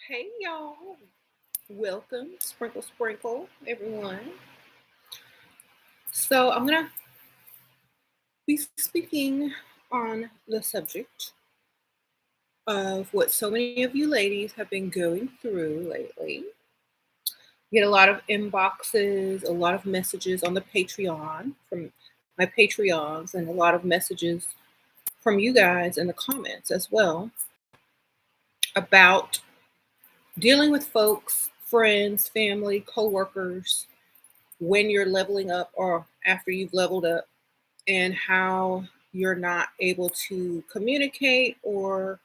Hey y'all, welcome, sprinkle, sprinkle, everyone. So, I'm gonna be speaking on the subject of what so many of you ladies have been going through lately. Get a lot of inboxes, a lot of messages on the Patreon from my Patreons, and a lot of messages from you guys in the comments as well about dealing with folks, friends, family, coworkers when you're leveling up or after you've leveled up, and how you're not able to communicate or,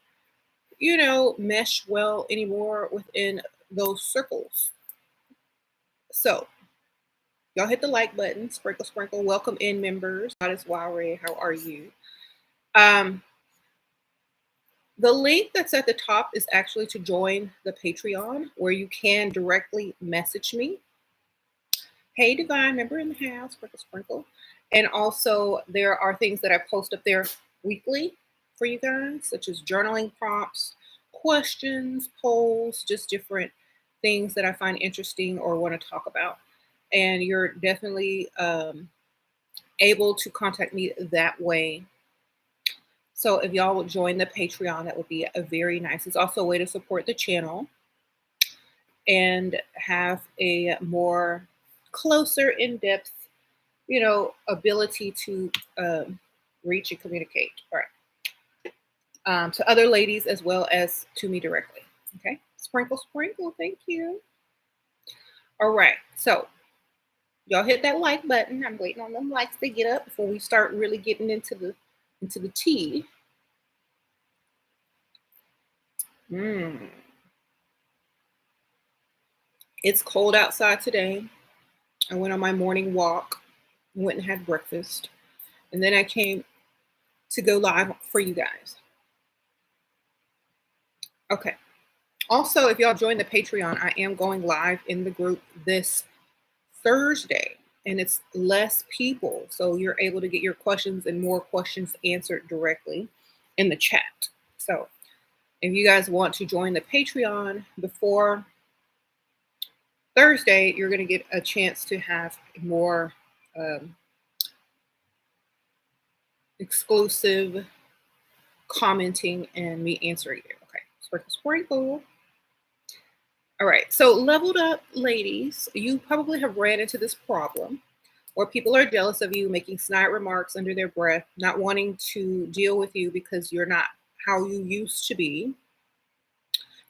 mesh well anymore within those circles. So, y'all hit the like button, sprinkle, sprinkle. Welcome in, members. God is Wowry. How are you? Um, the link that's at the top is actually to join the Patreon, where you can directly message me. Hey, Divine, member in the house, sprinkle, sprinkle. And also, there are things that I post up there weekly for you guys, such as journaling prompts, questions, polls, just different things that I find interesting or want to talk about. And you're definitely able to contact me that way. So if y'all would join the Patreon, that would be a very nice. It's also a way to support the channel and have a more closer, in-depth, ability to reach and communicate. All right. To other ladies as well as to me directly. Okay. Sprinkle, sprinkle. Thank you. All right. So y'all hit that like button. I'm waiting on them likes to get up before we start really getting into the tea. It's cold outside today. I went on my morning walk, went and had breakfast, and then I came to go live for you guys. Okay. Also, if y'all join the Patreon, I am going live in the group this Thursday, and it's less people. So you're able to get your questions and more questions answered directly in the chat. So if you guys want to join the Patreon before Thursday, you're going to get a chance to have more exclusive commenting and me answering you. Okay, sprinkle, sprinkle. All right, so leveled up ladies, you probably have ran into this problem where people are jealous of you, making snide remarks under their breath, not wanting to deal with you because you're not how you used to be,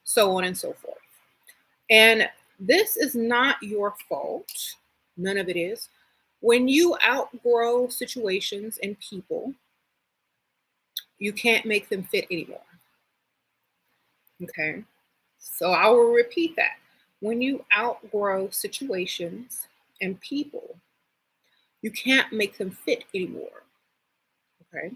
so on and so forth. And this is not your fault. None of it is. When you outgrow situations and people, you can't make them fit anymore. Okay. So I will repeat that. When you outgrow situations and people, you can't make them fit anymore. Okay.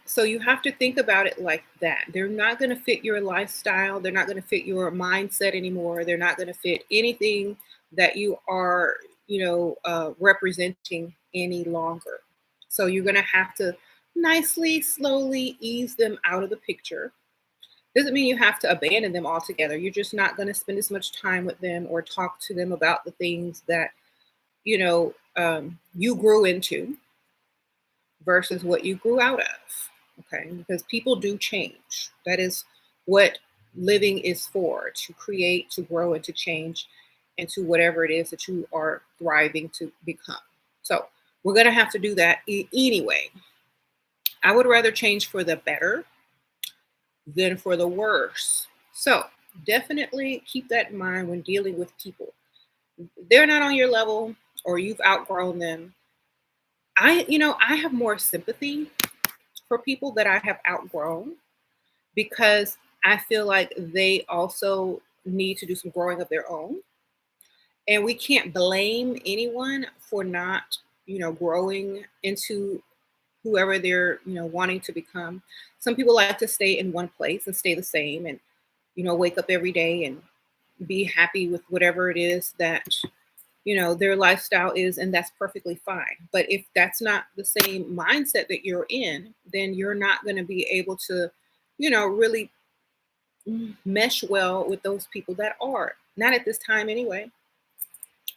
So you have to think about it like that. They're not going to fit your lifestyle. They're not going to fit your mindset anymore. They're not going to fit anything that you are, representing any longer. So you're going to have to nicely, slowly ease them out of the picture. Doesn't mean you have to abandon them altogether. You're just not going to spend as much time with them or talk to them about the things that, you grew into versus what you grew out of. Okay. Because people do change. That is what living is for, to create, to grow, and to change into whatever it is that you are thriving to become. So we're going to have to do that anyway. I would rather change for the better than for the worse. So definitely keep that in mind when dealing with people. They're not on your level or you've outgrown them. I have more sympathy for people that I have outgrown because I feel like they also need to do some growing of their own. And we can't blame anyone for not, growing into whoever they're, wanting to become. Some people like to stay in one place and stay the same and, wake up every day and be happy with whatever it is that their lifestyle is, and that's perfectly fine. But if that's not the same mindset that you're in, then you're not going to be able to really mesh well with those people that are not at this time anyway.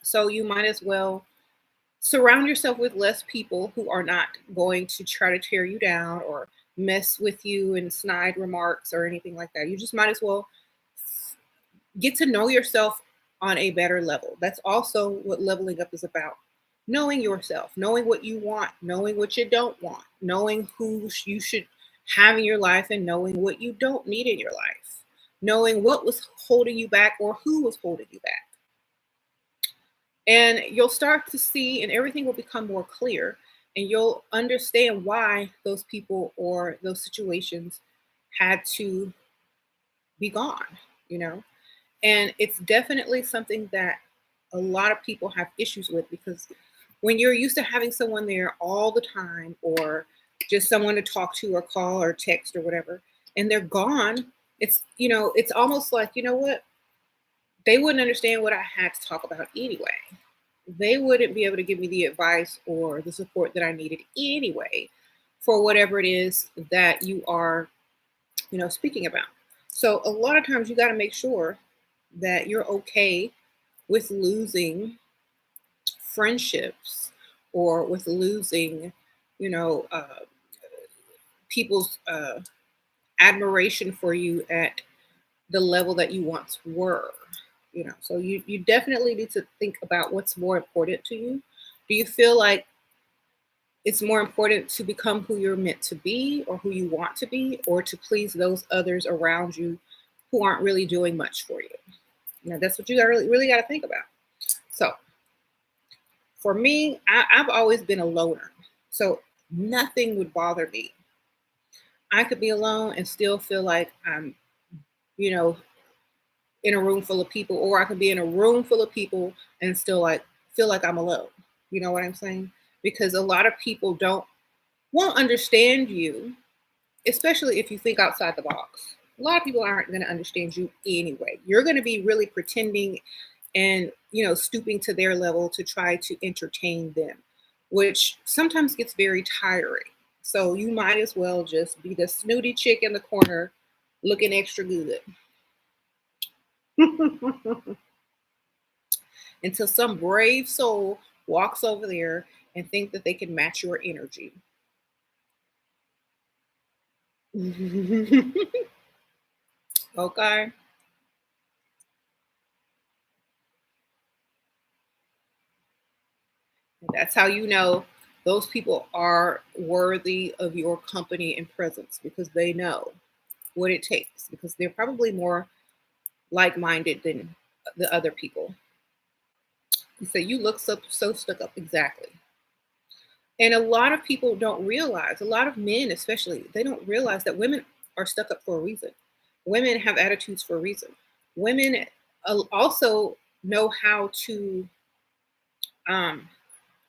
So you might as well surround yourself with less people who are not going to try to tear you down or mess with you and snide remarks or anything like that. You just might as well get to know yourself on a better level. That's also what leveling up is about. Knowing yourself, knowing what you want, knowing what you don't want, knowing who you should have in your life, and knowing what you don't need in your life, knowing what was holding you back or who was holding you back. And you'll start to see, and everything will become more clear, and you'll understand why those people or those situations had to be gone, you know? And it's definitely something that a lot of people have issues with, because when you're used to having someone there all the time, or just someone to talk to or call or text or whatever, and they're gone, it's almost like, you know what? They wouldn't understand what I had to talk about anyway. They wouldn't be able to give me the advice or the support that I needed anyway for whatever it is that you are, speaking about. So a lot of times you got to make sure that you're okay with losing friendships, or with losing, you know, uh, people's admiration for you at the level that you once were. So you definitely need to think about what's more important to you. Do you feel like it's more important to become who you're meant to be or who you want to be, or to please those others around you who aren't really doing much for you? That's what you really got to think about. So for me, I've always been a loner. So nothing would bother me. I could be alone and still feel like I'm, you know, in a room full of people, or I could be in a room full of people and still like feel like I'm alone. You know what I'm saying? Because a lot of people won't understand you, especially if you think outside the box. A lot of people aren't going to understand you anyway. You're going to be really pretending and, stooping to their level to try to entertain them, which sometimes gets very tiring. So you might as well just be the snooty chick in the corner looking extra good until some brave soul walks over there and think that they can match your energy. Okay. That's how you know those people are worthy of your company and presence, because they know what it takes, because they're probably more like-minded than the other people. You say you look so stuck up, exactly. And a lot of people don't realize, a lot of men especially, they don't realize that women are stuck up for a reason. Women have attitudes for a reason. Women also know how to um,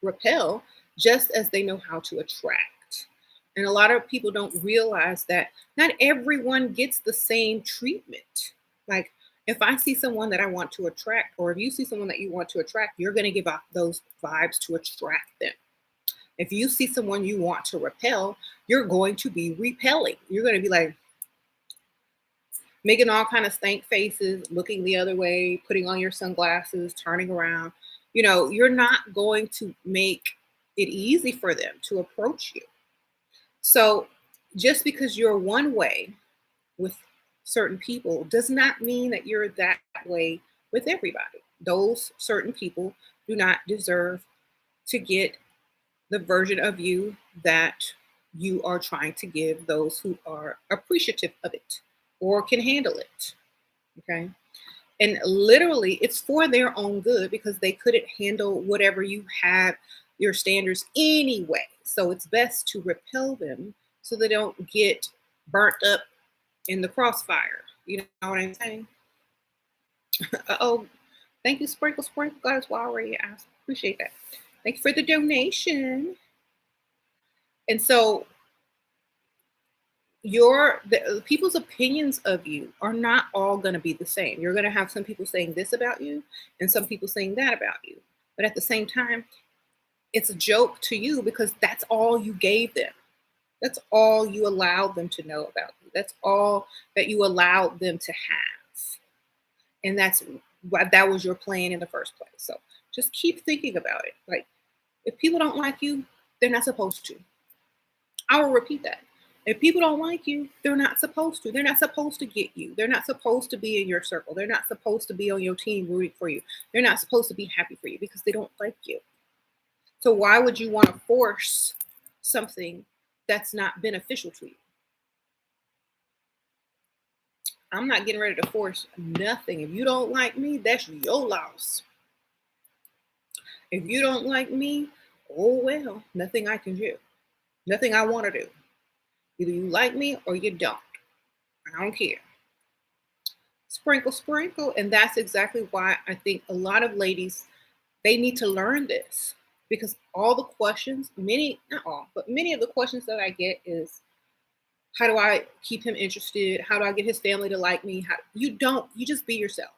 repel, just as they know how to attract. And a lot of people don't realize that not everyone gets the same treatment. Like, if I see someone that I want to attract, or if you see someone that you want to attract, you're going to give off those vibes to attract them. If you see someone you want to repel, you're going to be repelling. You're going to be like making all kind of stank faces, looking the other way, putting on your sunglasses, turning around. You're not going to make it easy for them to approach you. So just because you're one way with certain people does not mean that you're that way with everybody. Those certain people do not deserve to get the version of you that you are trying to give those who are appreciative of it or can handle it. Okay. And literally, it's for their own good, because they couldn't handle whatever you have, your standards anyway. So it's best to repel them so they don't get burnt up in the crossfire. You know what I'm saying? Oh, thank you, Sprinkle Sprinkle. God, it's already asked. Appreciate that. Thank you for the donation. And so the people's opinions of you are not all going to be the same. You're going to have some people saying this about you and some people saying that about you. But at the same time, it's a joke to you, because that's all you gave them. That's all you allowed them to know about you. That's all that you allowed them to have. And that's why that was your plan in the first place. So just keep thinking about it. Like, if people don't like you, they're not supposed to. I will repeat that. If people don't like you, they're not supposed to. They're not supposed to get you. They're not supposed to be in your circle. They're not supposed to be on your team rooting for you. They're not supposed to be happy for you because they don't like you. So why would you want to force something that's not beneficial to you? I'm not getting ready to force nothing. If you don't like me, that's your loss. If you don't like me, oh well, nothing I can do. Nothing I want to do. Either you like me or you don't. I don't care. Sprinkle, sprinkle. And that's exactly why I think a lot of ladies, they need to learn this, because all the questions, many, not all, but many of the questions that I get is, how do I keep him interested? How do I get his family to like me? You just be yourself.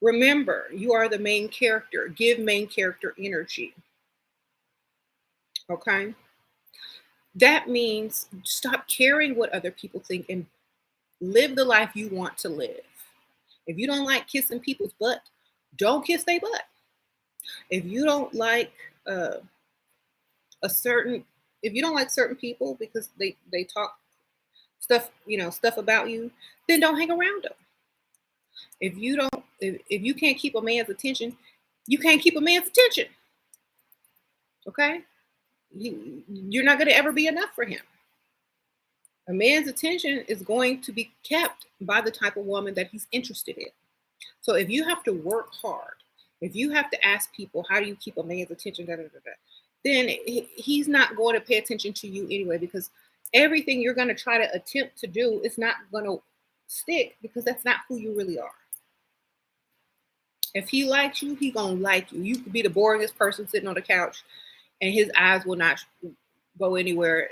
Remember, you are the main character. Give main character energy. Okay? That means stop caring what other people think and live the life you want to live. If you don't like kissing people's butt, don't kiss their butt. If you don't like uh, a certain, if you don't like certain people because they talk stuff, stuff about you, then don't hang around them. If you don't, if you can't keep a man's attention, you can't keep a man's attention. Okay, you're not going to ever be enough for him. A man's attention is going to be kept by the type of woman that he's interested in. So if you have to work hard, if you have to ask people, how do you keep a man's attention, then he's not going to pay attention to you anyway, because everything you're going to try to attempt to do is not going to stick, because that's not who you really are. If he likes you, he going to like you. You could be the boringest person sitting on the couch and his eyes will not go anywhere.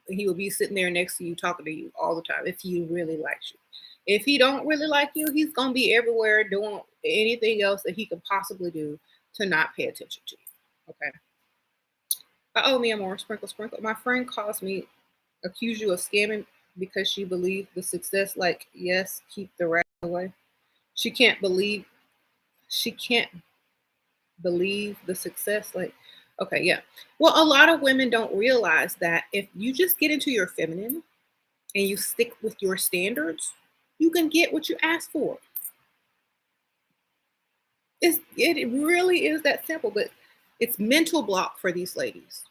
He will be sitting there next to you talking to you all the time if he really likes you. If he don't really like you, he's going to be everywhere doing anything else that he could possibly do to not pay attention to you. Okay. Oh, me more sprinkle, sprinkle. My friend calls me, accuse you of scamming because she believed the success. Like, yes, keep the rat away. She can't believe the success. Like, okay, yeah. Well, a lot of women don't realize that if you just get into your feminine and you stick with your standards, you can get what you ask for. It really is that simple, but it's mental block for these ladies.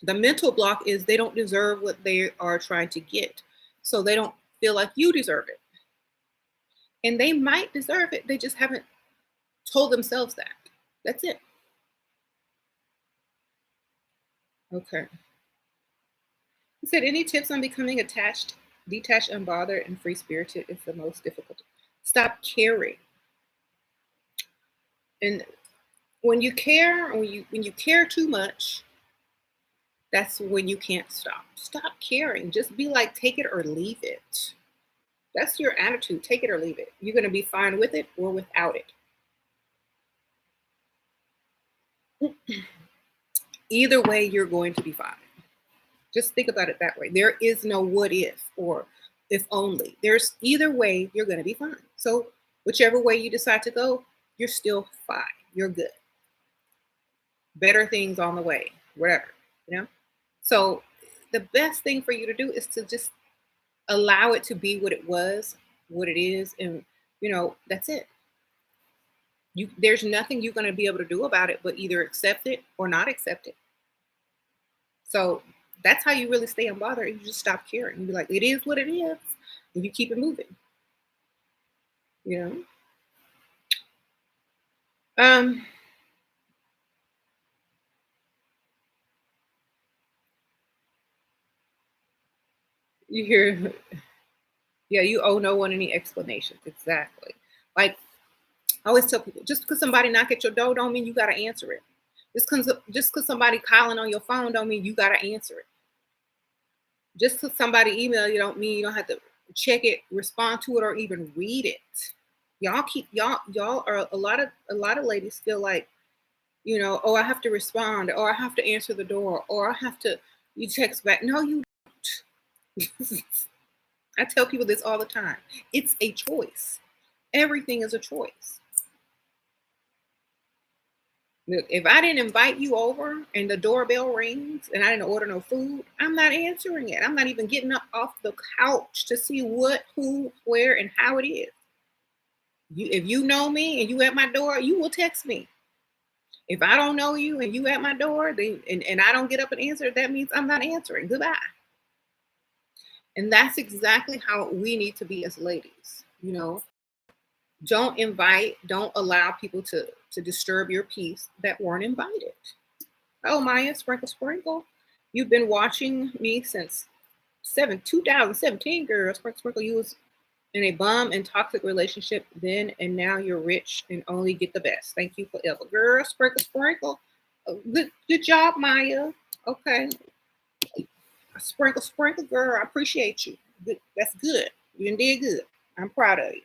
The mental block is they don't deserve what they are trying to get. So they don't feel like you deserve it. And they might deserve it. They just haven't told themselves that. That's it. Okay. He said, any tips on becoming detached, unbothered, and free spirited is the most difficult. Stop caring. And when you care, when you care too much, that's when you can't stop. Stop caring. Just be like, take it or leave it. That's your attitude. Take it or leave it. You're going to be fine with it or without it. Either way, you're going to be fine. Just think about it that way. There is no what if or if only. There's either way, you're going to be fine. So whichever way you decide to go, you're still fine. You're good. Better things on the way, whatever, So the best thing for you to do is to just allow it to be what it was, what it is, and that's it. There's nothing you're going to be able to do about it but either accept it or not accept it. So that's how you really stay unbothered. You just stop caring. You be like, it is what it is, and you keep it moving. Um, you hear, yeah, you owe no one any explanations. Exactly. Like, I always tell people, just because somebody knock at your door don't mean you gotta answer it. Just because somebody calling on your phone don't mean you gotta answer it. Just because somebody email you don't mean you don't have to check it, respond to it, or even read it. Y'all are a lot of ladies feel like, oh, I have to respond, or I have to answer the door, or I have to you text back. No, you don't. I tell people this all the time. It's a choice. Everything is a choice. Look, if I didn't invite you over and the doorbell rings and I didn't order no food, I'm not answering it. I'm not even getting up off the couch to see what, who, where, and how it is. If you know me and you at my door, you will text me. If I don't know you and you at my door, then and I don't get up and answer, that means I'm not answering. Goodbye. And that's exactly how we need to be as ladies. Don't invite, don't allow people to disturb your peace that weren't invited. Oh, Maya, sprinkle, sprinkle. You've been watching me since 2017, girl. Sprinkle, sprinkle. You was in a bum and toxic relationship then, and now you're rich and only get the best. Thank you forever, girl. Sprinkle, sprinkle. Good job, Maya. Okay, sprinkle, sprinkle, girl. I appreciate you. Good. That's good. You did good. I'm proud of you.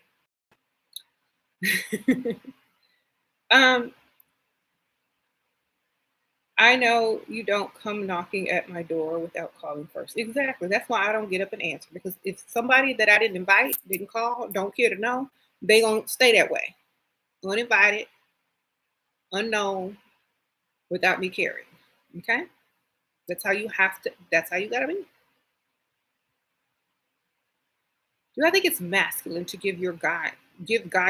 um, I know you don't come knocking at my door without calling first. Exactly. That's why I don't get up and answer, because if somebody that I didn't invite didn't call, don't care to know, they gonna stay that way, uninvited, unknown, without me caring. Okay, that's how you have to. That's how you gotta be. Do I think it's masculine to give guy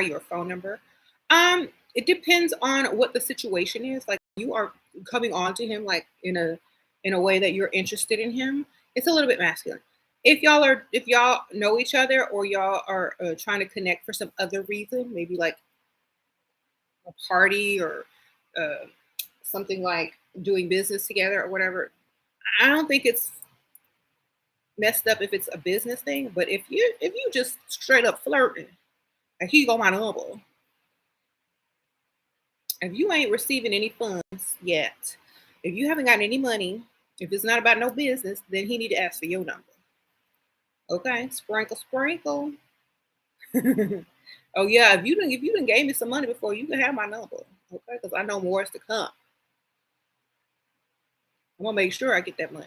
your phone number? It depends on what the situation is. Like, you are coming on to him like in a way that you're interested in him. It's a little bit masculine. If y'all know each other, or y'all are trying to connect for some other reason, maybe like a party, or uh, something like doing business together or whatever. I don't think it's messed up if it's a business thing. But if you just straight up flirting, like, he go my number. If you ain't receiving any funds yet, if you haven't gotten any money, if it's not about no business, then he need to ask for your number. Okay, sprinkle, sprinkle. Oh yeah, if you didn't gave me some money before, you can have my number. Okay, because I know more is to come. I'm gonna make sure I get that money.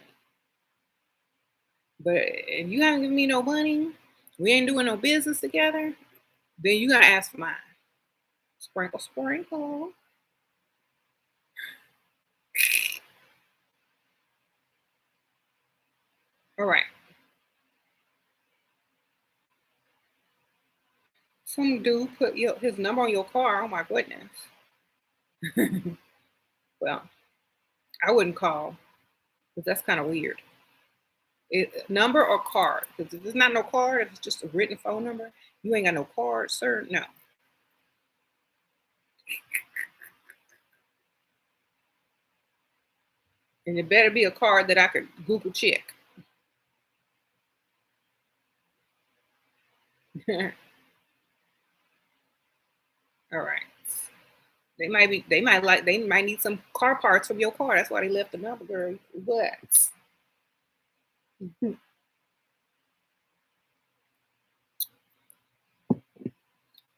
But if you haven't given me no money, we ain't doing no business together, then you gotta ask for mine. Sprinkle, sprinkle. All right. Some dude put his number on your car. Oh my goodness. Well, I wouldn't call, because that's kind of weird. Number or card? Because if it's not no card, if it's just a written phone number, you ain't got no card, sir. No. And it better be a card that I could Google check. All right. They might need some car parts from your car. That's why they left the number, girl. But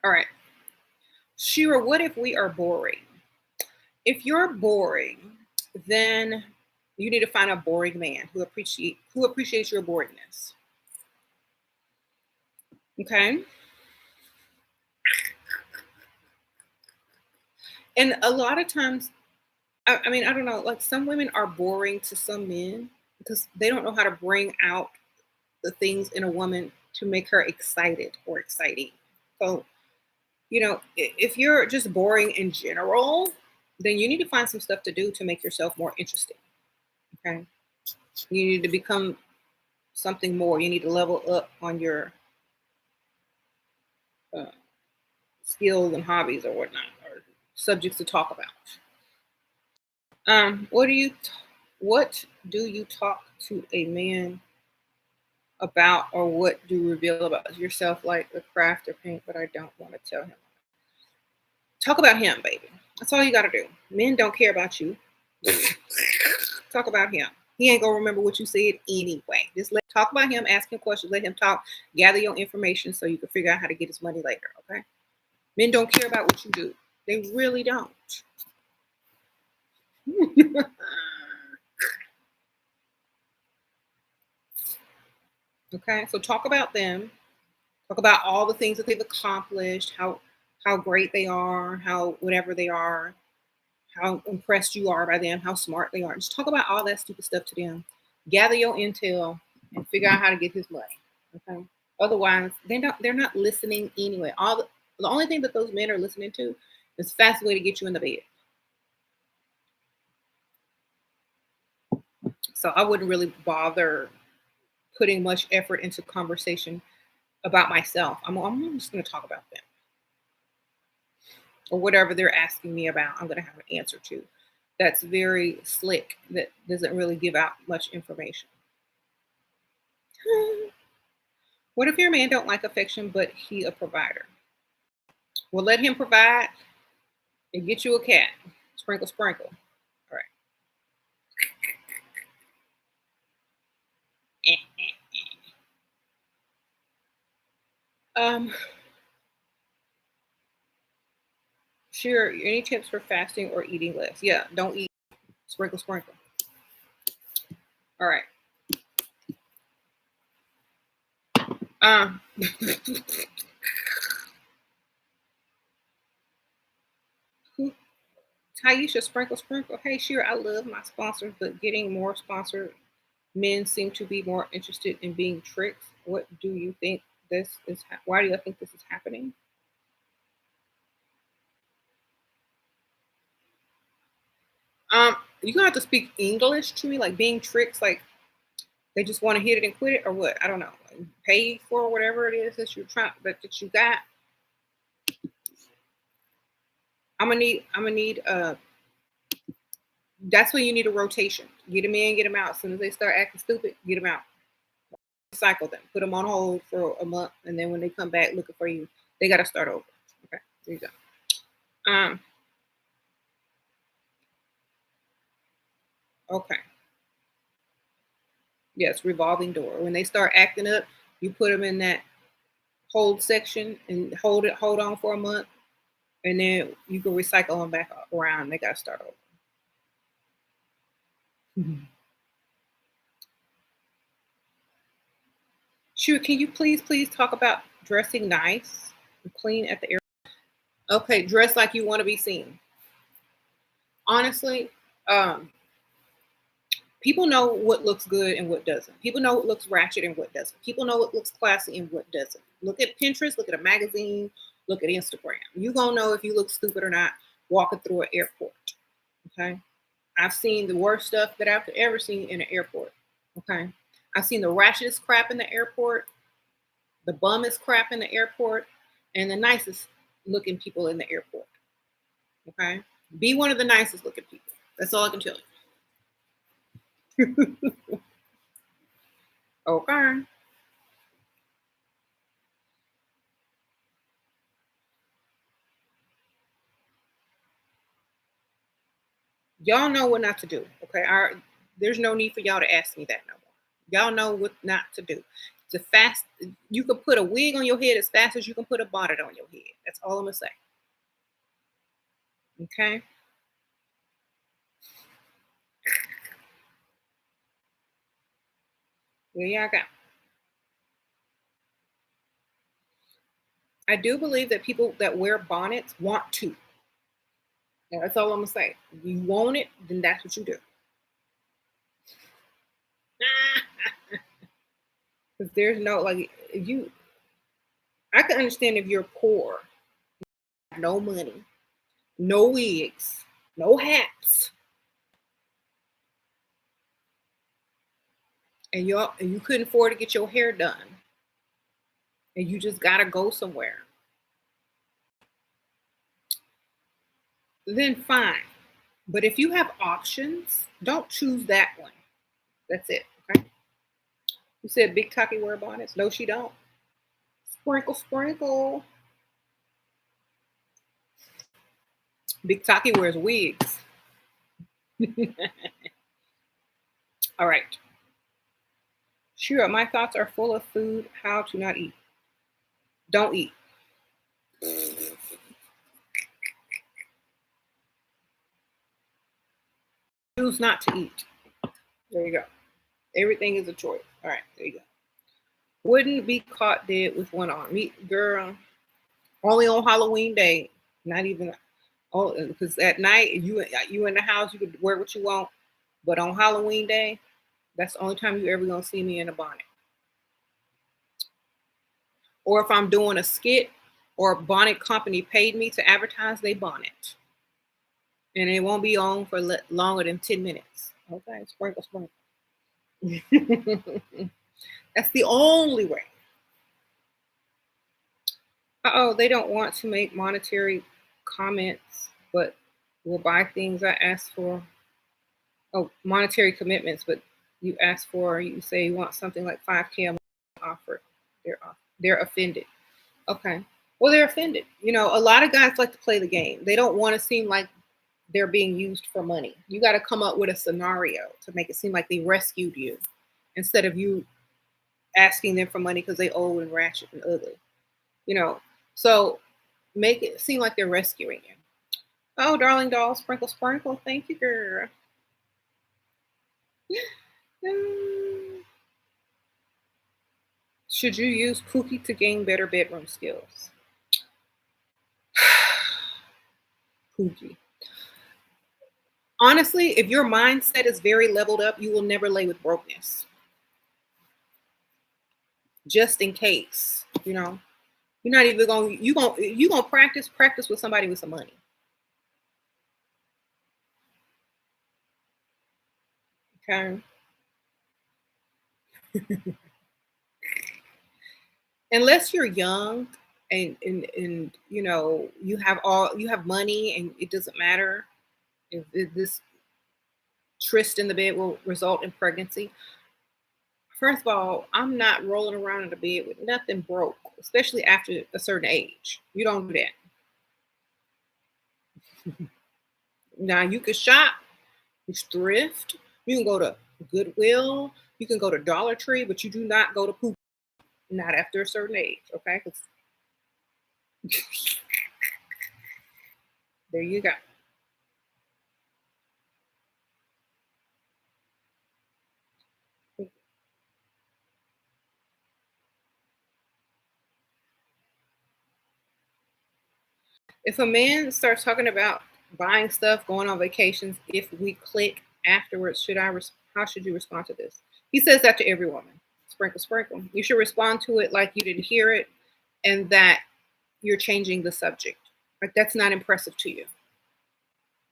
all right. Shira, what if we are boring? If you're boring, then you need to find a boring man who appreciates your boringness. Okay. And a lot of times, I mean, I don't know, like, some women are boring to some men because they don't know how to bring out the things in a woman to make her excited or exciting. So, if you're just boring in general, then you need to find some stuff to do to make yourself more interesting. Okay. You need to become something more. You need to level up on your uh, skills and hobbies or whatnot, or subjects to talk about. What do you talk to a man about, or what do you reveal about yourself, like the craft or paint, but I don't want to tell him? Talk about him, baby. That's all you got to do. Men don't care about you. Talk about him. He ain't gonna remember what you said anyway. Just talk about him, ask him questions, let him talk, gather your information so you can figure out how to get his money later. Okay. Men don't care about what you do. They really don't. Okay, so talk about them. Talk about all the things that they've accomplished, how great they are, how whatever they are, how impressed you are by them, how smart they are. Just talk about all that stupid stuff to them. Gather your intel and figure out how to get his money. Okay. Otherwise, they're not listening anyway. The only thing that those men are listening to is fast way to get you in the bed. So I wouldn't really bother putting much effort into conversation about myself. I'm just going to talk about them or whatever they're asking me about. I'm going to have an answer to. That's very slick. That doesn't really give out much information. What if your man don't like affection, but he a provider? Well, let him provide and get you a cat. Sprinkle, sprinkle. All right. Um, sure. Any tips for fasting or eating less? Yeah, don't eat. Sprinkle, sprinkle. All right. Um, Taisha, sprinkle, sprinkle. Hey, sure. I love my sponsors, but getting more sponsored men seem to be more interested in being tricked. What do you think this is? Why do you think this is happening? You gonna have to speak English to me, like being tricks, like they just want to hit it and quit it, or what? I don't know. Like, pay for whatever it is that you're trying that you got. I'm gonna need. That's when you need a rotation. Get them in, get them out. As soon as they start acting stupid, get them out. Recycle them. Put them on hold for a month, and then when they come back looking for you, they got to start over. Okay, there you go. Um. Okay. Yes, revolving door. When they start acting up, you put them in that hold section and hold on for a month, and then you can recycle them back around. They got to start over. Mhm. Sure. Can you please talk about dressing nice and clean at the airport? Okay, dress like you want to be seen. Honestly, um, people know what looks good and what doesn't. People know what looks ratchet and what doesn't. People know what looks classy and what doesn't. Look at Pinterest, look at a magazine, look at Instagram. You gonna know if you look stupid or not walking through an airport. Okay. I've seen the worst stuff that I've ever seen in an airport. Okay. I've seen the ratchetest crap in the airport, the bummest crap in the airport, and the nicest looking people in the airport. Okay. Be one of the nicest looking people. That's all I can tell you. Okay. Y'all know what not to do. Okay. There's no need for y'all to ask me that no more. Y'all know what not to do. To fast, you can put a wig on your head as fast as you can put a bonnet on your head. That's all I'm gonna say. Okay. There y'all go. I do believe that people that wear bonnets want to. And that's all I'm gonna say. If you want it, then that's what you do. Because there's no like if you. I can understand if you're poor, no money, no wigs, no hats, and you couldn't afford to get your hair done, and you just gotta go somewhere. Then fine. But if you have options, don't choose that one. That's it. Okay. You said Big Taki wear bonnets. No, she don't. Sprinkle, sprinkle. Big Taki wears wigs. All right. Sure, my thoughts are full of food. How to not eat. Don't eat. Choose not to eat. There you go. Everything is a choice. All right, there you go. Wouldn't be caught dead with one arm. Me, girl, only on Halloween day. Not even. Oh, because at night you in the house, you could wear what you want. But on Halloween day, that's the only time you ever gonna see me in a bonnet. Or if I'm doing a skit or a bonnet company paid me to advertise they bonnet, and it won't be on for longer than 10 minutes. Okay, sprinkle, sprinkle. That's the only way. Oh, they don't want to make monetary comments, but will buy things I ask for. Oh, monetary commitments, but you ask for, you say you want something like 5K a month offered. They're offended. Okay. Well, they're offended. A lot of guys like to play the game. They don't want to seem like they're being used for money. You got to come up with a scenario to make it seem like they rescued you instead of you asking them for money because they old and ratchet and ugly. You know, so make it seem like they're rescuing you. Oh, darling doll, sprinkle, sprinkle. Thank you, girl. Mm. Should you use Pookie to gain better bedroom skills? Pookie. Honestly, if your mindset is very leveled up, you will never lay with brokenness. Just in case, you're not even going. You gonna practice with somebody with some money. Okay. Unless you're young and you have money and it doesn't matter if this tryst in the bed will result in pregnancy. First of all, I'm not rolling around in the bed with nothing broke, especially after a certain age. You don't do that. Now you can shop, you thrift, you can go to Goodwill, you can go to Dollar Tree, but you do not go to Poop. Not after a certain age, okay? 'Cause there you go. If a man starts talking about buying stuff, going on vacations, if we click afterwards, how should you respond to this? He says that to every woman. Sprinkle, sprinkle. You should respond to it like you didn't hear it and that you're changing the subject. Like that's not impressive to you.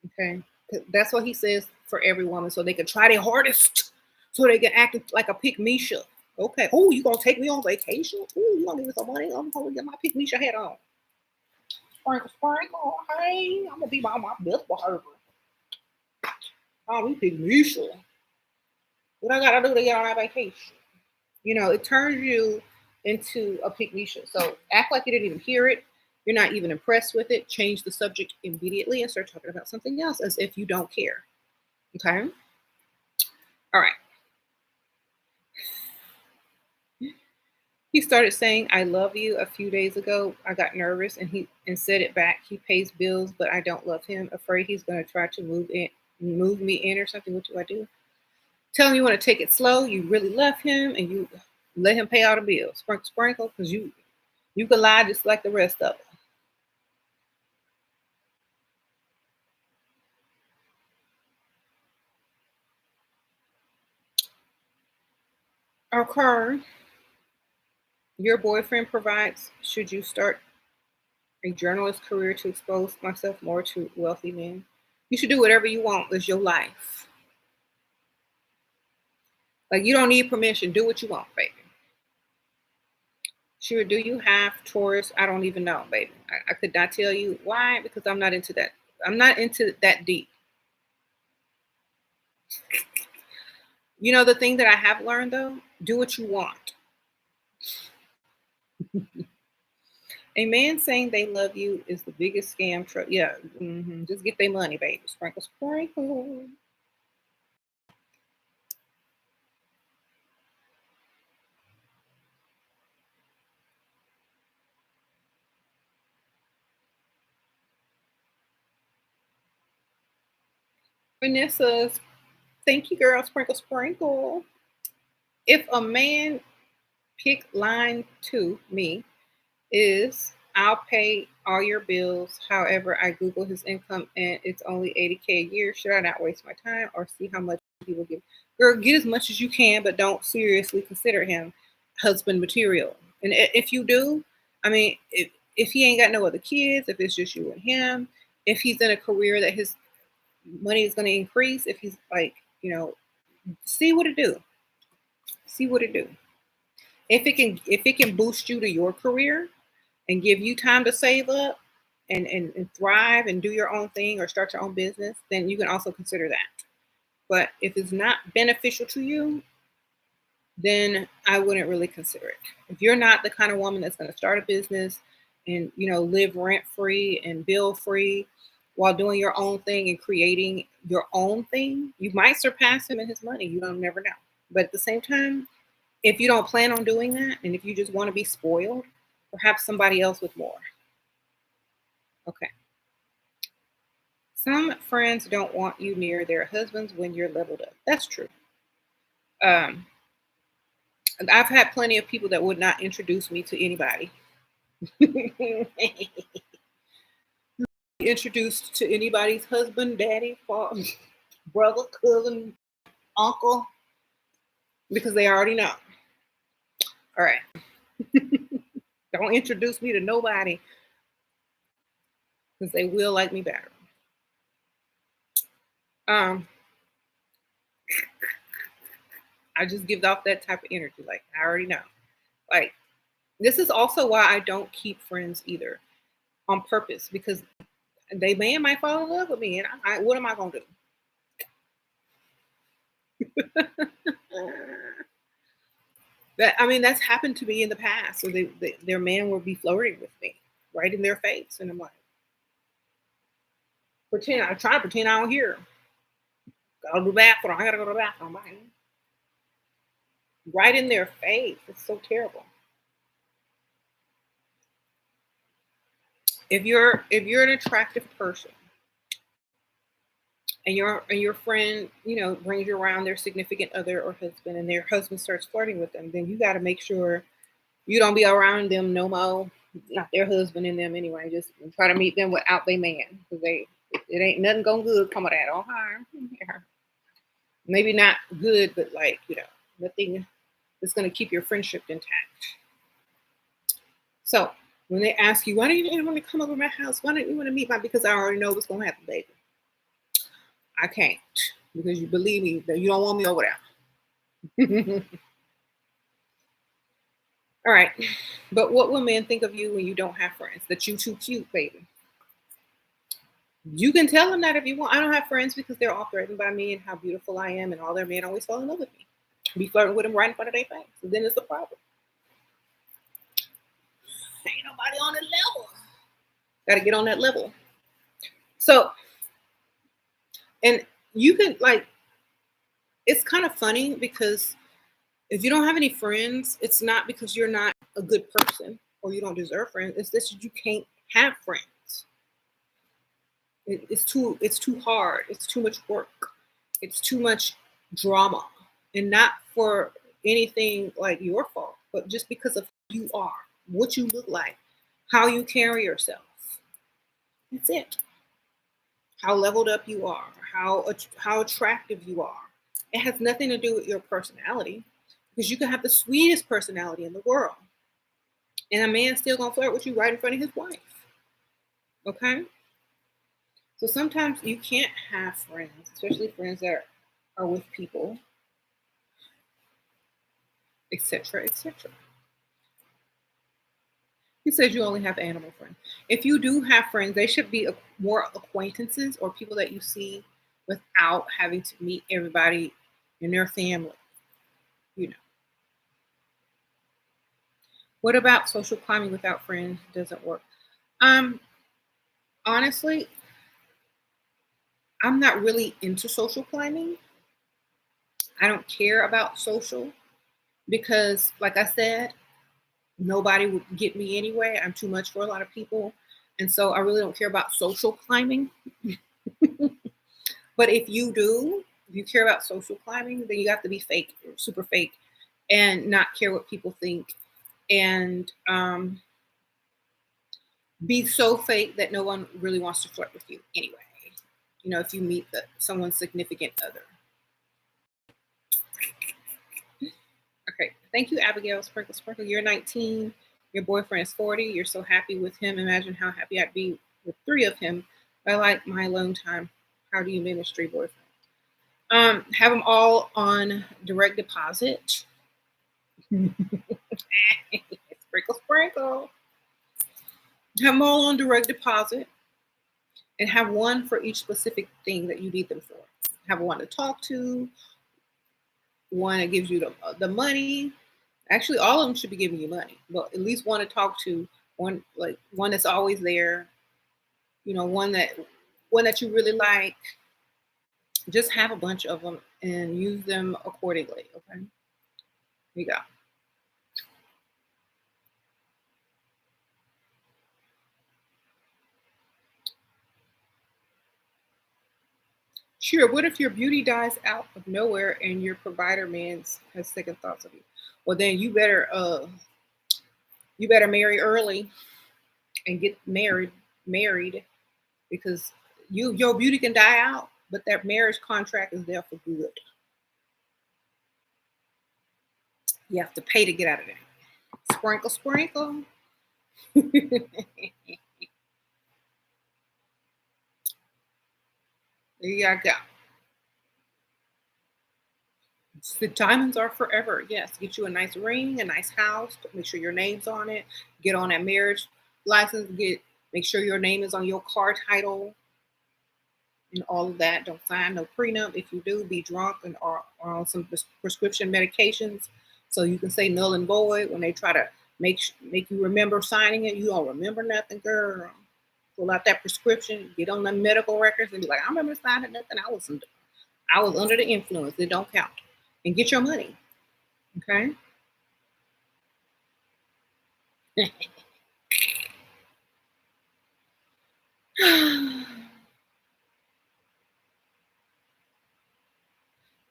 Okay. That's what he says for every woman. So they can try their hardest. So they can act like a pick Misha. Okay. Oh, you gonna take me on vacation? Oh, you gonna give me some money? I'm gonna get my pick Misha hat on. Sprinkle, sprinkle. Hey, I'm gonna be my best behavior. Oh, we pick Misha. What I gotta do to get on that vacation? It turns you into a pygmisha. So act like you didn't even hear it. You're not even impressed with it. Change the subject immediately and start talking about something else as if you don't care. Okay. All right. He started saying "I love you" a few days ago. I got nervous and said it back. He pays bills, but I don't love him. Afraid he's gonna try to move me in or something. What do I do? Tell him you want to take it slow. You really love him, and you let him pay all the bills. Sprinkle, sprinkle, because you can lie just like the rest of them. Okay. Your boyfriend provides. Should you start a journalist career to expose myself more to wealthy men? You should do whatever you want. It's your life. Like you don't need permission. Do what you want, baby. Sure, do you have Taurus? I don't even know, baby. I could not tell you why because I'm not into that. I'm not into that deep. The thing that I have learned though, do what you want. A man saying they love you is the biggest scam. Yeah, just get their money, baby. Sprinkle, sprinkle. Vanessa, thank you, girl. Sprinkle, sprinkle. If a man Pick line 2, me, is I'll pay all your bills. However, I Google his income and it's only 80K a year. Should I not waste my time or see how much he will give? Girl, get as much as you can, but don't seriously consider him husband material. And if you do, I mean, if he ain't got no other kids, if it's just you and him, if he's in a career that his money is going to increase, if he's like, see what it do. See what it do. If it can boost you to your career and give you time to save up and thrive and do your own thing or start your own business, then you can also consider that. But if it's not beneficial to you, then I wouldn't really consider it. If you're not the kind of woman that's going to start a business and live rent free and bill free while doing your own thing and creating your own thing, you might surpass him in his money. You don't never know. But at the same time, if you don't plan on doing that and if you just want to be spoiled, perhaps somebody else with more. Okay. Some friends don't want you near their husbands when you're leveled up. That's true. Um, I've had plenty of people that would not introduce me to anybody. Introduced to anybody's husband, daddy, father, brother, cousin, uncle, because they already know. All right. Don't introduce me to nobody because they will like me better. I just give off that type of energy. Like, I already know. Like, this is also why I don't keep friends either on purpose, because they might fall in love with me, and what am I gonna do? That's happened to me in the past. So their man will be flirting with me right in their face, and I'm like, I try to pretend I don't hear. Gotta go to the bathroom. I gotta go to the bathroom. Bye. Right in their face. It's so terrible. If you're an attractive person and your friend, brings you around their significant other or husband, and their husband starts flirting with them, then you got to make sure you don't be around them no more. Not their husband and them anyway. Just try to meet them without their man, because it ain't nothing going good come of that. Oh, hi. Yeah. Maybe not good, but nothing that's going to keep your friendship intact. So when they ask you, why don't you want to come over to my house? Why don't you want to meet because I already know what's going to happen, baby. I can't, because you believe me that you don't want me over there. All right. But what will men think of you when you don't have friends? That you too cute, baby. You can tell them that if you want. I don't have friends because they're all threatened by me and how beautiful I am, and all their men always fall in love with me. Be flirting with them right in front of their face. And then it's the problem. Ain't nobody on that level. Got to get on that level. So, and you can it's kind of funny because if you don't have any friends, it's not because you're not a good person or you don't deserve friends. It's that you can't have friends. It's too hard. It's too much work. It's too much drama, and not for anything like your fault, but just because of who you are, what you look like, how you carry yourself. That's it. How leveled up you are, how attractive you are. It has nothing to do with your personality, because you can have the sweetest personality in the world, and a man's still gonna flirt with you right in front of his wife. Okay? So sometimes you can't have friends, especially friends that are with people, etc., etc. He says you only have animal friends. If you do have friends, they should be more acquaintances or people that you see without having to meet everybody in their family. What about social climbing without friends? Doesn't work. Honestly, I'm not really into social climbing. I don't care about social because, like I said, nobody would get me anyway. I'm too much for a lot of people. And so I really don't care about social climbing. But if you care about social climbing, then you have to be fake, super fake, and not care what people think, and be so fake that no one really wants to flirt with you anyway. If you meet someone's significant other. Okay. Thank you, Abigail. Sprinkle, sprinkle. You're 19. Your boyfriend is 40. You're so happy with him. Imagine how happy I'd be with three of him. I like my alone time. How do you manage three boyfriends? Have them all on direct deposit. Sprinkle, sprinkle. Have them all on direct deposit, and have one for each specific thing that you need them for. Have one to talk to, one that gives you the money. Actually, all of them should be giving you money, but at least one to talk to, one that's always there. One that you really like. Just have a bunch of them and use them accordingly. Okay, here you go. Sure. What if your beauty dies out of nowhere and your provider man has second thoughts of you? Well, then you better marry early and get married because your beauty can die out, but that marriage contract is there for good. You have to pay to get out of there. Sprinkle, sprinkle. There you go. The diamonds are forever. Yes, get you a nice ring, a nice house. Make sure your name's on it. Get on that marriage license. Make sure your name is on your car title and all of that. Don't sign no prenup. If you do, be drunk and or on some prescription medications, so you can say null and void when they try to make you remember signing it. You don't remember nothing, girl. Pull out that prescription, get on the medical records, and be like, I remember signing nothing. I was under the influence. It don't count. And get your money. Okay.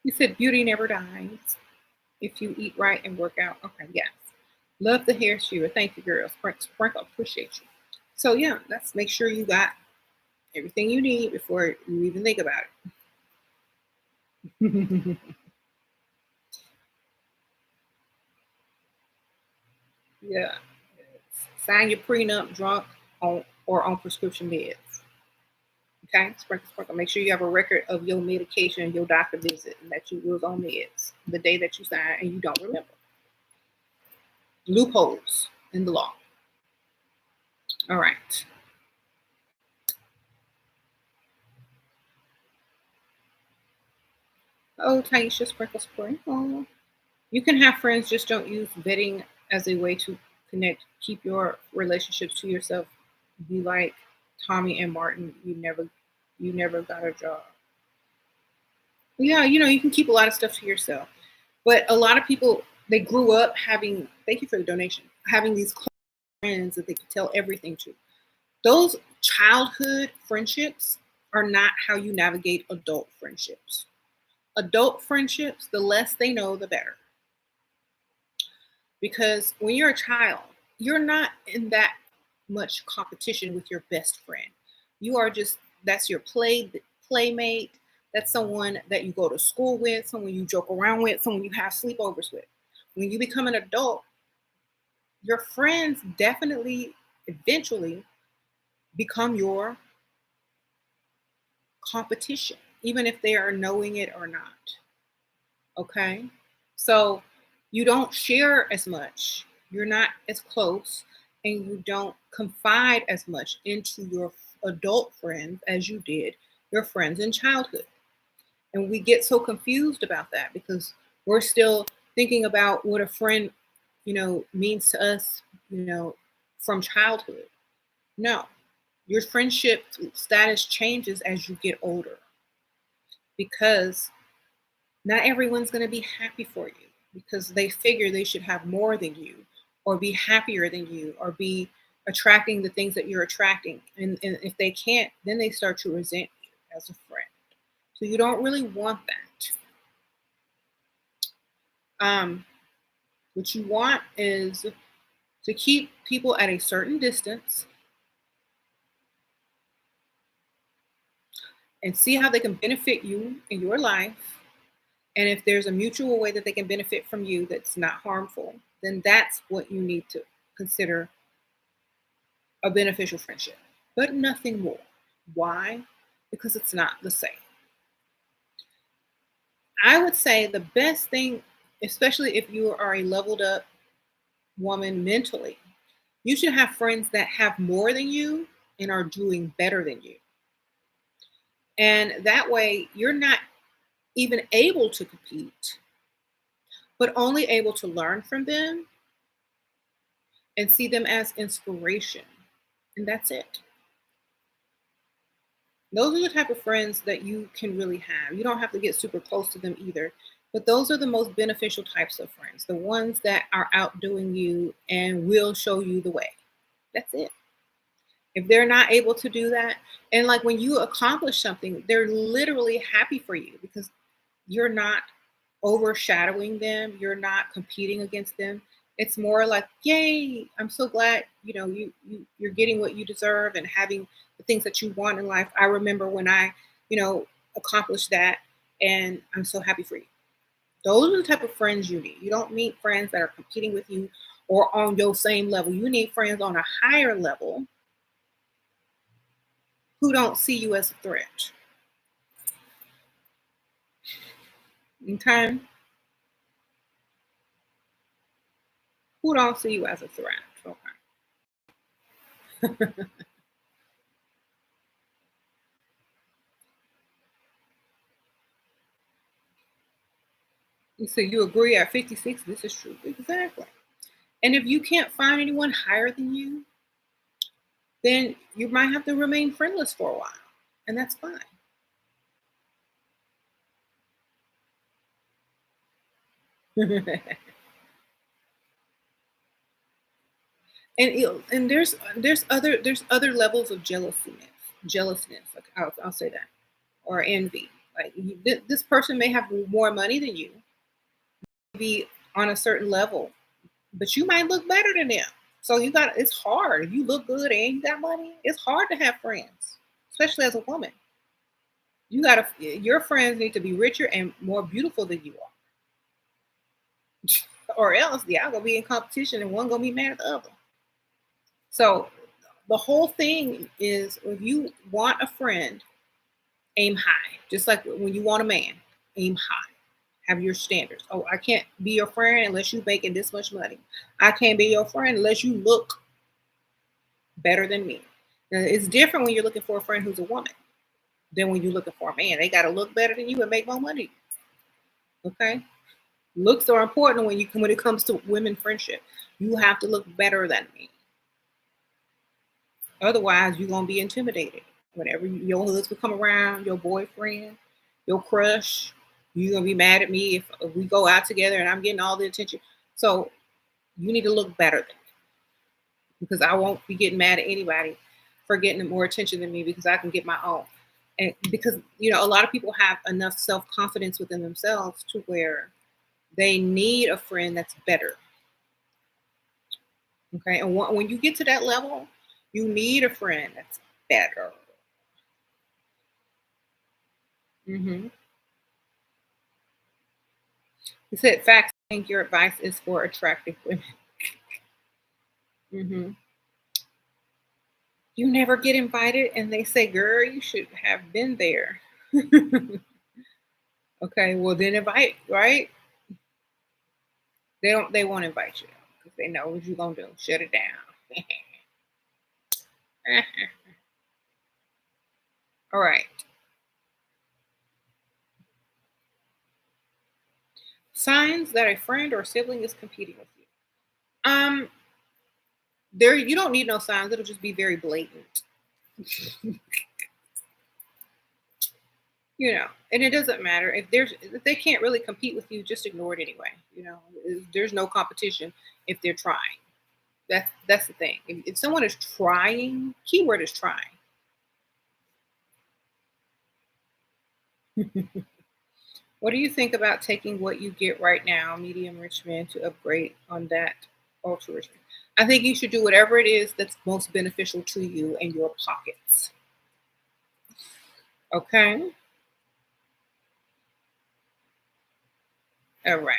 You said beauty never dies if you eat right and work out. Okay, yes. Love the hair, Sheila. Thank you, girls. Sprinkle, appreciate you. So yeah, let's make sure you got everything you need before you even think about it. Yeah. Sign your prenup drunk or on prescription meds. Okay, sprinkle, sprinkle. Make sure you have a record of your medication and your doctor visit and that you was on meds the day that you signed and you don't remember. Loopholes in the law. All right. Oh, Taisha, sprinkle, sprinkle. You can have friends, just don't use vetting as a way to connect. Keep your relationships to yourself. Be like Tommy and Martin. You never got a job. Yeah, you can keep a lot of stuff to yourself. But a lot of people, they grew up having, thank you for the donation, having these close friends that they could tell everything to. Those childhood friendships are not how you navigate adult friendships. Adult friendships, the less they know, the better. Because when you're a child, you're not in that much competition with your best friend. You are just, that's your playmate. That's someone that you go to school with, someone you joke around with, someone you have sleepovers with. When you become an adult, your friends definitely eventually become your competition, even if they are knowing it or not. Okay. So you don't share as much, you're not as close, and you don't confide as much into your adult friends as you did your friends in childhood. And we get so confused about that because we're still thinking about what a friend, means to us, from childhood. No, your friendship status changes as you get older because not everyone's going to be happy for you because they figure they should have more than you or be happier than you or be attracting the things that you're attracting. And if they can't, then they start to resent you as a friend. So you don't really want that. What you want is to keep people at a certain distance and see how they can benefit you in your life. And if there's a mutual way that they can benefit from you that's not harmful, then that's what you need to consider a beneficial friendship, but nothing more. Why? Because it's not the same. I would say the best thing, especially if you are a leveled up woman mentally, you should have friends that have more than you and are doing better than you. And that way, you're not even able to compete, but only able to learn from them and see them as inspiration. And that's it. Those are the type of friends that you can really have. You don't have to get super close to them either. But those are the most beneficial types of friends, the ones that are outdoing you and will show you the way. That's it. If they're not able to do that, and like when you accomplish something, they're literally happy for you because you're not overshadowing them, you're not competing against them. It's more like, yay, I'm so glad, you're getting what you deserve and having the things that you want in life. I remember when I, you know, accomplished that, and I'm so happy for you. Those are the type of friends you need. You don't need friends that are competing with you or on your same level. You need friends on a higher level who don't see you as a threat. Okay? Who don't see you as a threat. Okay. So you agree at 56, this is true. Exactly. And if you can't find anyone higher than you, then you might have to remain friendless for a while. And that's fine. And there's other levels of jealousness. Like I'll say that, or envy. Like this person may have more money than you, be on a certain level, but you might look better than them. So it's hard. If you look good and you got money, it's hard to have friends, especially as a woman. Your friends need to be richer and more beautiful than you are, or else y'all gonna be in competition and one gonna be mad at the other. So the whole thing is, if you want a friend, aim high. Just like when you want a man, aim high. Have your standards. Oh, I can't be your friend unless you making this much money. I can't be your friend unless you look better than me. Now, it's different when you're looking for a friend who's a woman than when you're looking for a man. They got to look better than you and make more money. Okay, looks are important when it comes to women friendship. You have to look better than me. Otherwise, you're gonna be intimidated. Whenever your husband come around, your boyfriend, your crush, you're gonna be mad at me if we go out together and I'm getting all the attention. So you need to look better than me, because I won't be getting mad at anybody for getting more attention than me because I can get my own. And because a lot of people have enough self confidence within themselves to where they need a friend that's better. Okay, and when you get to that level, you need a friend that's better. Hmm. He said, "Facts. I think your advice is for attractive women." Hmm. You never get invited, and they say, "Girl, you should have been there." Okay, well then invite, right? They don't. They won't invite you because they know what you're gonna do. Shut it down. All right. Signs that a friend or sibling is competing with you. Um, there you don't need no signs. It'll just be very blatant. And it doesn't matter if they can't really compete with you, just ignore it anyway. There's no competition if they're trying. That's the thing. If someone is trying, keyword is trying. What do you think about taking what you get right now, medium rich man, to upgrade on that ultra rich man? I think you should do whatever it is that's most beneficial to you and your pockets. Okay? All right.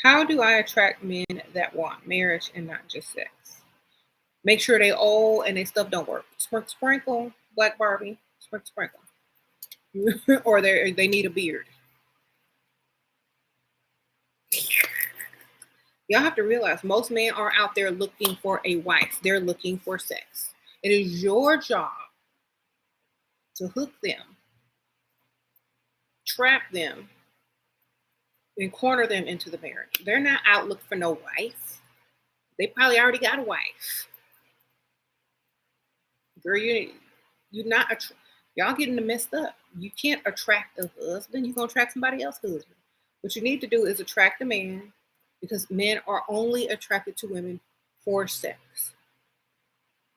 How do I attract men that want marriage and not just sex? Make sure they old and they stuff don't work. Sprinkle, sprinkle, Black Barbie, sprinkle, sprinkle. Or they need a beard. Y'all have to realize most men are out there looking for a wife. They're looking for sex. It is your job to hook them, trap them, and corner them into the marriage. They're not out looking for no wife. They probably already got a wife. Girl, you're not y'all getting them messed up. You can't attract a husband. You're gonna attract somebody else's husband. What you need to do is attract a man because men are only attracted to women for sex.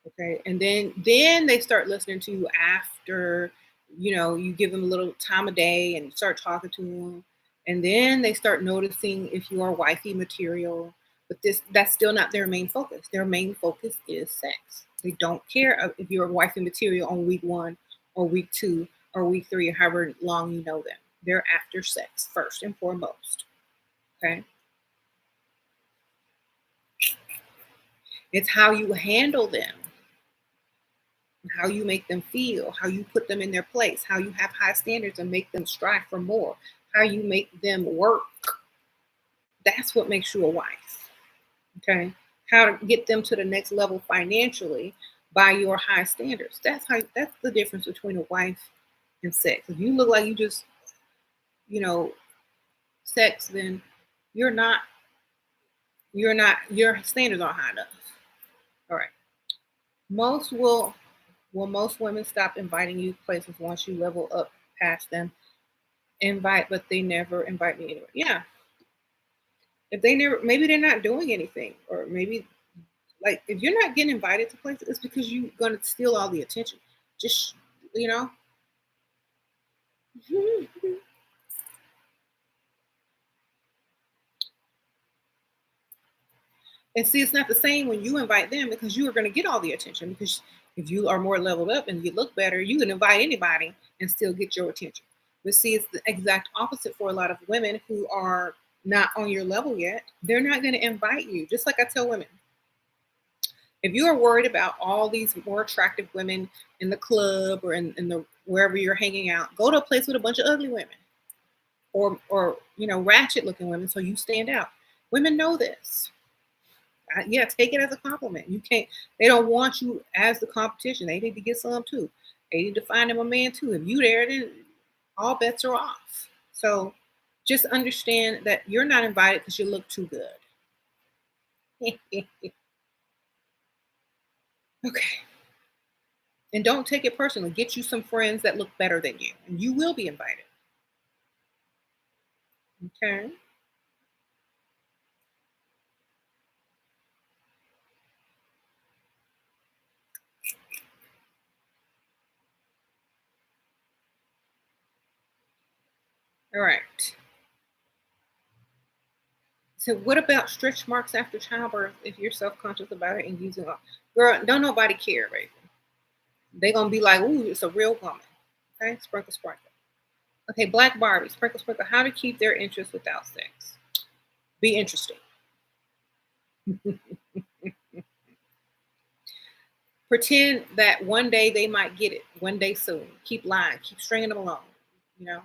Okay. And then they start listening to you after, you give them a little time of day and start talking to them. And then they start noticing if you are wifey material. But that's still not their main focus. Their main focus is sex. They don't care if you're wifey material on week 1 or week 2 or week 3 or however long you know them. They're after sex first and foremost. Okay. It's how you handle them, how you make them feel, how you put them in their place, how you have high standards and make them strive for more, how you make them work. That's what makes you a wife. Okay. How to get them to the next level financially by your high standards. That's the difference between a wife and sex. If you look like you just, you know, sex, then you're not, your standards aren't high enough. All right. Most will most women stop inviting you places once you level up past them? Invite, but they never invite me anywhere. Yeah. If they never, maybe they're not doing anything, or maybe like if you're not getting invited to places, it's because you're gonna steal all the attention. Just you know. And see, it's not the same when you invite them because you are going to get all the attention. Because if you are more leveled up and you look better, you can invite anybody and still get your attention. But see, it's the exact opposite for a lot of women who are not on your level yet. They're not going to invite you. Just like I tell women, if you are worried about all these more attractive women in the club or in the wherever you're hanging out, go to a place with a bunch of ugly women or ratchet looking women so you stand out. Women know this. Yeah, take it as a compliment. You can't. They don't want you as the competition. They need to get some too. They need to find them a man too. If you there, then all bets are off. So just understand that you're not invited because you look too good. Okay. And don't take it personally. Get you some friends that look better than you, and you will be invited. Okay. All right. So what about stretch marks after childbirth if you're self-conscious about it and using all girl, don't nobody care, baby. They gonna be like, ooh, it's a real woman. Okay, sprinkle, sprinkle. Okay, Black Barbie, sprinkle, sprinkle. How to keep their interest without sex? Be interesting. Pretend that one day they might get it. One day soon. Keep lying. Keep stringing them along. You know,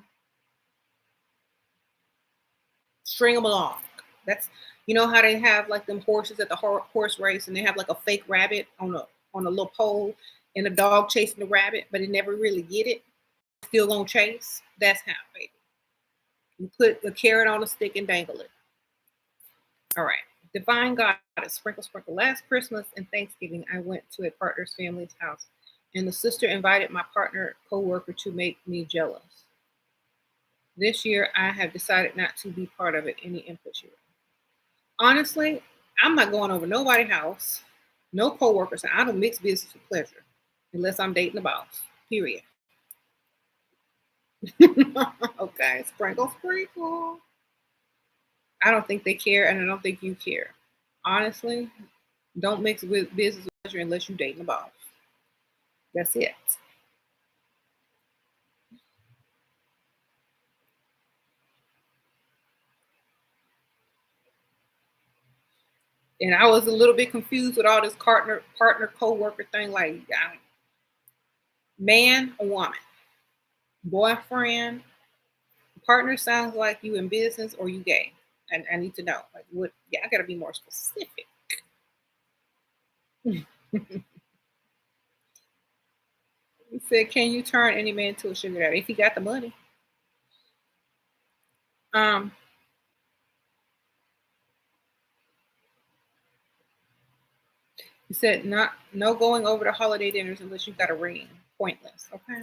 string them along. That's how they have like them horses at the horse race, and they have like a fake rabbit on a little pole, and a dog chasing the rabbit, but it never really get it. Still gonna chase. That's how, baby. You put a carrot on a stick and dangle it. All right. Divine Goddess, sprinkle, sprinkle. Last Christmas and Thanksgiving, I went to a partner's family's house, and the sister invited my partner co-worker to make me jealous. This year, I have decided not to be part of it. Any input here? Honestly, I'm not going over nobody's house, no co-workers. I don't mix business with pleasure unless I'm dating the boss. Period. Okay, sprinkle, sprinkle. I don't think they care, and I don't think you care. Honestly, don't mix with business with pleasure unless you're dating a boss. That's it. And I was a little bit confused with all this partner co-worker thing. Like, man or woman, boyfriend, partner sounds like you in business or you gay. And I need to know. Like, what? Yeah, I gotta be more specific. He said, "Can you turn any man to a sugar daddy if he got the money?" Um, he said, "Not no going over to holiday dinners unless you got a ring. Pointless." Okay.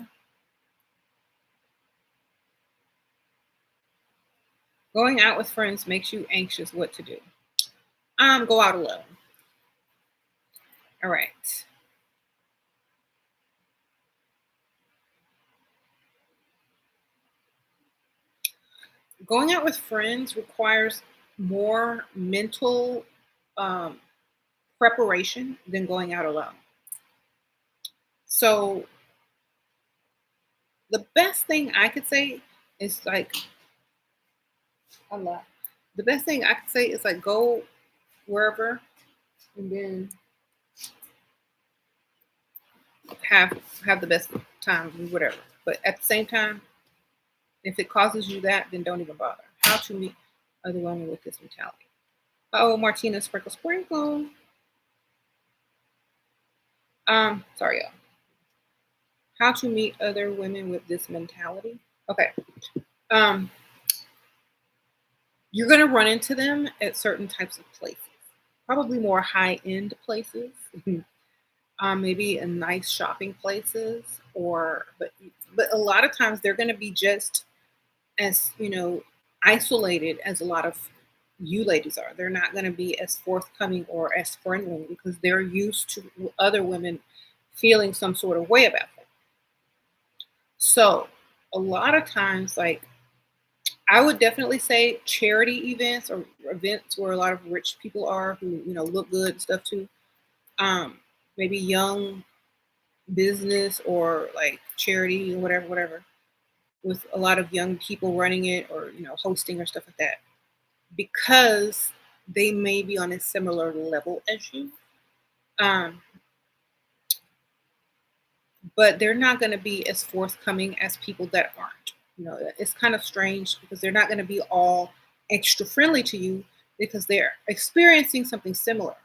Going out with friends makes you anxious. What to do? Go out alone. All right. Going out with friends requires more mental um, preparation than going out alone. So the best thing I could say is like a lot. The best thing I could say is like go wherever and then have have the best time, whatever. But at the same time, if it causes you that, then don't even bother. How to meet other women with this mentality? Oh, Martina, sprinkle, sprinkle. Sorry, y'all. How to meet other women with this mentality? Okay. Um, you're gonna run into them at certain types of places. Probably more high end places. Maybe in nice shopping places, or but a lot of times they're gonna be just as isolated as a lot of you ladies are. They're not going to be as forthcoming or as friendly because they're used to other women feeling some sort of way about them. So a lot of times, like, I would definitely say charity events or events where a lot of rich people are who look good and stuff too. um Maybe young business or like charity or whatever, with a lot of young people running it or hosting or stuff like that, because they may be on a similar level as you. Um, but they're not going to be as forthcoming as people that aren't. It's kind of strange because they're not going to be all extra friendly to you because they're experiencing something similar.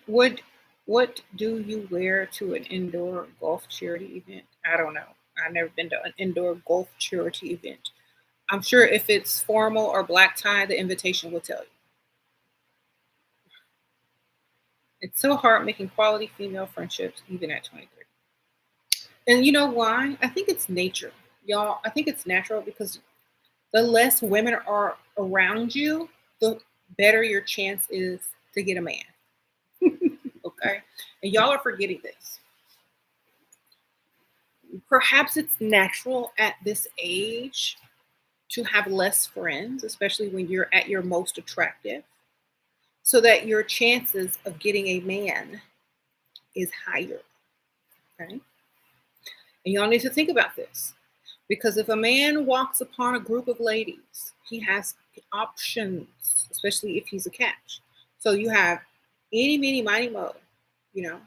Would What do you wear to an indoor golf charity event? I don't know. I've never been to an indoor golf charity event. I'm sure if it's formal or black tie, the invitation will tell you. It's so hard making quality female friendships even at 23. And you know why? I think it's nature. Y'all, I think it's natural because the less women are around you, the better your chance is to get a man. Okay? And y'all are forgetting this. Perhaps it's natural at this age to have less friends, especially when you're at your most attractive, so that your chances of getting a man is higher. Okay? And y'all need to think about this. Because if a man walks upon a group of ladies, he has options, especially if he's a catch. So you have any, many, mighty, mo, you know,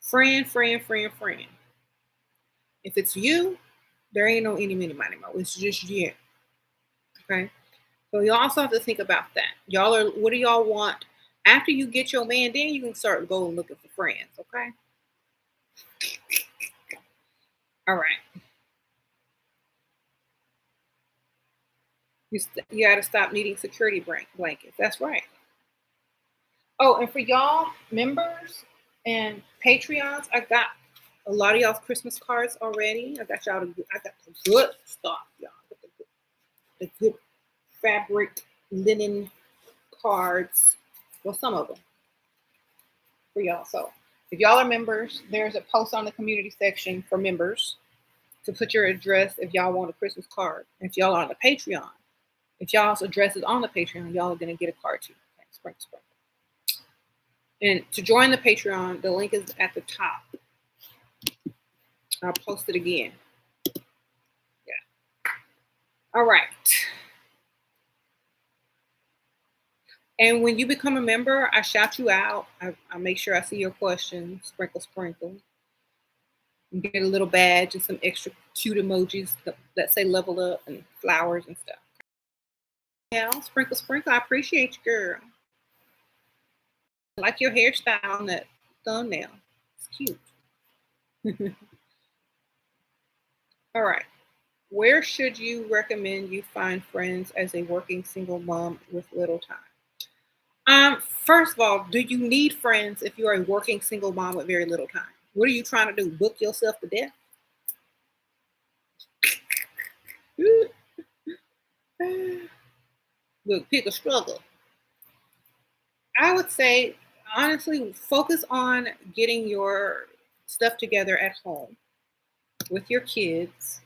friend, friend, friend, friend. If it's you, there ain't no any, many, mighty, mo. It's just you. Okay. So you also have to think about that. Y'all are, what do y'all want? After you get your man, then you can start going looking for friends. Okay. All right. You got to stop needing security blankets. That's right. Oh, and for y'all members and Patreons, I got a lot of y'all's Christmas cards already. I got the good stuff, y'all. I got the good fabric linen cards. Well, some of them for y'all. So if y'all are members, there's a post on the community section for members to put your address if y'all want a Christmas card. If y'all are on the Patreon, if y'all's address is on the Patreon, y'all are going to get a card too. Okay, sprinkle, sprinkle. And to join the Patreon, the link is at the top. I'll post it again. Yeah. All right. And when you become a member, I shout you out. I make sure I see your questions. Sprinkle, sprinkle. You get a little badge and some extra cute emojis that say level up and flowers and stuff. Yeah, sprinkle, sprinkle. I appreciate you, girl. I like your hairstyle on that thumbnail. It's cute. All right. Where should you recommend you find friends as a working single mom with little time? First of all, do you need friends if you're a working single mom with very little time? What are you trying to do? Book yourself to death? Look, pick a struggle. I would say, honestly, focus on getting your stuff together at home with your kids.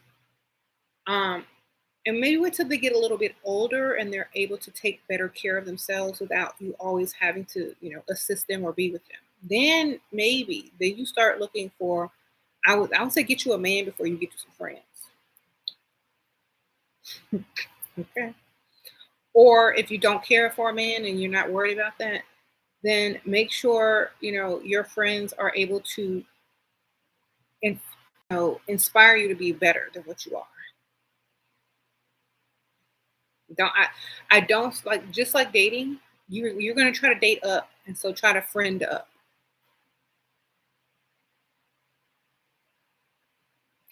And maybe wait till they get a little bit older and they're able to take better care of themselves without you always having to, assist them or be with them. Then then you start looking for. I would say get you a man before you get you some friends. Okay. Or if you don't care for a man and you're not worried about that, then make sure your friends are able to in, inspire you to be better than what you are. Don't I don't like just like dating. You're gonna try to date up, and so try to friend up.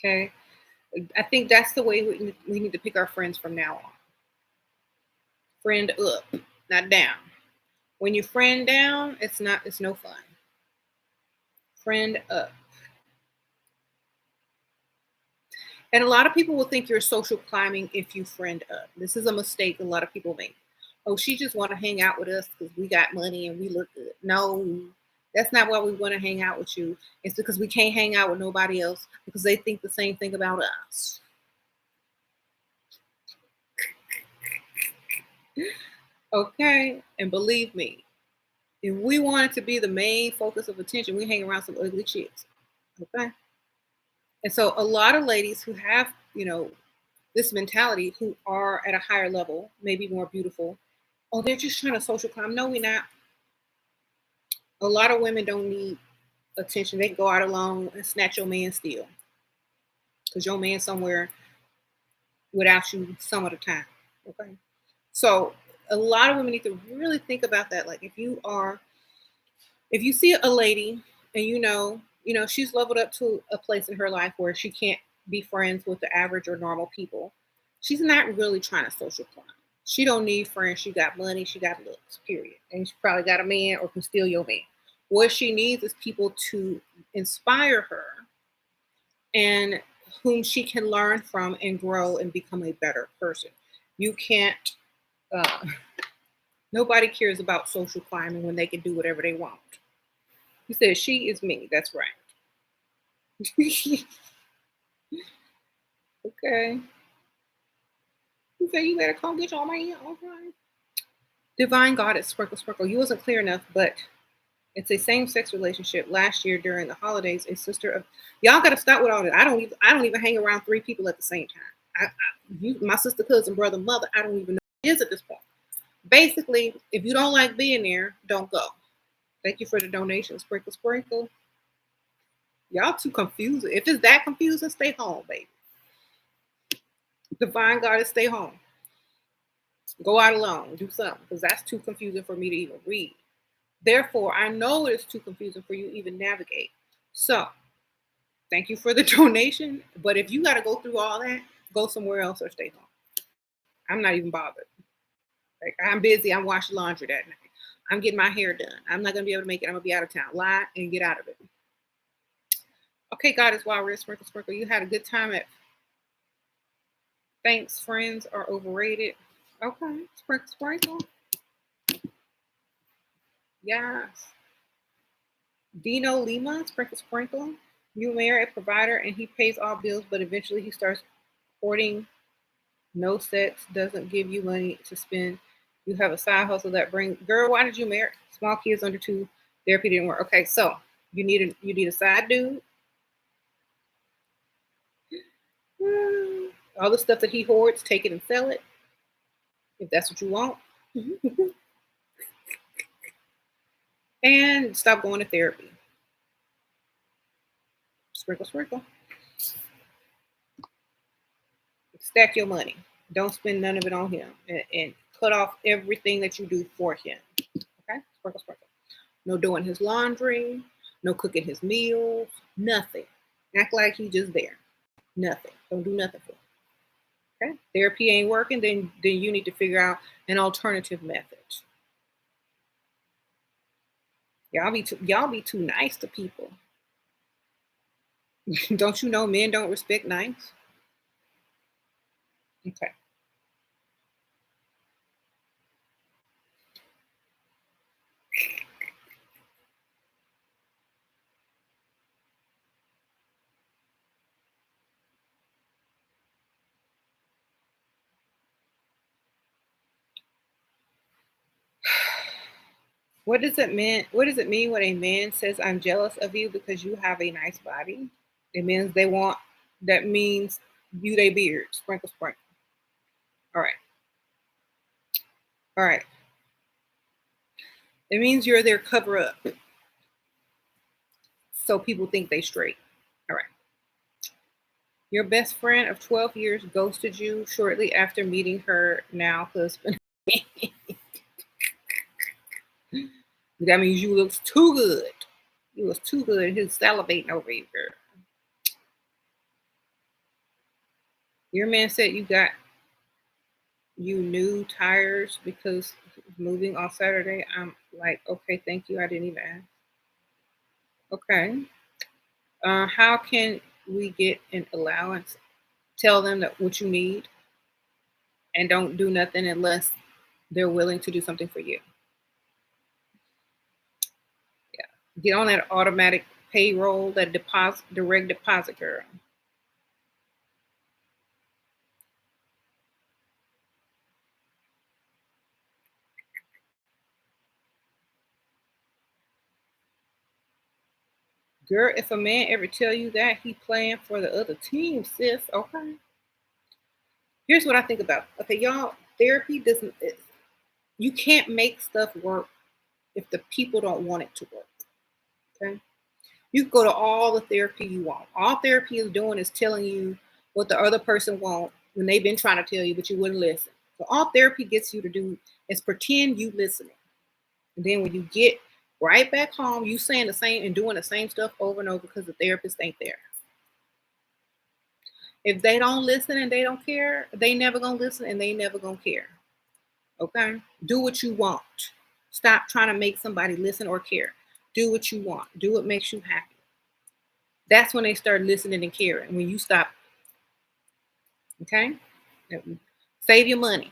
Okay, I think that's the way we need to pick our friends from now on. Friend up, not down. When you friend down, it's no fun. Friend up. And a lot of people will think you're social climbing if you friend up. This is a mistake a lot of people make. Oh, she just want to hang out with us because we got money and we look good. No, that's not why we want to hang out with you. It's because we can't hang out with nobody else because they think the same thing about us. Okay? And believe me, if we wanted to be the main focus of attention, we hang around some ugly chicks. Okay? And so a lot of ladies who have, this mentality who are at a higher level, maybe more beautiful, oh, they're just trying to social climb. No, we're not. A lot of women don't need attention. They can go out alone and snatch your man still. Because your man somewhere without you some of the time. Okay. So a lot of women need to really think about that. Like if you see a lady and she's leveled up to a place in her life where she can't be friends with the average or normal people, she's not really trying to social climb. She don't need friends. She got money. She got looks. Period. And she probably got a man or can steal your man. What she needs is people to inspire her and whom she can learn from and grow and become a better person. You can't. Uh, Nobody cares about social climbing when they can do whatever they want. He said, "She is me." That's right. Okay. He said, "You better come get your man." Okay. Divine Goddess, sprinkle, sprinkle. You wasn't clear enough, but it's a same-sex relationship. Last year during the holidays, a sister of y'all got to stop with all that. I don't even hang around three people at the same time. My sister, cousin, brother, mother. I don't even know who it is at this point. Basically, if you don't like being there, don't go. Thank you for the donation. Sprinkle, sprinkle. Y'all too confusing. If it's that confusing, stay home, baby. Divine Goddess, stay home. Go out alone. Do something because that's too confusing for me to even read. Therefore, I know it's too confusing for you to even navigate. So, thank you for the donation. But if you got to go through all that, go somewhere else or stay home. I'm not even bothered. Like, I'm busy. I'm washing laundry that night. I'm getting my hair done. I'm not going to be able to make it. I'm going to be out of town. Lie and get out of it. Okay, God is wild, red, sprinkle, sprinkle. You had a good time at Thanks, friends are overrated. Okay, sprinkle, sprinkle. Yes. Dino Lima, Sprinkle Sprinkle. You marry a provider and he pays all bills, but eventually he starts hoarding, no sex, doesn't give you money to spend. You have a side hustle that brings, girl, why did you marry? Small kids under two, therapy didn't work. Okay, so you need a side dude. All the stuff that he hoards, take it and sell it if that's what you want. And stop going to therapy. Sprinkle, sprinkle. Stack your money. Don't spend none of it on him, and cut off everything that you do for him. Okay? Sprinkle, sprinkle. No doing his laundry, no cooking his meals, nothing. Act like he just there. Nothing. Don't do nothing for him. Okay? Therapy ain't working, then you need to figure out an alternative method. Y'all be too nice to people. Don't you know men don't respect nice? Okay. What does it mean when a man says I'm jealous of you because you have a nice body? It means they want that means you they beard. Sprinkle sprinkle. All right. All right. It means you're their cover up. So people think they straight. All right. Your best friend of 12 years ghosted you shortly after meeting her now husband. That means you look too good. You was too good. He was salivating over you, girl. Your man said you new tires because moving on Saturday. I'm like, okay, thank you. I didn't even ask. Okay. How can we get an allowance? Tell them that what you need and don't do nothing unless they're willing to do something for you. Yeah. Get on that automatic payroll, that deposit, direct deposit, girl. Girl, if a man ever tell you that, he playing for the other team, sis. Okay. Here's what I think about. Okay, y'all, therapy doesn't. You can't make stuff work if the people don't want it to work. Okay. You can go to all the therapy you want. All therapy is doing is telling you what the other person wants when they've been trying to tell you, but you wouldn't listen. So all therapy gets you to do is pretend you listening. And then when you get right back home, you saying the same and doing the same stuff over and over because the therapist ain't there. If they don't listen and they don't care, they never gonna listen and they never gonna care. Okay? Do what you want. Stop trying to make somebody listen or care. Do what you want. Do what makes you happy. That's when they start listening and caring. When you stop, okay? Save your money.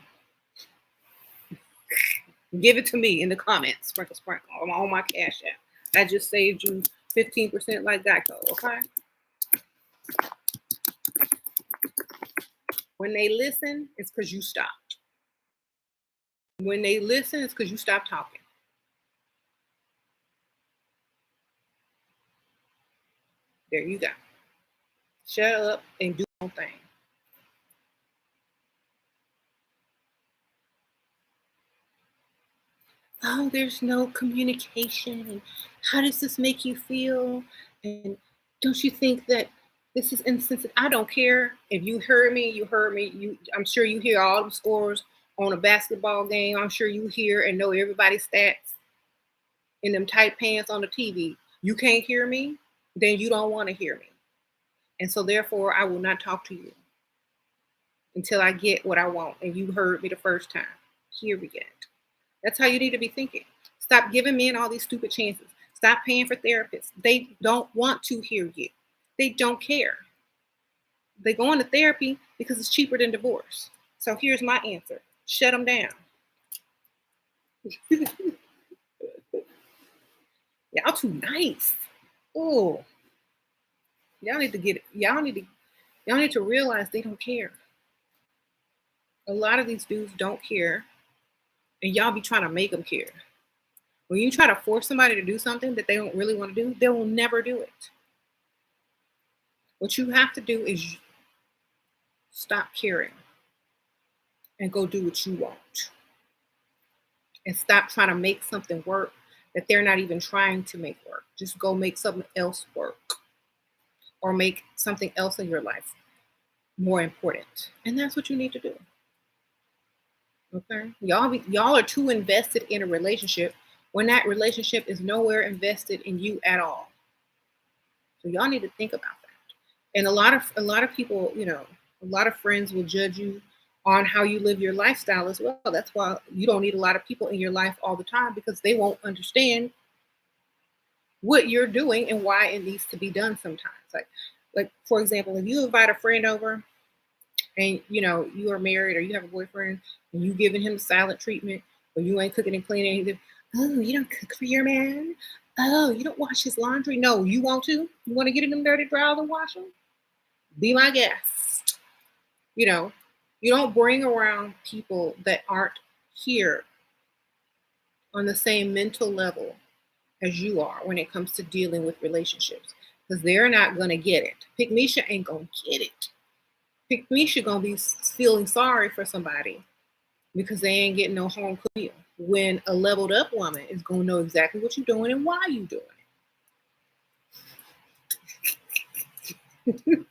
Give it to me in the comments. Sprinkle, sprinkle on my cash app. I just saved you 15% like Geico, okay? When they listen, it's because you stopped. When they listen, it's because you stopped talking. There you go. Shut up and do your own thing. Oh, there's no communication. And how does this make you feel? And don't you think that this is insensitive? I don't care. If you heard me, you heard me. I'm sure you hear all the scores on a basketball game. I'm sure you hear and know everybody's stats in them tight pants on the TV. You can't hear me, then you don't want to hear me. And so therefore I will not talk to you until I get what I want. And you heard me the first time. Period. That's how you need to be thinking. Stop giving men all these stupid chances. Stop paying for therapists. They don't want to hear you. They don't care. They go into therapy because it's cheaper than divorce. So here's my answer. Shut them down. Y'all too nice. Oh, y'all need to get it. Y'all need to realize they don't care. A lot of these dudes don't care, and y'all be trying to make them care. When you try to force somebody to do something that they don't really want to do, they will never do it. What you have to do is stop caring and go do what you want. And stop trying to make something work that they're not even trying to make work. Just go make something else work or make something else in your life more important. And that's what you need to do. Okay? Y'all are too invested in a relationship when that relationship is nowhere invested in you at all. So y'all need to think about that. And a lot of people, a lot of friends will judge you on how you live your lifestyle as well. That's why you don't need a lot of people in your life all the time, because they won't understand what you're doing and why it needs to be done sometimes. Like for example, if you invite a friend over and you are married or you have a boyfriend and you giving him silent treatment, or you ain't cooking and cleaning anything. Oh, you don't cook for your man? Oh, you don't wash his laundry? No, you want to? You want to get in them dirty drawers and wash them? Be my guest. You don't bring around people that aren't here on the same mental level as you are when it comes to dealing with relationships, because they're not going to get it. Pygmisha ain't going to get it. Pygmisha going to be feeling sorry for somebody because they ain't getting no home cooked meal, when a leveled up woman is going to know exactly what you're doing and why you're doing it.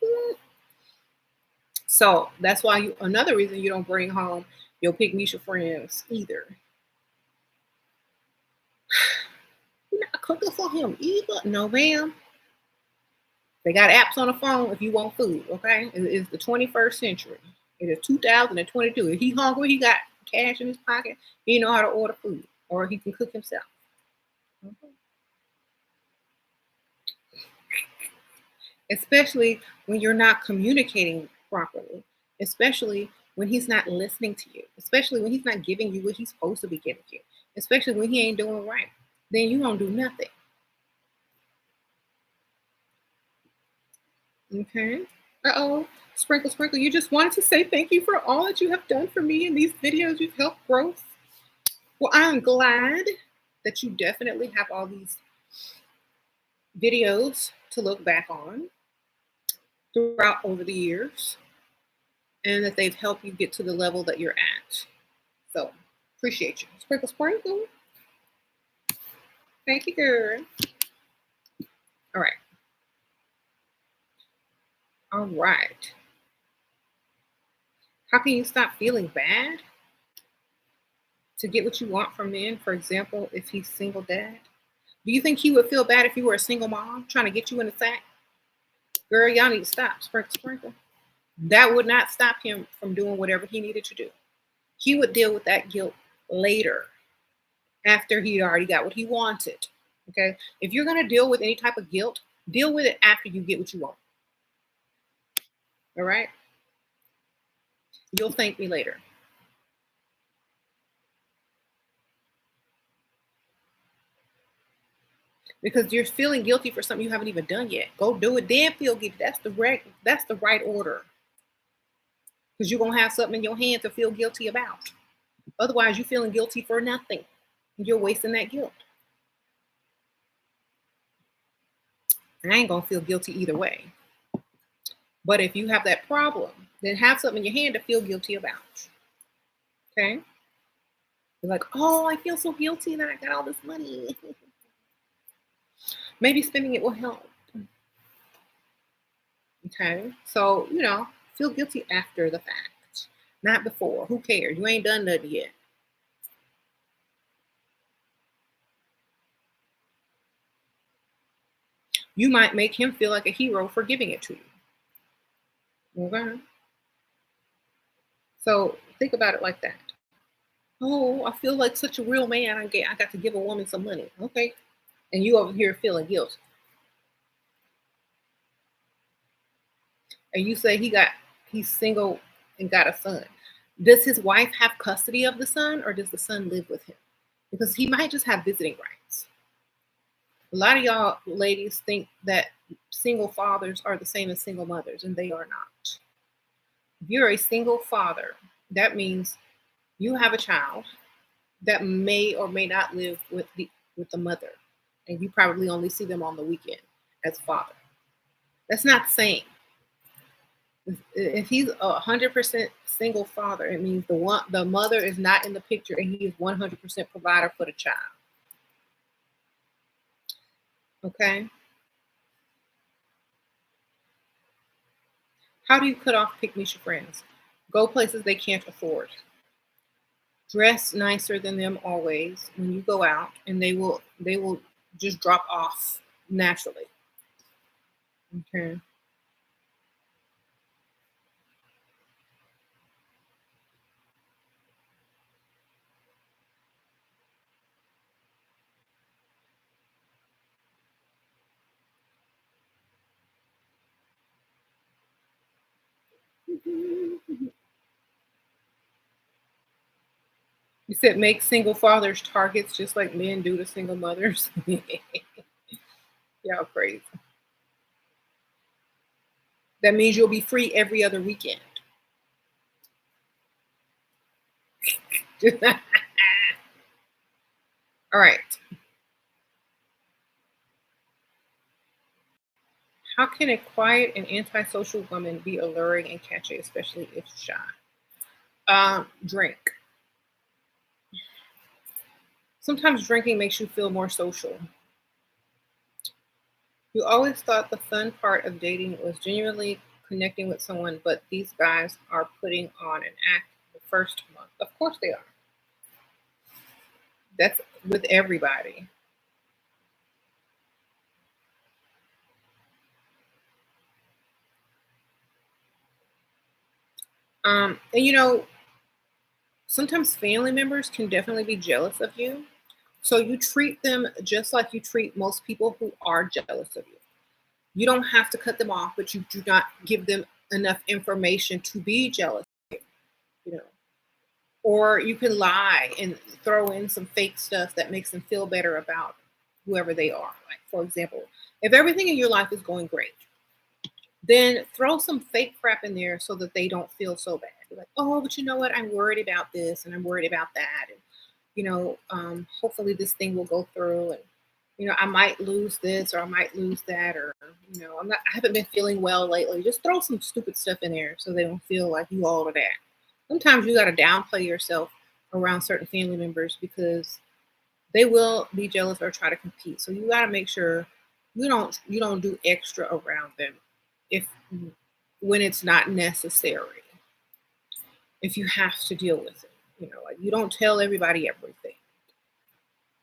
So that's why another reason you don't bring home your Pygmisha friends either. You're not cooking for him either. No, ma'am. They got apps on the phone if you want food, okay? It's the 21st century. It is 2022. If he hungry, he got cash in his pocket, he know how to order food, or he can cook himself. Okay. Especially when you're not communicating properly, especially when he's not listening to you, especially when he's not giving you what he's supposed to be giving you, especially when he ain't doing right. Then you don't do nothing. Okay. Uh-oh. Sprinkle, sprinkle. You just wanted to say thank you for all that you have done for me in these videos. You've helped growth. Well, I'm glad that you definitely have all these videos to look back on throughout over the years, and that they've helped you get to the level that you're at. So, appreciate you. Sprinkle, sprinkle. Thank you, girl. All right. All right. How can you stop feeling bad to get what you want from men? For example, if he's single dad, do you think he would feel bad if you were a single mom trying to get you in the sack? Girl, y'all need to stop. Sprinkle, sprinkle. That would not stop him from doing whatever he needed to do. He would deal with that guilt later, after he already got what he wanted. Okay? If you're going to deal with any type of guilt, deal with it after you get what you want. All right? You'll thank me later. Because you're feeling guilty for something you haven't even done yet. Go do it, then feel guilty. That's the right order. Because you're gonna have something in your hand to feel guilty about. Otherwise, you're feeling guilty for nothing. You're wasting that guilt. I ain't gonna feel guilty either way. But if you have that problem, then have something in your hand to feel guilty about. Okay? You're like, oh, I feel so guilty that I got all this money. Maybe spending it will help. Okay? So, feel guilty after the fact, not before. Who cares? You ain't done nothing yet. You might make him feel like a hero for giving it to you. Okay? So think about it like that. Oh, I feel like such a real man. I got to give a woman some money. Okay. And you over here feeling guilt. And you say he's single and got a son. Does his wife have custody of the son, or does the son live with him? Because he might just have visiting rights. A lot of y'all ladies think that single fathers are the same as single mothers, and they are not. If you're a single father, that means you have a child that may or may not live with the mother, and you probably only see them on the weekend as father. That's not the same. If he's 100% single father, it means the mother is not in the picture, and he is 100% provider for the child. Okay. How do you cut off pick me friends? Go places they can't afford. Dress nicer than them always when you go out, and they will just drop off naturally. Okay. You said make single fathers targets just like men do to single mothers. Y'all crazy. That means you'll be free every other weekend. All right. How can a quiet and antisocial woman be alluring and catchy, especially if shy? Drink. Sometimes drinking makes you feel more social. You always thought the fun part of dating was genuinely connecting with someone, but these guys are putting on an act the first month. Of course they are. That's with everybody. And sometimes family members can definitely be jealous of you. So you treat them just like you treat most people who are jealous of you. You don't have to cut them off, but you do not give them enough information to be jealous, you know. Or you can lie and throw in some fake stuff that makes them feel better about whoever they are. Like, for example, if everything in your life is going great, then throw some fake crap in there so that they don't feel so bad. You're like, oh, but you know what? I'm worried about this and I'm worried about that. And, hopefully this thing will go through. And, I might lose this or I might lose that. Or, I haven't been feeling well lately. Just throw some stupid stuff in there so they don't feel like you all of that. Sometimes you got to downplay yourself around certain family members because they will be jealous or try to compete. So you got to make sure you don't do extra around them if when it's not necessary. If you have to deal with it, like you don't tell everybody everything.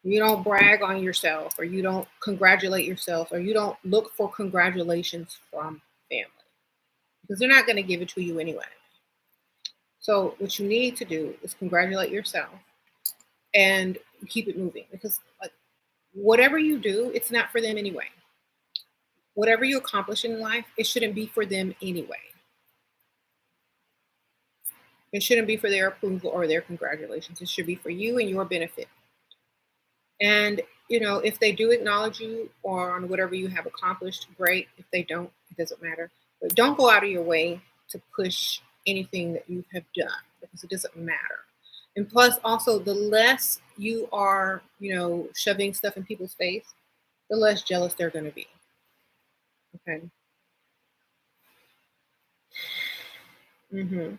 You don't brag on yourself, or you don't congratulate yourself, or you don't look for congratulations from family because they're not going to give it to you anyway. So what you need to do is congratulate yourself and keep it moving because like whatever you do, it's not for them anyway. Whatever you accomplish in life, it shouldn't be for them anyway. It shouldn't be for their approval or their congratulations. It should be for you and your benefit. And if they do acknowledge you or on whatever you have accomplished, great. If they don't, it doesn't matter. But don't go out of your way to push anything that you have done because it doesn't matter. And plus, also, the less you are, shoving stuff in people's face, the less jealous they're going to be. Okay. hmm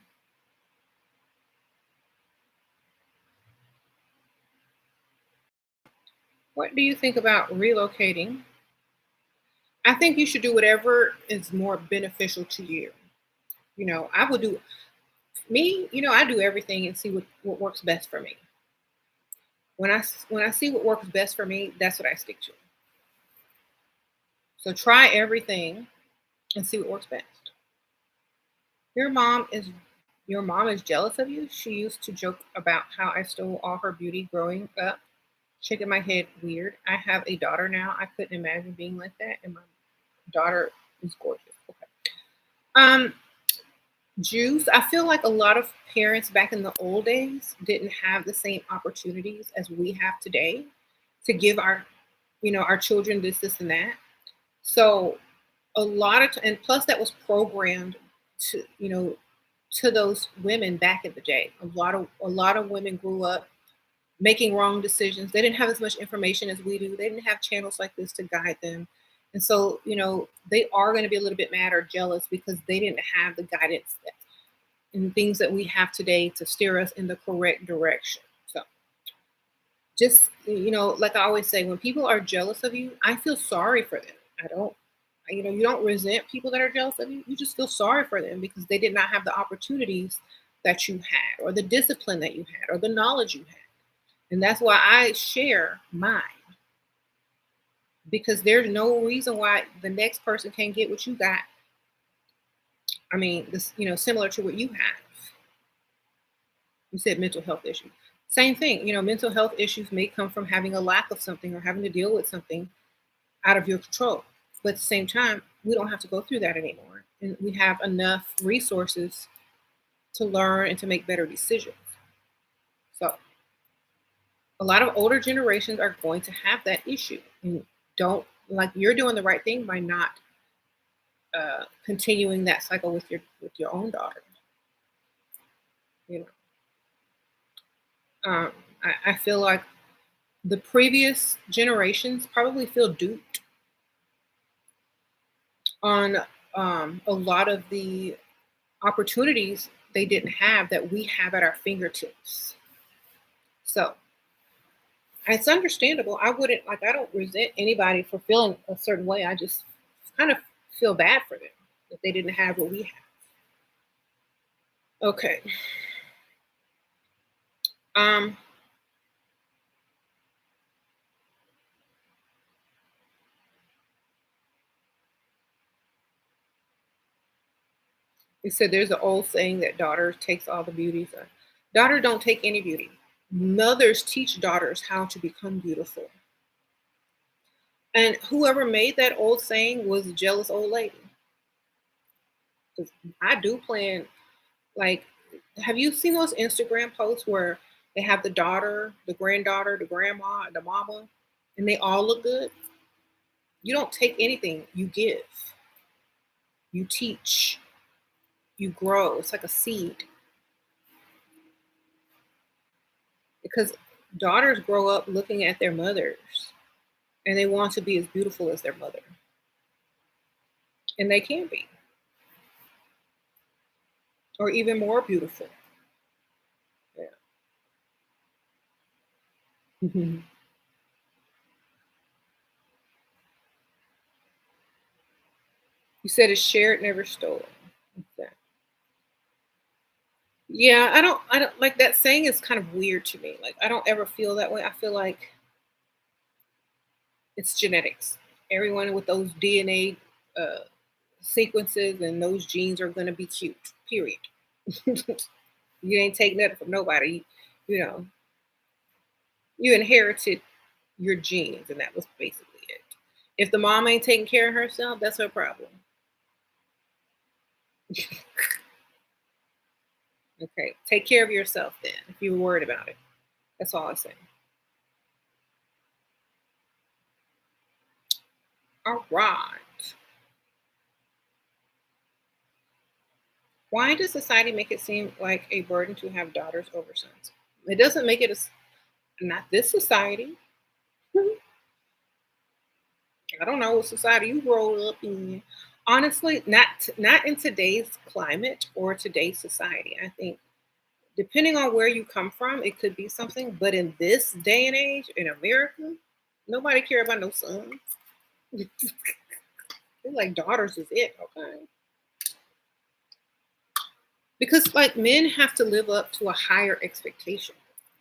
What do you think about relocating? I think you should do whatever is more beneficial to you. I would do me. I do everything and see what works best for me. When I see what works best for me, that's what I stick to. So try everything and see what works best. Your mom is your mom is jealous of you. She used to joke about how I stole all her beauty growing up. Shaking my head, weird. I have a daughter now. I couldn't imagine being like that, and my daughter is gorgeous. Okay. Um, Jews. I feel like a lot of parents back in the old days didn't have the same opportunities as we have today to give our our children this and that. So a lot of and plus that was programmed to to those women back in the day. A lot of women grew up making wrong decisions. They didn't have as much information as we do. They didn't have channels like this to guide them. And so, they are going to be a little bit mad or jealous because they didn't have the guidance and things that we have today to steer us in the correct direction. So, just, like I always say, when people are jealous of you, I feel sorry for them. I don't, you don't resent people that are jealous of you. You just feel sorry for them because they did not have the opportunities that you had, or the discipline that you had, or the knowledge you had. And that's why I share mine, because there's no reason why the next person can't get what you got. I mean, this, similar to what you have. You said mental health issues. Same thing, mental health issues may come from having a lack of something or having to deal with something out of your control. But at the same time, we don't have to go through that anymore. And we have enough resources to learn and to make better decisions. So a lot of older generations are going to have that issue. And don't, like, you're doing the right thing by not continuing that cycle with your own daughter. You know, I feel like the previous generations probably feel duped on a lot of the opportunities they didn't have that we have at our fingertips. So it's understandable. I don't resent anybody for feeling a certain way. I just kind of feel bad for them that they didn't have what we have. Okay. Um, you said there's an old saying that daughter takes all the beauty. So daughter don't take any beauty. Mothers teach daughters how to become beautiful. And whoever made that old saying was a jealous old lady. 'Cause I do plan, like, have you seen those Instagram posts where they have the daughter, the granddaughter, the grandma, and the mama, and they all look good? You don't take anything, you give, you teach, you grow. It's like a seed because daughters grow up looking at their mothers and they want to be as beautiful as their mother, and they can be, or even more beautiful. Yeah. Mhm. You said it's shared, never stolen. What's that? Yeah, I don't like that saying is kind of weird to me. Like, I don't ever feel that way. I feel like it's genetics. Everyone with those DNA uh, sequences and those genes are going to be cute. Period. You ain't take nothing from nobody. You know, you inherited your genes, and that was basically it. If the mom ain't taking care of herself, that's her problem. Okay, take care of yourself then. If you're worried about it, that's all I say. All right. Why does society make it seem like a burden to have daughters over sons? It doesn't make it not this society. I don't know what society you grow up in. Honestly, not in today's climate or today's society. I think depending on where you come from, it could be something. But in this day and age in America, nobody care about no sons. They're like daughters is it, okay? Because like men have to live up to a higher expectation.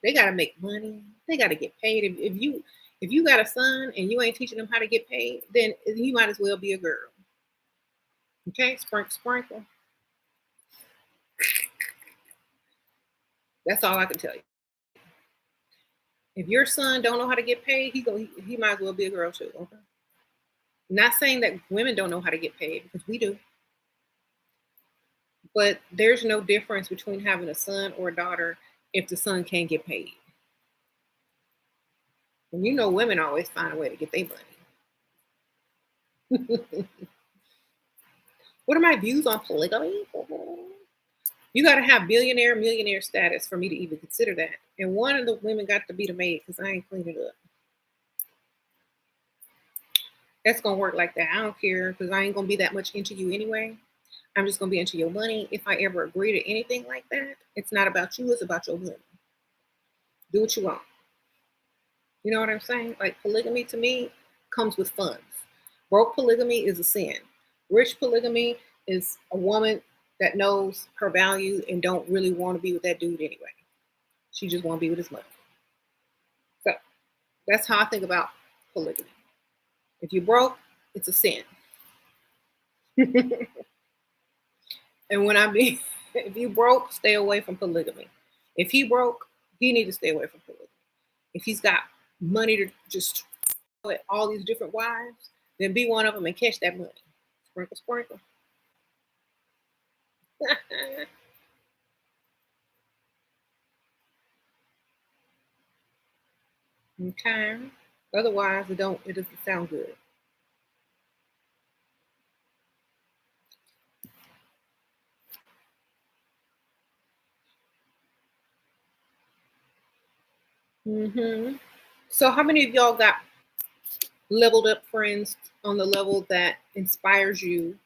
They gotta make money. They gotta get paid. If you got a son and you ain't teaching them how to get paid, then he might as well be a girl. Okay, sprinkle, sprinkle. That's all I can tell you. If your son don't know how to get paid, he might as well be a girl too. Okay. Not saying that women don't know how to get paid because we do, but there's no difference between having a son or a daughter if the son can't get paid. And you know women always find a way to get their money. What are my views on polygamy? You got to have billionaire, millionaire status for me to even consider that. And one of the women got to be the maid because I ain't cleaned it up. That's going to work like that. I don't care because I ain't going to be that much into you anyway. I'm just going to be into your money. If I ever agree to anything like that, it's not about you, it's about your money. Do what you want. You know what I'm saying? Like polygamy to me comes with funds. Broke polygamy is a sin. Rich polygamy is a woman that knows her value and don't really want to be with that dude anyway. She just want to be with his money. So that's how I think about polygamy. If you're broke, it's a sin. And when I mean, if you broke, stay away from polygamy. If he broke, he need to stay away from polygamy. If he's got money to just at all these different wives, then be one of them and catch that money. Sprinkle, sprinkle. Okay. Otherwise, it doesn't sound good. So, how many of y'all got leveled up friends on the level that inspires you?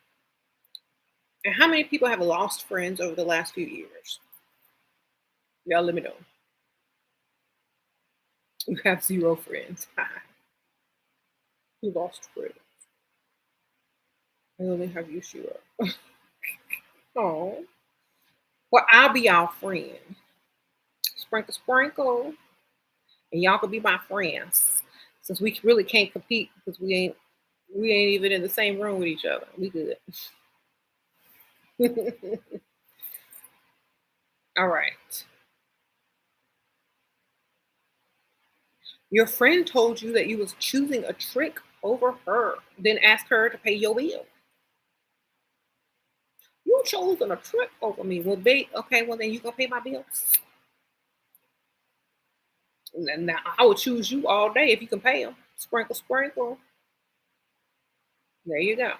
And how many people have lost friends over the last few years? Y'all let me know. You have zero friends. You lost friends. I only have you, Shira. Oh. Well, I'll be y'all friend. Sprinkle, sprinkle. And y'all could be my friends. Since we really can't compete because we ain't even in the same room with each other. We good. All right. Your friend told you that you was choosing a trick over her, then asked her to pay your bill. You chosen a trick over me. Well, okay, well then you gonna pay my bills. Now I would choose you all day if you can pay them. Sprinkle, sprinkle. There you go.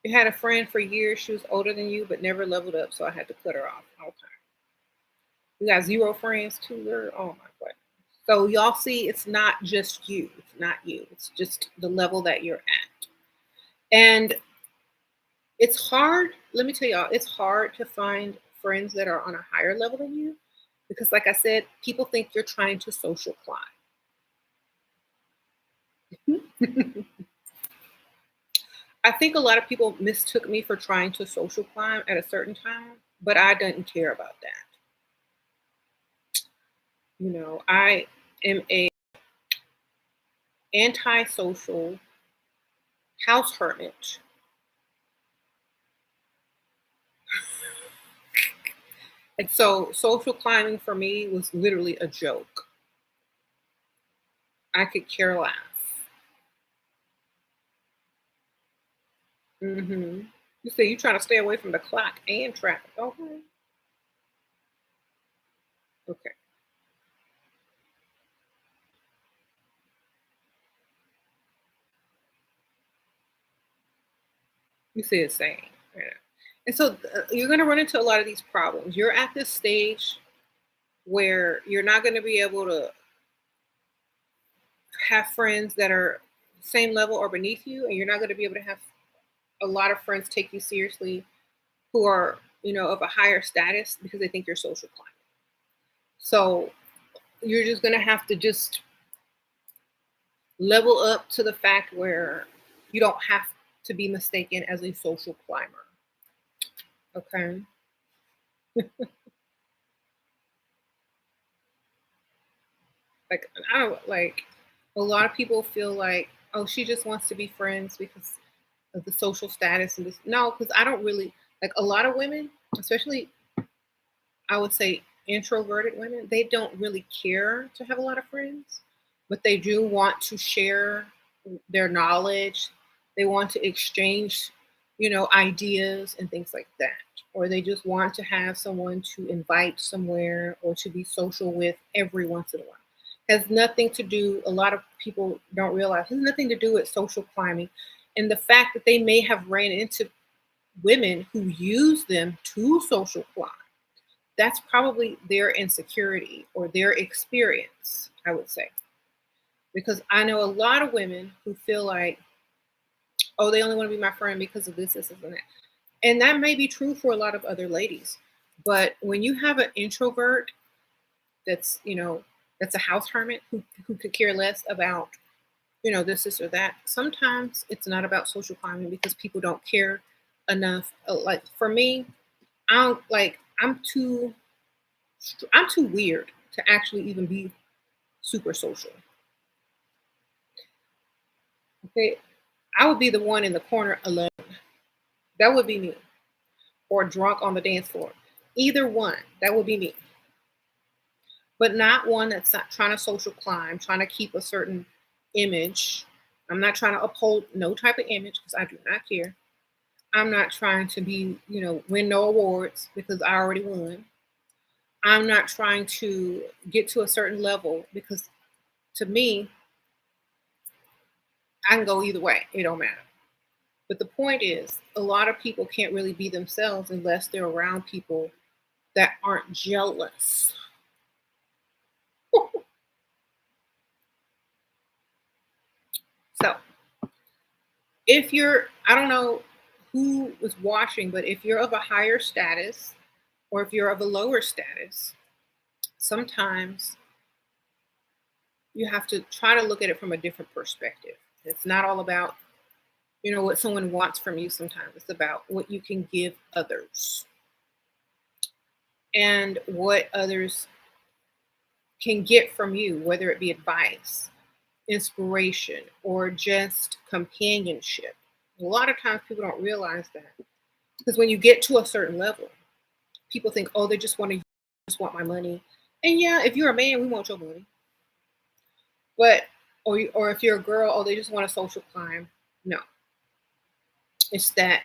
You had a friend for years. She was older than you, but never leveled up, so I had to cut her off. Okay. You got zero friends too, girl. Oh my god. So y'all see, it's not just you. It's not you. It's just the level that you're at. And it's hard. Let me tell y'all, it's hard to find friends that are on a higher level than you because, like I said, people think you're trying to social climb. I think a lot of people mistook me for trying to social climb at a certain time, but I didn't care about that. I am a antisocial house hermit. And so social climbing for me was literally a joke. I could care less. You say you trying to stay away from the clock and traffic. Okay. Okay. You say the same. Yeah. And so you're going to run into a lot of these problems. You're at this stage where you're not going to be able to have friends that are same level or beneath you, and you're not going to be able to have a lot of friends take you seriously who are, of a higher status because they think you're social climbing. So you're just going to have to just level up to the fact where you don't have to be mistaken as a social climber. Okay. Like I don't like a lot of people feel like, oh, she just wants to be friends because of the social status and this. No, because I don't really like a lot of women, especially I would say introverted women, they don't really care to have a lot of friends, but they do want to share their knowledge. They want to exchange ideas and things like that. Or they just want to have someone to invite somewhere or to be social with every once in a while. Has nothing to do, a lot of people don't realize, has nothing to do with social climbing. And the fact that they may have ran into women who use them to social climb, that's probably their insecurity or their experience, I would say. Because I know a lot of women who feel like, oh, they only want to be my friend because of this, and that. And that may be true for a lot of other ladies. But when you have an introvert that's, that's a house hermit who could care less about, this or that, sometimes it's not about social climbing because people don't care enough. Like for me, I don't like, I'm too weird to actually even be super social. Okay. I would be the one in the corner alone. That would be me. Or drunk on the dance floor. Either one. That would be me. But not one that's not trying to social climb, trying to keep a certain image. I'm not trying to uphold no type of image because I do not care. I'm not trying to be, win no awards because I already won. I'm not trying to get to a certain level because to me, I can go either way. It don't matter. But the point is, a lot of people can't really be themselves unless they're around people that aren't jealous. So, if you're, I don't know who was watching, but if you're of a higher status or if you're of a lower status, sometimes you have to try to look at it from a different perspective. It's not all about, what someone wants from you sometimes. It's about what you can give others and what others can get from you, whether it be advice, inspiration, or just companionship. A lot of times people don't realize that because when you get to a certain level, people think, oh, they just want my money. And yeah, if you're a man, we want your money. But or if you're a girl, oh, they just want a social climb. No, it's that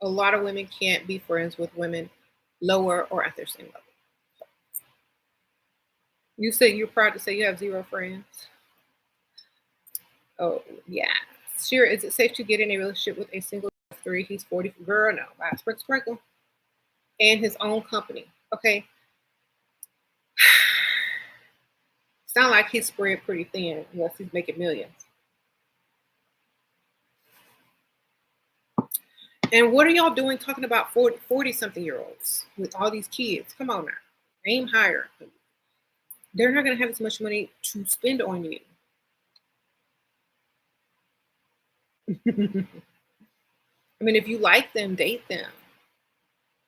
a lot of women can't be friends with women lower or at their same level. You say you're proud to say you have zero friends. Oh yeah, sure. Is it safe to get in a relationship with a single three? He's 40. Girl, no. Bye. Sprinkle, sprinkle. And his own company. Okay. Sound like he's spread pretty thin unless he's making millions. And what are y'all doing talking about 40 something year olds with all these kids? Come on now. Aim higher. They're not going to have as much money to spend on you. I mean, if you like them, date them,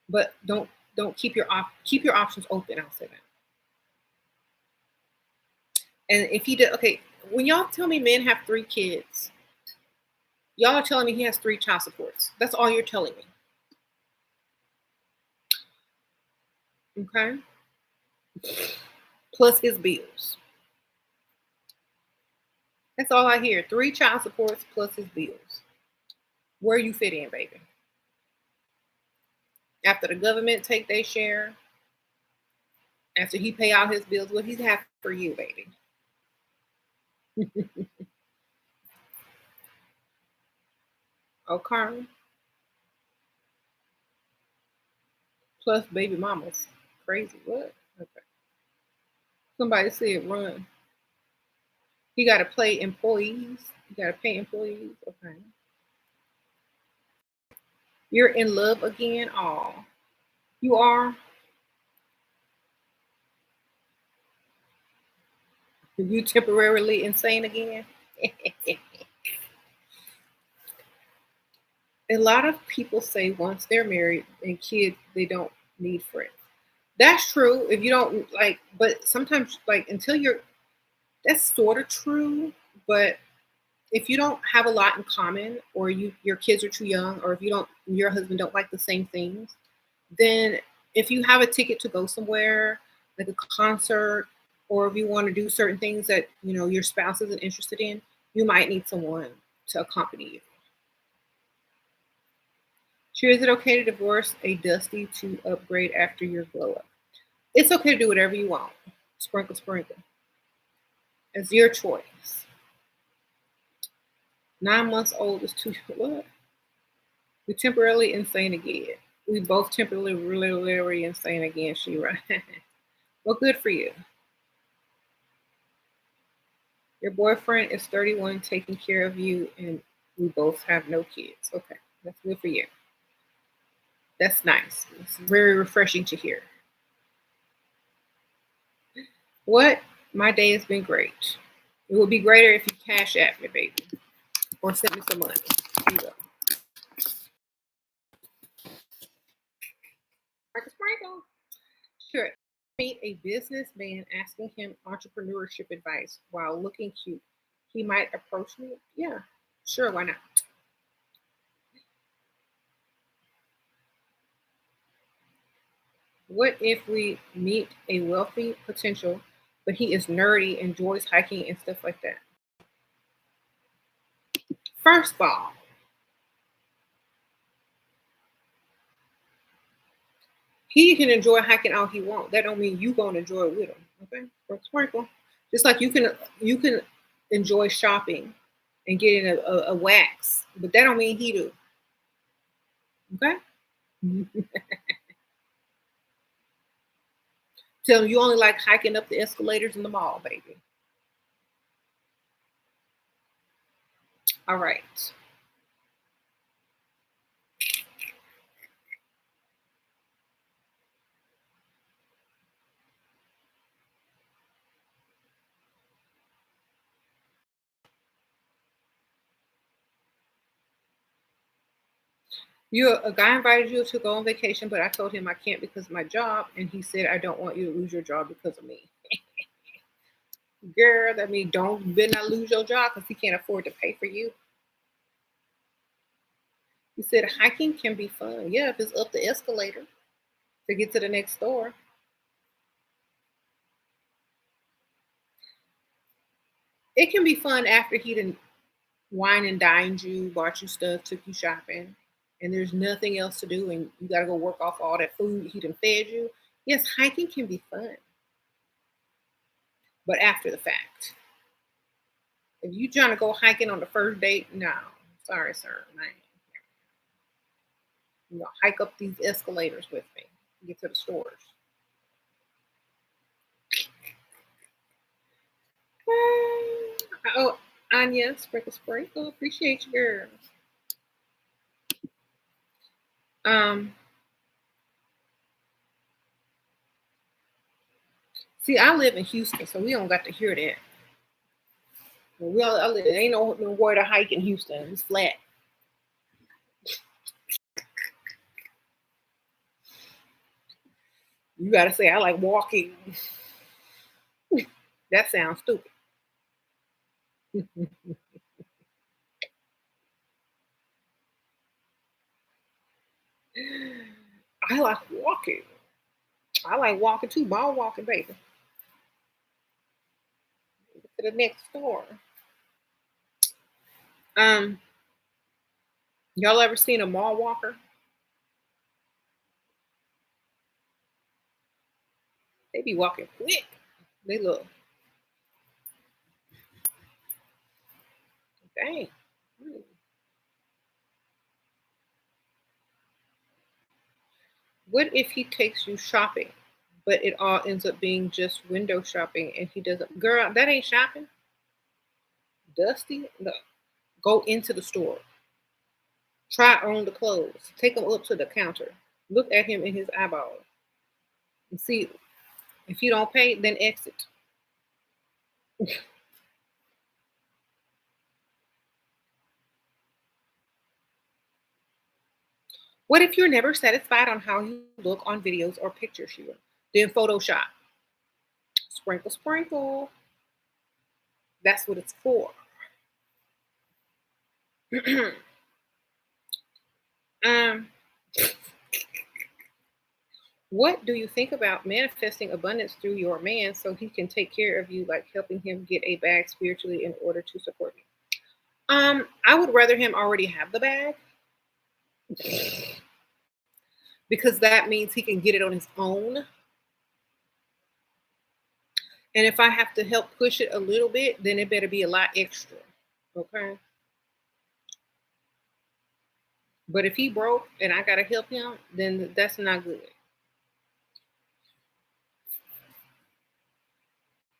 but don't keep your options open. I'll say that. And if he did, okay, when y'all tell me men have 3 kids, y'all are telling me he has 3 child supports. That's all you're telling me. Okay. Plus his bills. That's all I hear. 3 child supports plus his bills. Where you fit in, baby. After the government take their share, after he pay out his bills, what he's have for you, baby. Okay. Plus baby mamas. Crazy. What? Okay. Somebody said run. He gotta pay employees. You gotta pay employees. Okay. You're in love again? Oh. You are? You temporarily insane again? A lot of people say once they're married and kids, they don't need friends. That's true if you don't like, but sometimes like until you're that's sort of true, but if you don't have a lot in common or your kids are too young or if you don't your husband don't like the same things, then if you have a ticket to go somewhere like a concert or if you want to do certain things that your spouse isn't interested in, you might need someone to accompany you. Sure, is it okay to divorce a Dusty to upgrade after your glow up? It's okay to do whatever you want. Sprinkle, sprinkle. It's your choice. 9 months old is too what? We temporarily insane again. We both temporarily really insane again, Shira. Well, good for you. Your boyfriend is 31, taking care of you, and we both have no kids. Okay, that's good for you. That's nice. It's very refreshing to hear. What? My day has been great. It would be greater if you cash at me, baby, or send me some money. Here you go. Sprinkle, sprinkle. Sure. Meet a businessman asking him entrepreneurship advice while looking cute. He might approach me. Yeah, sure, why not? What if we meet a wealthy potential, but he is nerdy, enjoys hiking and stuff like that? First of all, he can enjoy hiking all he wants. That don't mean you gonna enjoy it with him. Okay, sprinkle, sprinkle. Just like you can enjoy shopping and getting a wax, but that don't mean he do. Okay. Tell him you only like hiking up the escalators in the mall, baby. All right. You a guy invited you to go on vacation, but I told him I can't because of my job, and he said I don't want you to lose your job because of me. Girl, that mean don't better not lose your job because he can't afford to pay for you. He said hiking can be fun. Yeah, if it's up the escalator to get to the next store. It can be fun after he done wine and dined you, bought you stuff, took you shopping, and there's nothing else to do, and you gotta go work off all that food he done fed you. Yes, hiking can be fun, but after the fact. If you trying to go hiking on the first date, no. Sorry, sir. Man. You know, hike up these escalators with me. Get to the stores. Oh, Anya, sprinkle, sprinkle. Appreciate you, girl. Um, see, I live in Houston, so we don't got to hear that. We all, I live, ain't nowhere to hike in Houston. It's flat. You gotta say I like walking. That sounds stupid. I like walking. I like walking too. Ball walking, baby. To the next store. Um, y'all ever seen a mall walker? They be walking quick. They look, dang. Hmm. What if he takes you shopping, but it all ends up being just window shopping and he doesn't? Girl, that ain't shopping. Dusty? No. Go into the store. Try on the clothes. Take him up to the counter. Look at him in his eyeball and see if you don't pay, then exit. What if you're never satisfied on how you look on videos or pictures, Sheila? Then Photoshop. Sprinkle, sprinkle. That's what it's for. um, what do you think about manifesting abundance through your man so he can take care of you, like helping him get a bag spiritually in order to support you? I would rather him already have the bag because that means he can get it on his own. And if I have to help push it a little bit, then it better be a lot extra. Okay. But if he broke and I gotta help him, then that's not good.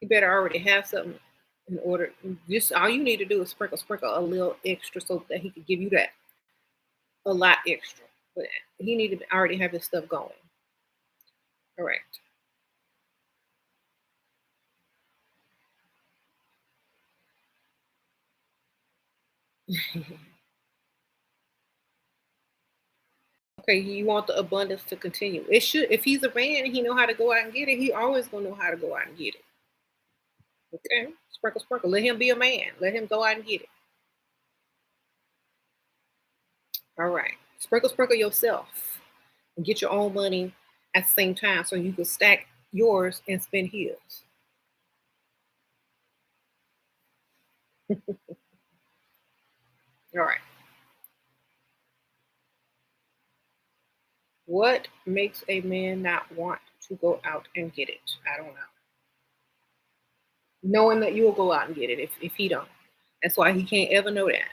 You better already have something in order. Just all you need to do is sprinkle a little extra so that he could give you that a lot extra. But he need to already have his stuff going. Correct. Okay, you want the abundance to continue. It should. If he's a man and he know how to go out and get it, he always gonna know how to go out and get it. Okay, sprinkle. Let him be a man. Let him go out and get it. All right, sprinkle yourself and get your own money at the same time so you can stack yours and spend his. All right. What makes a man not want to go out and get it? I don't know. Knowing that you'll go out and get it if he don't. That's why he can't ever know that.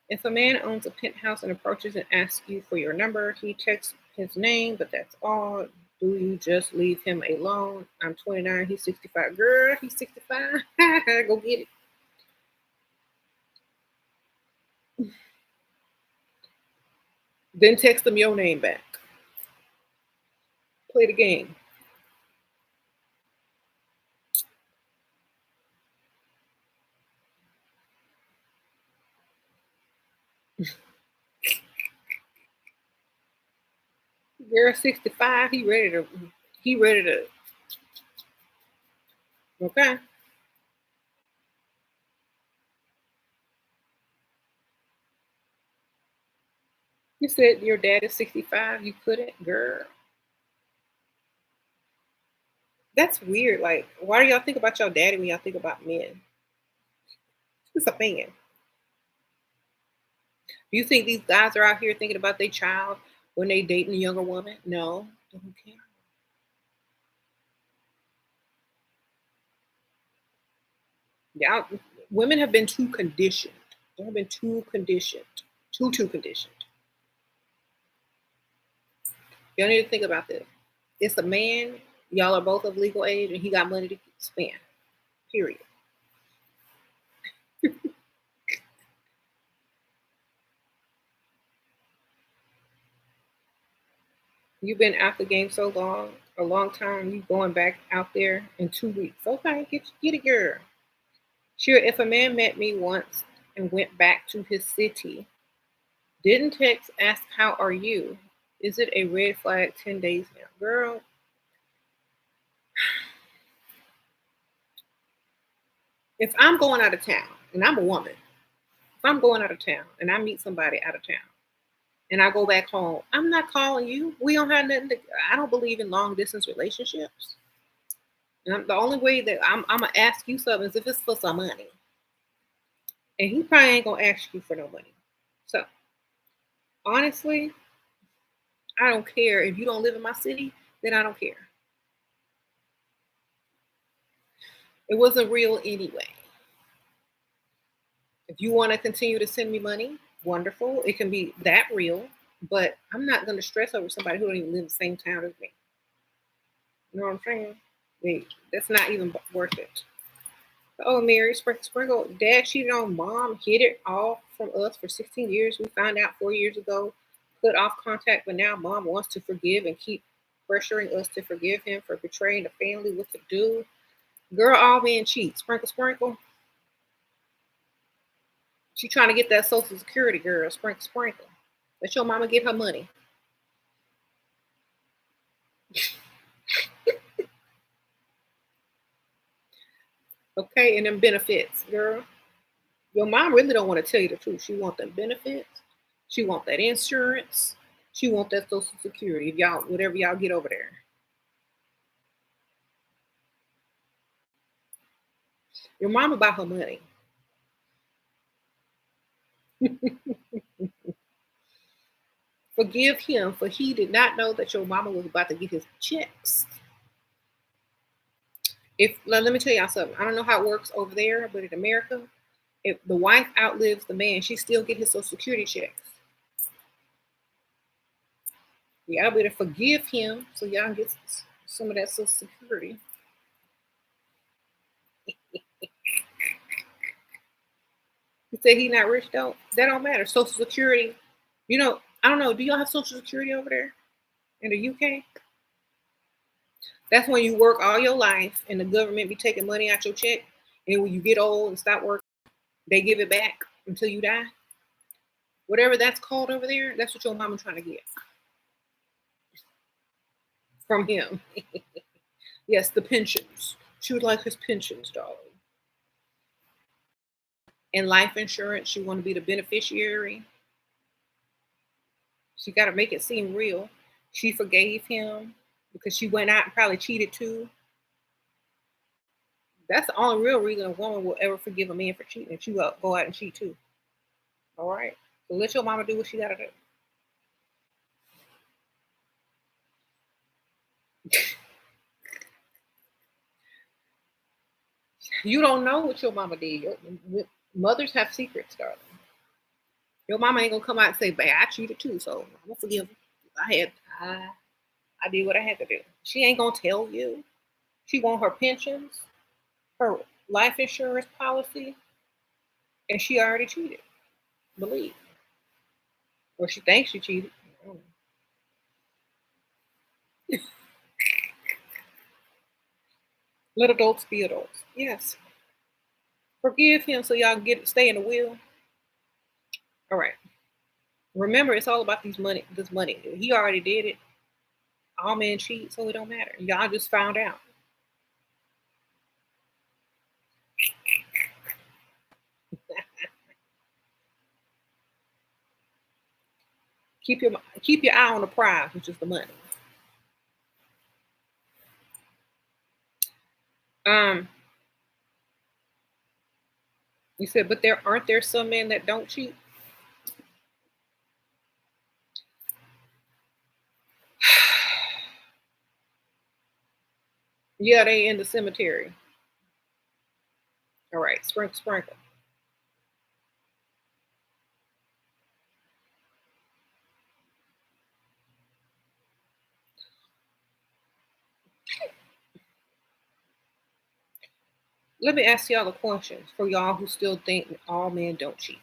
If a man owns a penthouse and approaches and asks you for your number, he texts his name, but that's all. Do you just leave him alone? I'm 29, he's 65. Girl, he's 65. Go get it. Then text him your name back. Play the game. Girl, 65, he ready to, okay. You said your dad is 65, you couldn't? Girl. That's weird. Like, why do y'all think about your daddy when y'all think about men? It's a man. Do you think these guys are out here thinking about their child when they dating a younger woman? No, they don't care. Y'all, women have been too conditioned. They have been too conditioned. Too conditioned. Y'all need to think about this. It's a man. Y'all are both of legal age, and he got money to spend. Period. You've been out the game so long, a long time. You going back out there in 2 weeks? Okay, get a girl. Sure. If a man met me once and went back to his city, didn't text, ask how are you? Is it a red flag 10 days now, girl? If I'm going out of town and I'm a woman, if I'm going out of town and I meet somebody out of town and I go back home, I'm not calling you. We don't have nothing to. I don't believe in long distance relationships. The only way that I'm gonna ask you something is if it's for some money, and he probably ain't gonna ask you for no money. So honestly, I don't care if you don't live in my city. Then I don't care. It wasn't real anyway. If you want to continue to send me money, wonderful. It can be that real, but I'm not going to stress over somebody who don't even live in the same town as me. You know what I'm saying? That's not even worth it. Oh, Mary, sprinkle. Dad cheated on mom, hid it all from us for 16 years. We found out 4 years ago, cut off contact, but now mom wants to forgive and keep pressuring us to forgive him for betraying the family. What to do? Girl, all men cheat. Sprinkle. She trying to get that social security, girl. Sprinkle. Let your mama get her money. Okay, and them benefits, girl. Your mom really don't want to tell you the truth. She want them benefits. She want that insurance. She want that social security. If y'all, whatever y'all get over there. Your mom about her money. Forgive him, for he did not know that your mama was about to get his checks. If let me tell y'all something. I don't know how it works over there, but in America, if the wife outlives the man, she still get his Social Security checks. Y'all better forgive him so y'all can get some of that Social Security. He said he not rich though. That don't matter. Social Security. I don't know. Do y'all have Social Security over there in the UK? That's when you work all your life and the government be taking money out your check. And when you get old and stop working, they give it back until you die. Whatever that's called over there, that's what your mama trying to get from him. Yes, the pensions. She would like his pensions, darling. And life insurance, she want to be the beneficiary. She got to make it seem real. She forgave him because she went out and probably cheated too. That's the only real reason a woman will ever forgive a man for cheating. If you go out and cheat too. All right. So let your mama do what she got to do. You don't know what your mama did. Mothers have secrets, darling. Your mama ain't gonna come out and say, "Babe, I cheated too, so I'm gonna forgive her. I did what I had to do." She ain't gonna tell you. She want her pensions, her life insurance policy, and she already cheated. Believe, or she thinks she cheated. Let adults be adults. Yes, forgive him so y'all get stay in the will. All right. Remember, it's all about these money. This money. He already did it. All men cheat, so it don't matter. Y'all just found out. Keep your eye on the prize, which is the money. Um, you said, but there some men that don't cheat? Yeah, they in the cemetery. All right, sprinkle, sprinkle. Let me ask y'all a question for y'all who still think all men don't cheat.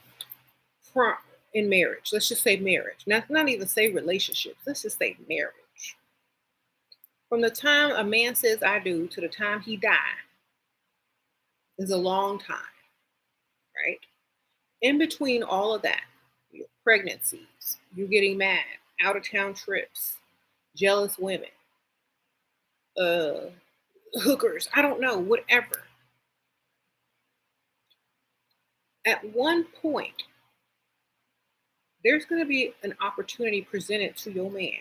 From in marriage, let's just say marriage. Not even say relationships. Let's just say marriage. From the time a man says "I do" to the time he die is a long time, right? In between all of that, your pregnancies, you getting mad, out of town trips, jealous women, uh, hookers, I don't know, whatever. At one point, there's going to be an opportunity presented to your man.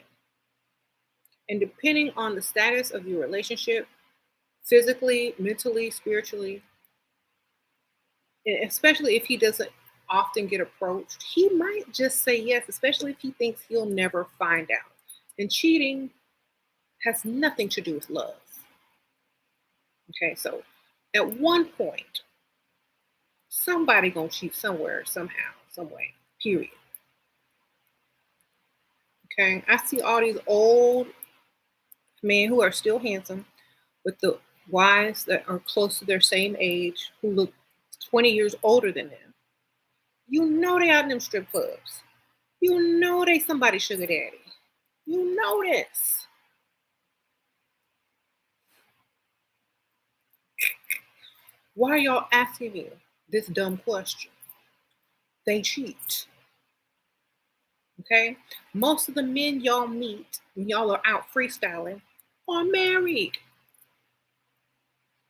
And depending on the status of your relationship, physically, mentally, spiritually, and especially if he doesn't often get approached, he might just say yes, especially if he thinks he'll never find out. And cheating has nothing to do with love. Okay, so at one point, somebody gonna cheat somewhere, somehow, some way. Period. Okay, I see all these old men who are still handsome with the wives that are close to their same age who look 20 years older than them. You know they out in them strip clubs. You know they somebody sugar daddy. You know this. Why are y'all asking me this dumb question? They cheat. Okay? Most of the men y'all meet when y'all are out freestyling are married.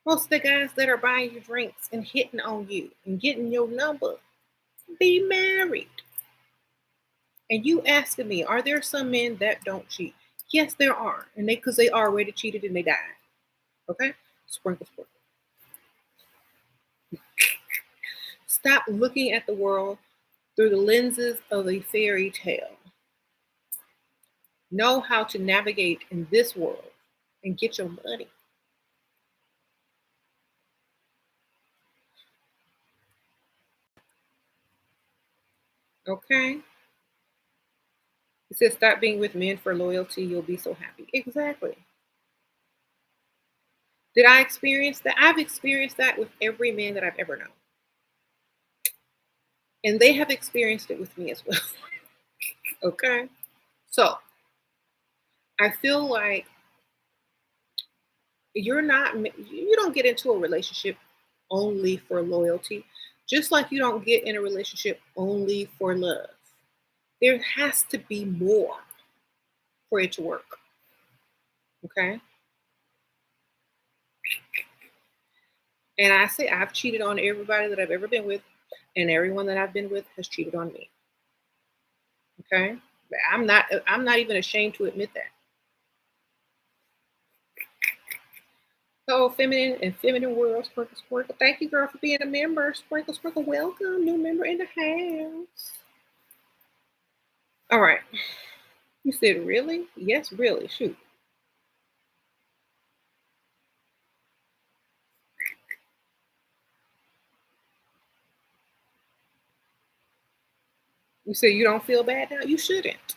Most of the guys that are buying you drinks and hitting on you and getting your number be married. And you asking me, are there some men that don't cheat? Yes, there are. And because they already cheated and they died. Okay? Sprinkle, sprinkle. Stop looking at the world through the lenses of a fairy tale. Know how to navigate in this world and get your money. Okay? It says stop being with men for loyalty. You'll be so happy. Exactly. Did I experience that? I've experienced that with every man that I've ever known. And they have experienced it with me as well. Okay? So I feel like you don't get into a relationship only for loyalty, just like you don't get in a relationship only for love. There has to be more for it to work. Okay? And I say I've cheated on everybody that I've ever been with, and everyone that I've been with has cheated on me. Okay? But I'm not even ashamed to admit that. So feminine and feminine world, sprinkle sprinkle. Thank you, girl, for being a member. Sprinkle sprinkle. Welcome, new member in the house. All right. You said really? Yes, really. Shoot. You said you don't feel bad now? You shouldn't.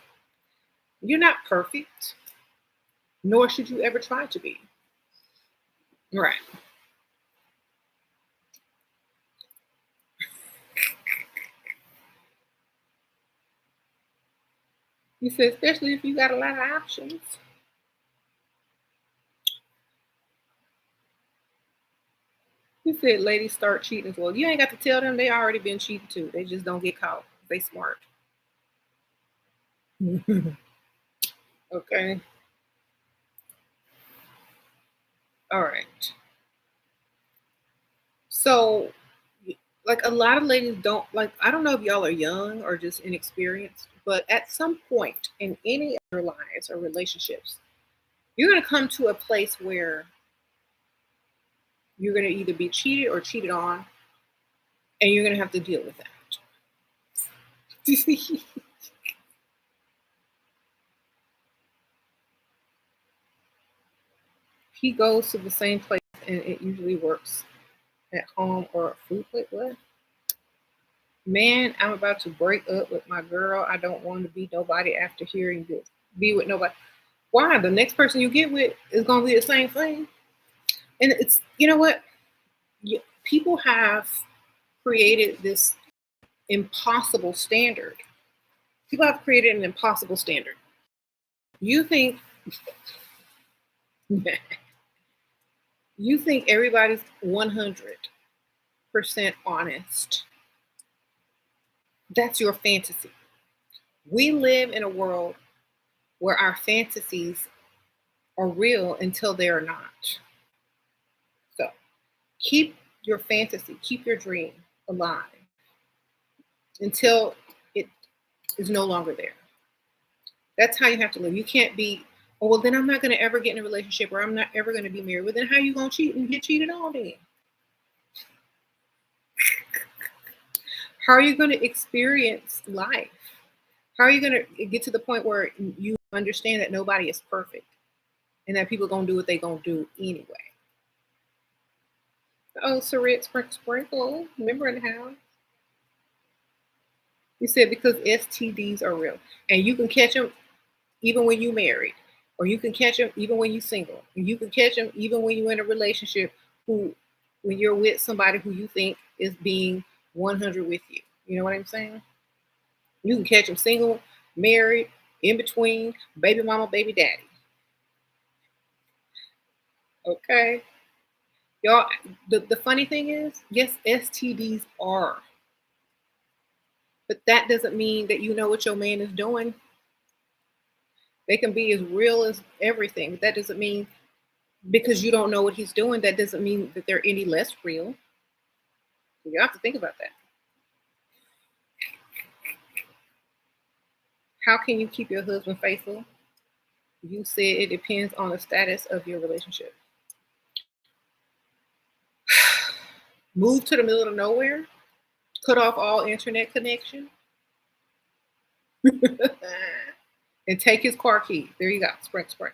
You're not perfect, nor should you ever try to be. Right. You said, especially if you got a lot of options. You said ladies start cheating as well. You ain't got to tell them they already been cheating too. They just don't get caught. They smart. Okay. All right. So like a lot of ladies don't like I don't know if y'all are young or just inexperienced, but at some point in any of your lives or relationships, you're gonna come to a place where you're gonna either be cheated or cheated on, and you're gonna have to deal with that. He goes to the same place and it usually works at home or a food place. What? Man, I'm about to break up with my girl. I don't want to be nobody after hearing this. Be with nobody. Why? The next person you get with is gonna be the same thing. And it's you know what? People have created this impossible standard. People have created an impossible standard. You think you think everybody's 100% honest. That's your fantasy. We live in a world where our fantasies are real until they are not. So keep your fantasy, keep your dream alive until it is no longer there. That's how you have to live. You can't be, oh, well, then I'm not going to ever get in a relationship or I'm not ever going to be married. Well, then how are you going to cheat and get cheated on then? How are you going to experience life? How are you going to get to the point where you understand that nobody is perfect and that people are going to do what they're going to do anyway? Oh, Sarit Sprinkle Sprinkle, remember in the house? You said because STDs are real and you can catch them even when you married, or you can catch them even when you single. You can catch them even when you're in a relationship who when you're with somebody who you think is being 100 with you. You know what I'm saying? You can catch them single, married, in between, baby mama, baby daddy. Okay? Y'all, the funny thing is, yes, STDs are, but that doesn't mean that you know what your man is doing. They can be as real as everything, but that doesn't mean because you don't know what he's doing, that doesn't mean that they're any less real. You have to think about that. How can you keep your husband faithful? You said it depends on the status of your relationship. Move to the middle of nowhere, cut off all internet connection. and take his car key. There you go. Sprint, sprint.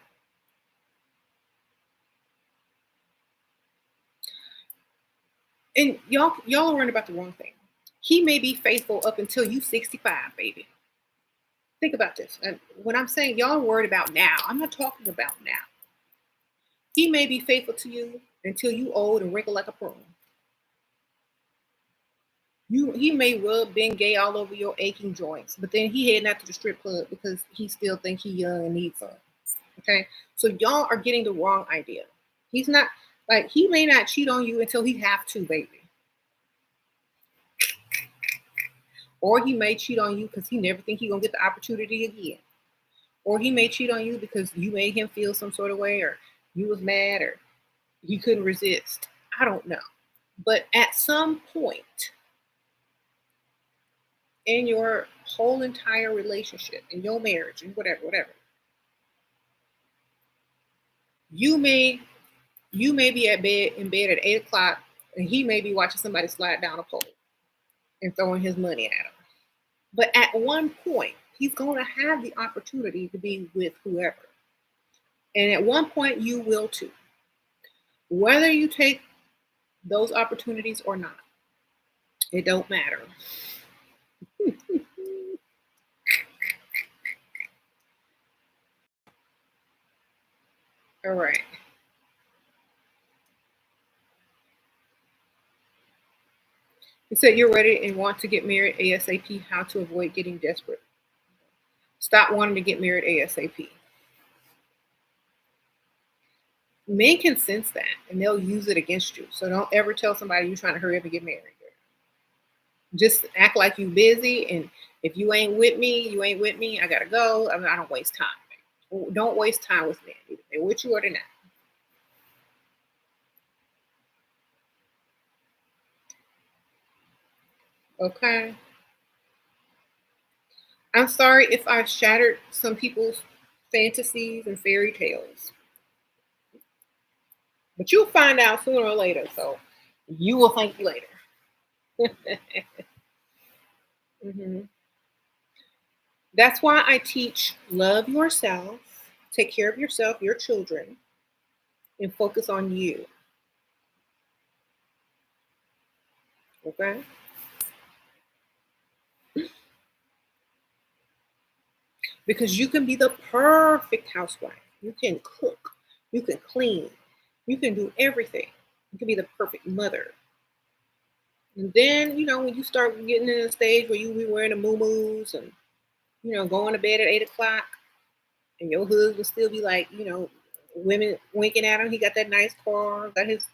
And y'all are worrying about the wrong thing. He may be faithful up until you 65, baby. Think about this. And when I'm saying y'all are worried about now, I'm not talking about now. He may be faithful to you until you old and wrinkled like a prune. He may rub being gay all over your aching joints, but then he heading out to the strip club because he still think he young and needs some. Okay, so y'all are getting the wrong idea. He's not like he may not cheat on you until he have to, baby, or he may cheat on you because he never think he gonna get the opportunity again, or he may cheat on you because you made him feel some sort of way, or you was mad, or he couldn't resist. I don't know, but at some point in your whole entire relationship, in your marriage, and whatever, you may be at bed in bed at 8 o'clock, and he may be watching somebody slide down a pole and throwing his money at him. But at one point, he's going to have the opportunity to be with whoever, and at one point, you will too. Whether you take those opportunities or not, it don't matter. All right. You said you're ready and want to get married ASAP. How to avoid getting desperate? Stop wanting to get married ASAP. Men can sense that and they'll use it against you. So don't ever tell somebody you're trying to hurry up and get married. Just act like you busy, and if you ain't with me, you ain't with me. I gotta go. I don't waste time. Don't waste time with men. Either they're with you or they're not. Okay. I'm sorry if I shattered some people's fantasies and fairy tales, but you'll find out sooner or later. So you will thank you later. Mhm. That's why I teach love yourself, take care of yourself, your children, and focus on you. Okay? Because you can be the perfect housewife. You can cook, you can clean, you can do everything. You can be the perfect mother. And then, when you start getting in a stage where you be wearing the moo and, going to bed at 8 o'clock, and your husband still be like, women winking at him. He got that nice car, got his,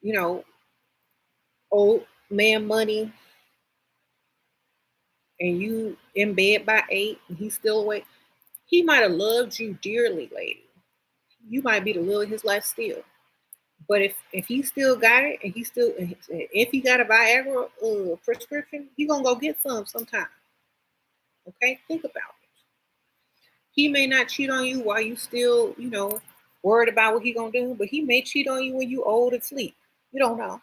you know, old man money, and you in bed by 8 and he's still awake. He might have loved you dearly, lady. You might be the love of his life still. But if he still got it, and if he got a Viagra prescription, he gonna go get some sometime. Okay, think about it. He may not cheat on you while you still, worried about what he gonna do, but he may cheat on you when you old and sleep. You don't know.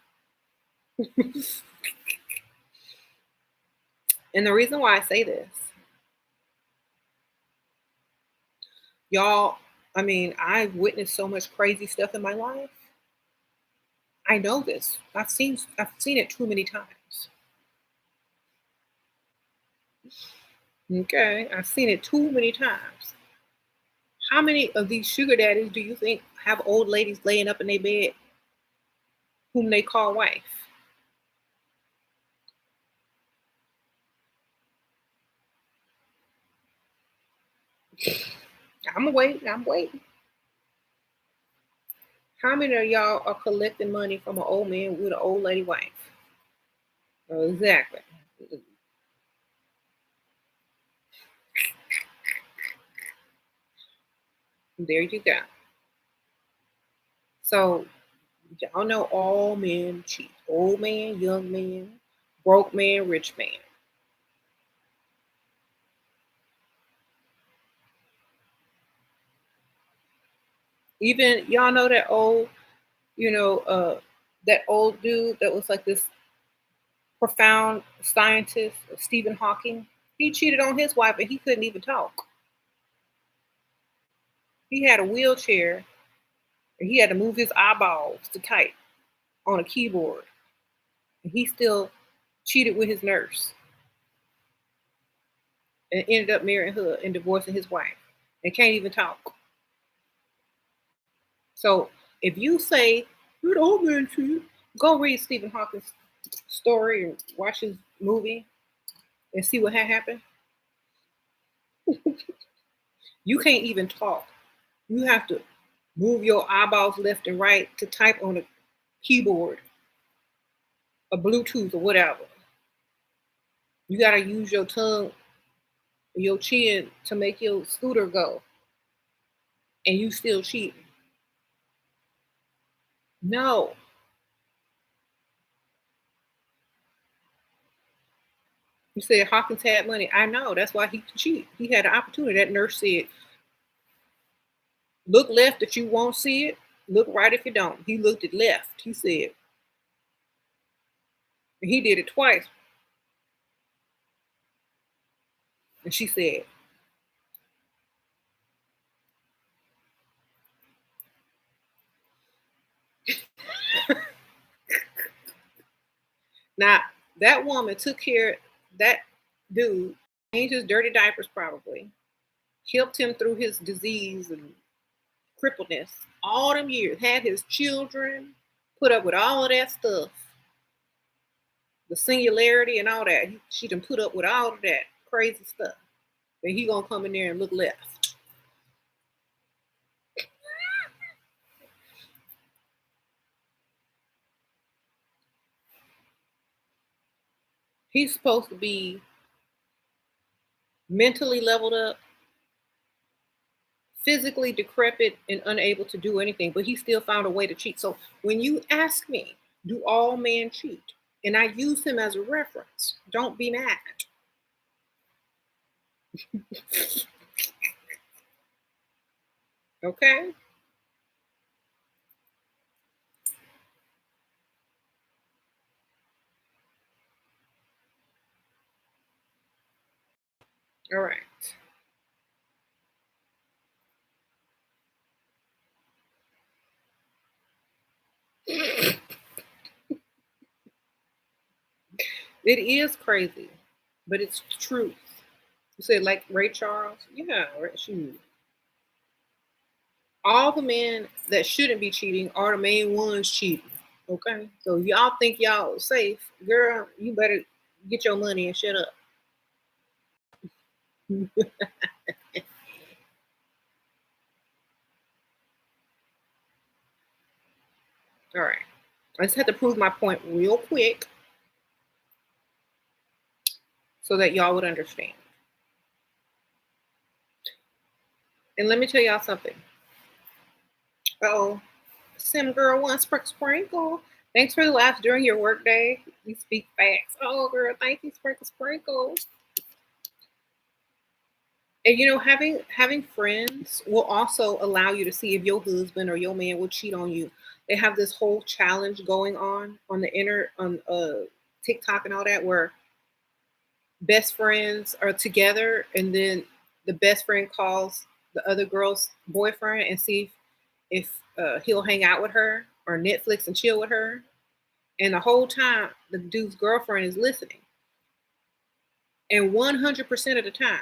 And the reason why I say this, y'all, I mean, I've witnessed so much crazy stuff in my life. I know this. I've seen it too many times. Okay, I've seen it too many times. How many of these sugar daddies do you think have old ladies laying up in their bed whom they call wife? I'm waiting. I'm waiting. How many of y'all are collecting money from an old man with an old lady wife? Exactly. There you go. So y'all know all men cheat. Old man, young man, broke man, rich man. Even y'all know you know, uh, that old dude that was like this profound scientist, Stephen Hawking. He cheated on his wife, and he couldn't even talk. He had a wheelchair and he had to move his eyeballs to type on a keyboard. And he still cheated with his nurse and ended up marrying her and divorcing his wife and can't even talk. So if you say you don't mention, go read Stephen Hawking's story and watch his movie and see what had happened. You can't even talk. You have to move your eyeballs left and right to type on a keyboard, a Bluetooth or whatever. You gotta use your tongue, your chin to make your scooter go, and you still cheating. No. You said Hawkins had money. I know. That's why he could cheat. He had an opportunity. That nurse said, look left if you won't see it. Look right if you don't. He looked at left, he said. And he did it twice. And she said, now that woman took care of that dude, changed his dirty diapers probably, helped him through his disease and crippledness all them years, had his children, put up with all of that stuff, the singularity and all that. She done put up with all of that crazy stuff. Then he gonna come in there and look left. He's supposed to be mentally leveled up, physically decrepit, and unable to do anything, but he still found a way to cheat. So when you ask me, do all men cheat? And I use him as a reference, don't be mad. Okay? All right. It is crazy, but it's truth. You said like Ray Charles? Yeah, shoot. All the men that shouldn't be cheating are the main ones cheating. Okay? So if y'all think y'all safe, girl, you better get your money and shut up. All right. I just had to prove my point real quick so that y'all would understand. And let me tell y'all something. Oh, Sim girl wants sprinkle. Thanks for the laughs during your workday. You speak facts. Oh, girl, thank you, sprinkle. And you know, having friends will also allow you to see if your husband or your man will cheat on you. They have this whole challenge going on the on TikTok and all that, where best friends are together, and then the best friend calls the other girl's boyfriend and see if he'll hang out with her or Netflix and chill with her. And the whole time, the dude's girlfriend is listening. And 100% of the time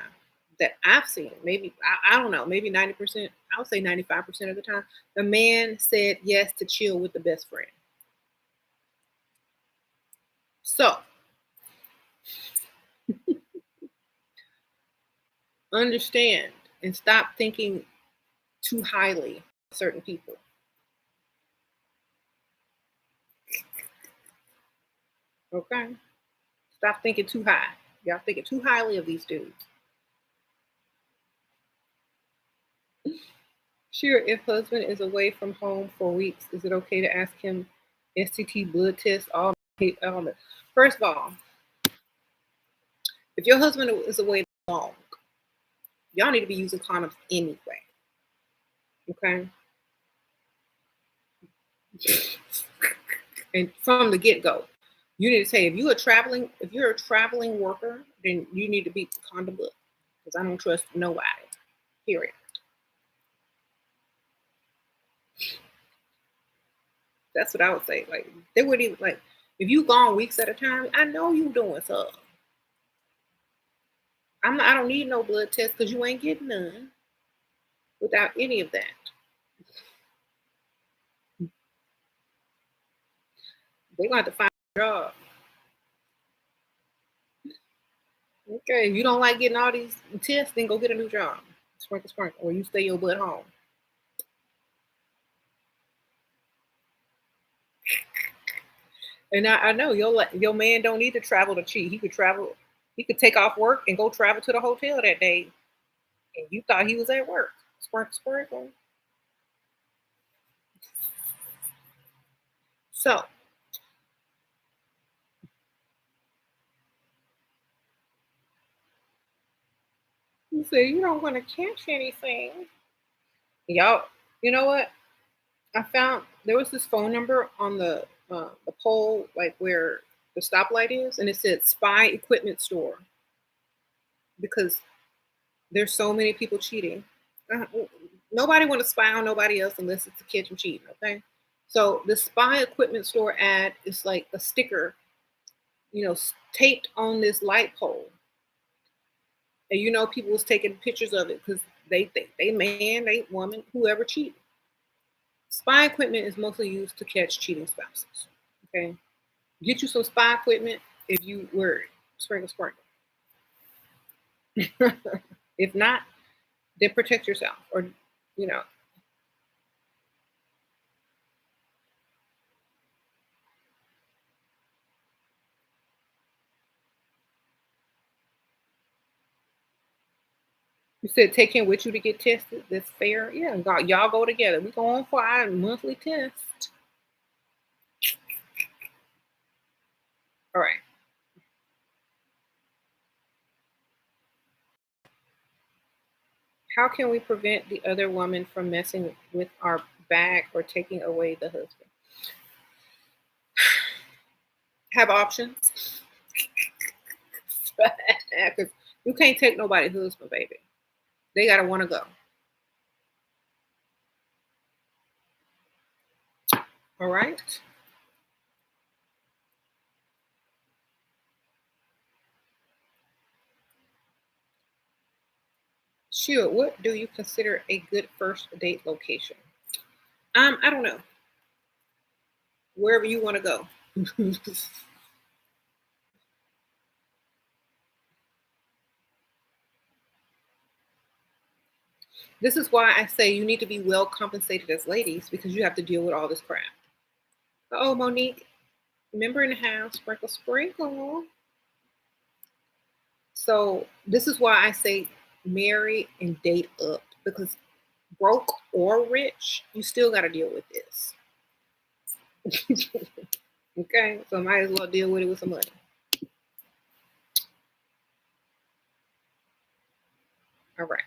that I've seen, maybe, I don't know, maybe 90%, I would say 95% of the time, the man said yes to chill with the best friend. So, understand and stop thinking too highly of certain people. Okay? Stop thinking too high. Y'all thinking too highly of these dudes. Sure, if husband is away from home for weeks, is it okay to ask him STT blood test? First of all, if your husband is away long, y'all need to be using condoms anyway. Okay? And from the get-go, you need to say if you're a traveling worker, then you need to be the condom book. Because I don't trust nobody. Period. That's what I would say. Like they wouldn't even like if you gone weeks at a time. I know you doing something. I don't need no blood test because you ain't getting none without any of that. They gonna have to find a job. Okay, if you don't like getting all these tests, then go get a new job. Sprinkle, sprinkle, or you stay your butt home. And I know your man don't need to travel to cheat. He could travel. He could take off work and go travel to the hotel that day, and you thought he was at work. Sprinkle, sprinkle. So you say you don't want to catch anything. Y'all, you know what? I found there was this phone number on the pole, like where the stoplight is, and it said spy equipment store because there's so many people cheating. Uh, Nobody want to spy on nobody else unless it's to catch them cheating. Okay, so the spy equipment store ad is like a sticker, taped on this light pole, and people was taking pictures of it because they think they man, they woman, whoever cheated. Spy equipment is mostly used to catch cheating spouses. Okay, get you some spy equipment if you worried. Sprinkle, sprinkle. If not, then protect yourself, or you know you said take him with you to get tested. That's fair. Yeah, y'all go together. We go on for our monthly test. All right. How can we prevent the other woman from messing with our bag or taking away the husband? Have options. Because you can't take nobody's husband, baby. They gotta want to go. All right. Sure. What do you consider a good first date location? I don't know. Wherever you want to go. This is why I say you need to be well compensated as ladies because you have to deal with all this crap. Oh, Monique, member in the house, sprinkle, sprinkle. So this is why I say marry and date up because broke or rich, you still got to deal with this. Okay, so might as well deal with it with some money. All right.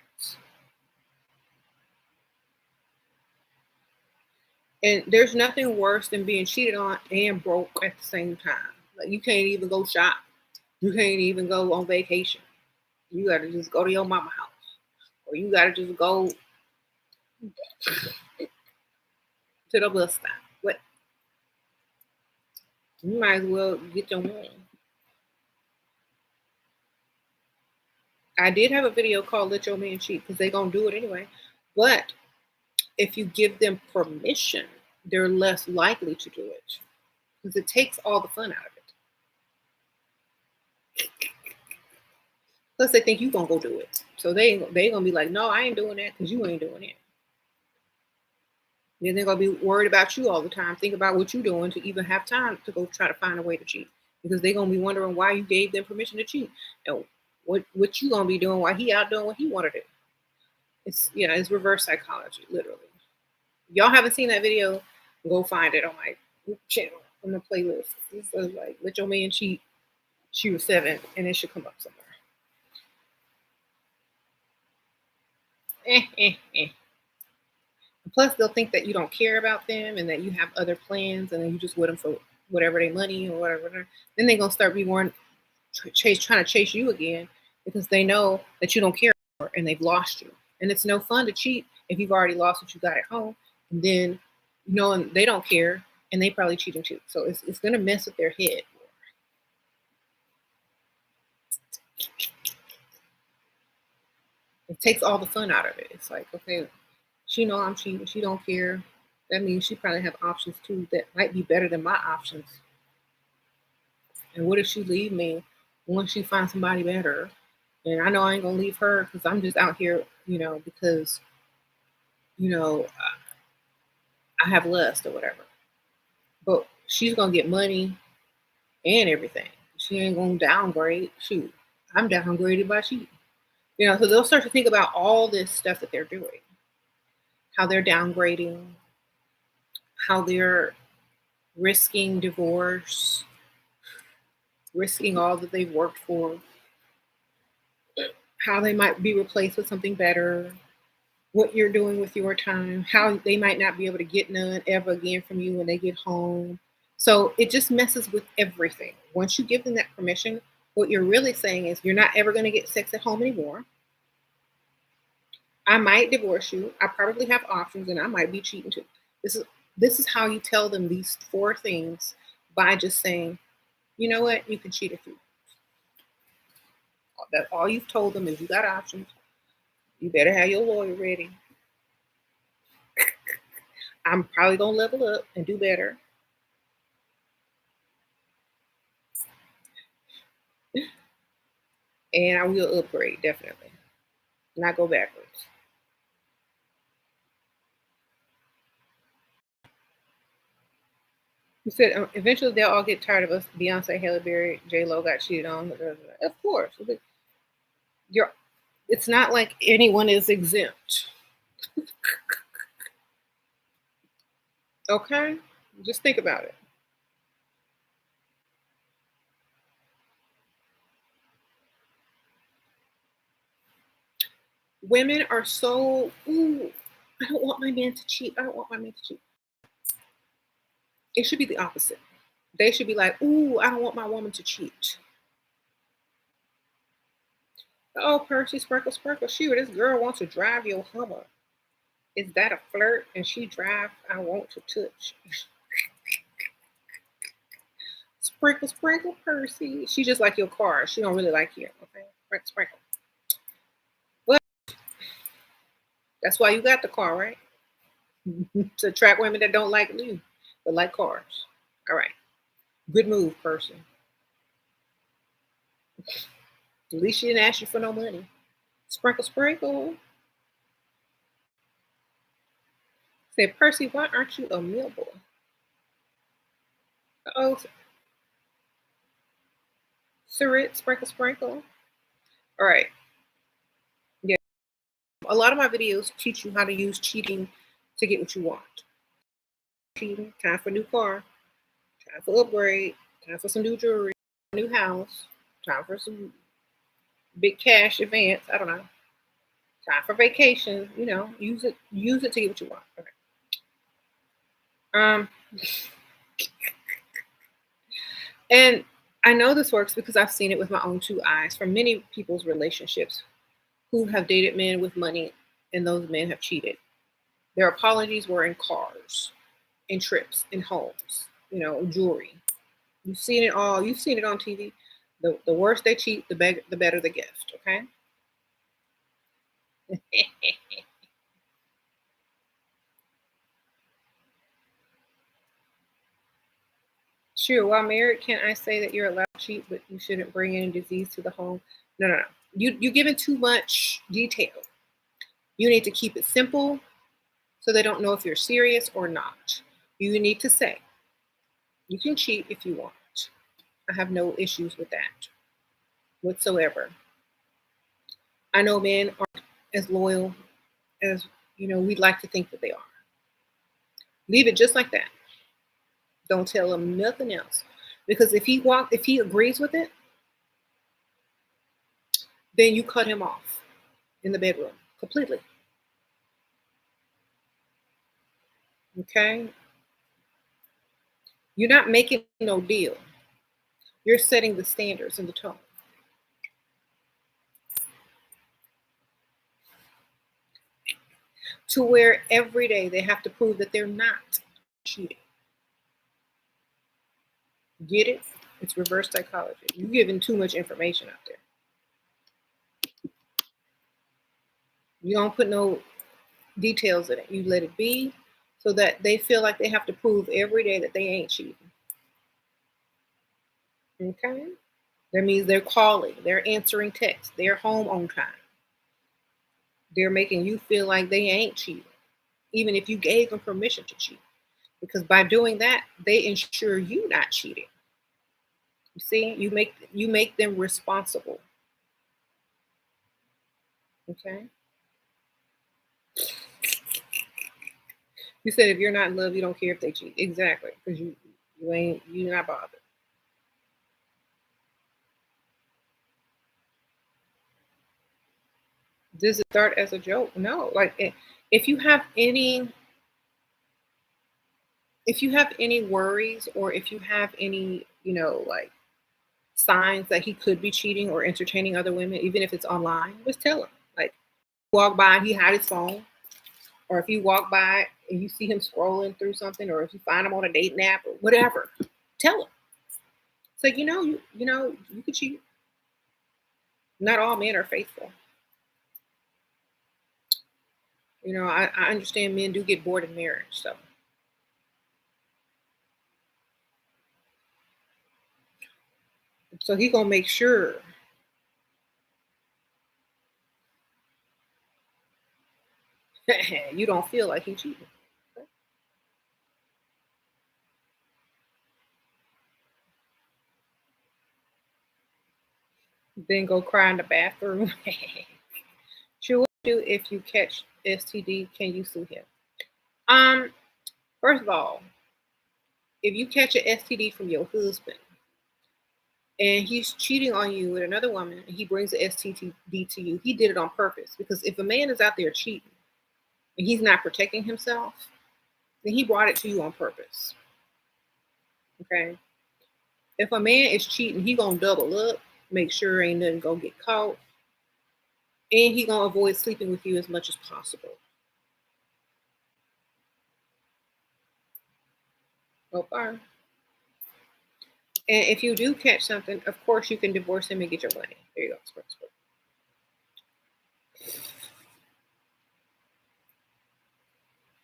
And there's nothing worse than being cheated on and broke at the same time. Like you can't even go shop. You can't even go on vacation. You gotta just go to your mama house. Or you gotta just go to the bus stop. But you might as well get your money. I did have a video called Let Your Man Cheat because they gonna do it anyway. But if you give them permission, they're less likely to do it. Because it takes all the fun out of it. Plus they think you gonna go do it. So they gonna be like, no, I ain't doing that because you ain't doing it. Then they're gonna be worried about you all the time. Think about what you're doing to even have time to go try to find a way to cheat. Because they're gonna be wondering why you gave them permission to cheat. And what you gonna be doing while he out doing what he wanted to do. It's reverse psychology, literally. Y'all haven't seen that video, go find it on my channel on the playlist. It says like Let Your Man Cheat, SheRaSeven, and it should come up somewhere. Plus, they'll think that you don't care about them and that you have other plans, and then you just with them for whatever they money or whatever. Then they're gonna start be more trying to chase you again because they know that you don't care anymore and they've lost you. And it's no fun to cheat if you've already lost what you got at home, and then knowing they don't care and they probably cheating too. So it's going to mess with their head. It takes all the fun out of it. It's like, okay, she know I'm cheating. She don't care. That means she probably have options too that might be better than my options. And what if she leave me once she finds somebody better? And I know I ain't gonna leave her because I'm just out here, because you know I have lust or whatever. But she's gonna get money and everything. She ain't gonna downgrade. Shoot, I'm downgraded by cheating. So they'll start to think about all this stuff that they're doing, how they're downgrading, how they're risking divorce, risking all that they've worked for, how they might be replaced with something better, what you're doing with your time, how they might not be able to get none ever again from you when they get home. So it just messes with everything. Once you give them that permission, what you're really saying is you're not ever going to get sex at home anymore. I might divorce you. I probably have options and I might be cheating too. This is how you tell them these four things by just saying, you know what, you can cheat if you. That all you've told them is you got options. You better have your lawyer ready. I'm probably gonna level up and do better. And I will upgrade, definitely. Not go backwards. You said eventually they'll all get tired of us. Beyonce, Halle Berry, J Lo got cheated on. Of course, you're. It's not like anyone is exempt. Okay, just think about it. Women are so. Ooh, I don't want my man to cheat. I don't want my man to cheat. It should be the opposite. They should be like, ooh, I don't want my woman to cheat. Oh, Percy, sprinkle, sprinkle. Shoot, this girl wants to drive your Hummer. Is that a flirt? And she drive, I want to touch. Sprinkle, sprinkle, Percy. She just like your car. She don't really like you. Okay, sprinkle, sprinkle. But that's why you got the car, right? To attract women that don't like you, but like cars. All right. Good move, person. At least she didn't ask you for no money. Sprinkle, sprinkle. Said, Percy, why aren't you a meal boy? Oh, Sarit, sprinkle, sprinkle. All right. Yeah. A lot of my videos teach you how to use cheating to get what you want. Cheating, time for a new car, time for upgrade, time for some new jewelry, new house, time for some big cash advance. I don't know. Time for vacation. Use it to get what you want. Okay. Um, and I know this works because I've seen it with my own two eyes from many people's relationships who have dated men with money and those men have cheated. Their apologies were in cars, in trips, in homes, jewelry. You've seen it all. You've seen it on TV. The worse they cheat, the better the gift. Okay. Sure. While married, can I say that you're allowed to cheat, but you shouldn't bring any disease to the home? No, no, no. You giving too much detail. You need to keep it simple so they don't know if you're serious or not. You need to say, you can cheat if you want. I have no issues with that whatsoever. I know men aren't as loyal as we'd like to think that they are. Leave it just like that. Don't tell him nothing else. Because if he agrees with it, then you cut him off in the bedroom completely. Okay? You're not making no deal. You're setting the standards and the tone. To where every day they have to prove that they're not cheating. Get it? It's reverse psychology. You're giving too much information out there. You don't put no details in it. You let it be so that they feel like they have to prove every day that they ain't cheating. Okay? That means they're calling, they're answering texts, they're home on time. They're making you feel like they ain't cheating, even if you gave them permission to cheat. Because by doing that, they ensure you not cheating. You see, you make them responsible. Okay. You said if you're not in love, you don't care if they cheat. Exactly, because you're not bothered. Does it start as a joke? No. Like if you have any if you have any worries or if you have any, like signs that he could be cheating or entertaining other women, even if it's online, just tell him. Like walk by and he had his phone, or if you walk by and you see him scrolling through something, or if you find him on a date nap or whatever, tell him. So you could cheat. Not all men are faithful. I understand men do get bored in marriage, so he gonna make sure you don't feel like he cheating. Then go cry in the bathroom. Sure, what do if you catch STD? Can you sue him? Um, First of all, if you catch an STD from your husband and he's cheating on you with another woman and he brings the STD to you, he did it on purpose. Because if a man is out there cheating and he's not protecting himself, then he brought it to you on purpose. Okay. If a man is cheating, he gonna double up, make sure ain't nothing gonna get caught, and he gonna avoid sleeping with you as much as possible. Okay. And if you do catch something, of course you can divorce him and get your money. There you go. Squirt, squirt.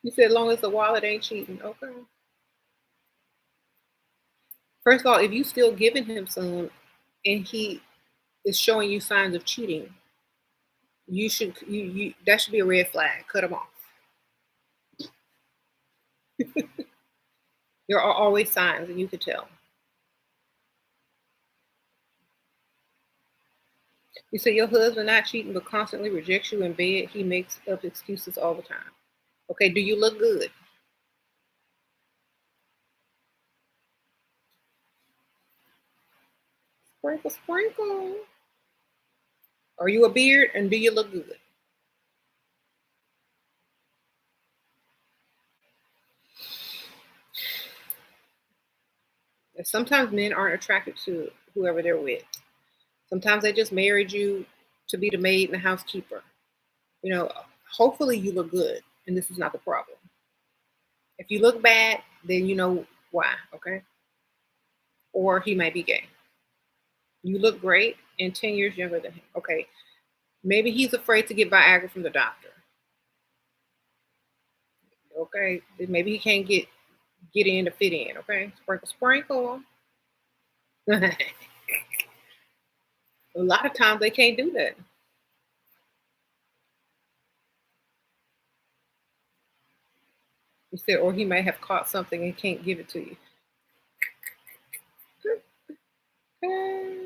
You said as long as the wallet ain't cheating. Okay. First of all, if you still giving him some and he is showing you signs of cheating, you that should be a red flag. Cut him off. There are always signs and you can tell. You say your husband not cheating but constantly rejects you in bed. He makes up excuses all the time. Okay, do you look good? Sprinkle, sprinkle. Are you a beard and do you look good? Sometimes men aren't attracted to whoever they're with. Sometimes they just married you to be the maid and the housekeeper. You know, hopefully you look good and this is not the problem. If you look bad, then you know why, okay? Or he might be gay. You look great and 10 years younger than him. Okay. Maybe he's afraid to get Viagra from the doctor. Okay. Maybe he can't get in to fit in. Okay. Sprinkle, sprinkle. A lot of times they can't do that. You said, or he may have caught something and can't give it to you. Okay.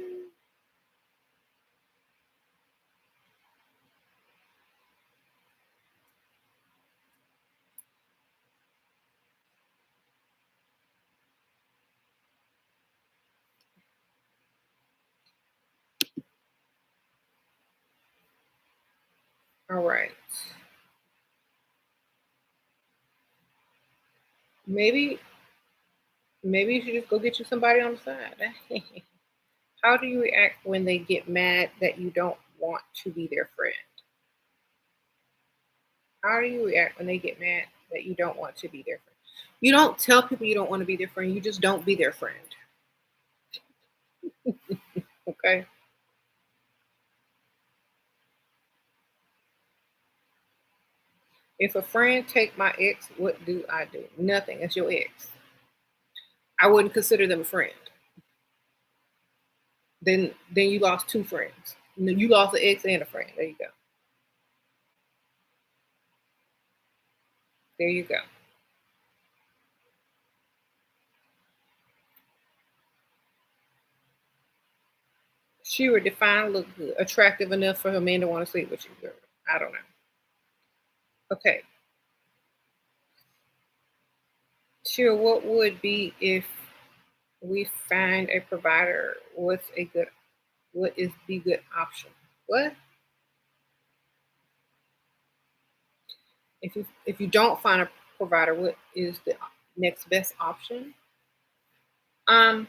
All right. Maybe maybe you should just go get you somebody on the side. How do you react when they get mad that you don't want to be their friend? How do you react when they get mad that you don't want to be their friend? You don't tell people you don't want to be their friend. You just don't be their friend. Okay. If a friend take my ex, what do I do? Nothing. It's your ex. I wouldn't consider them a friend. Then you lost two friends. You lost an ex and a friend. There you go. There you go. She would define look good, attractive enough for her man to want to sleep with you, girl. I don't know. Okay. Sure. What would be if we find a provider? What is the good option? What? If you don't find a provider, what is the next best option? Um,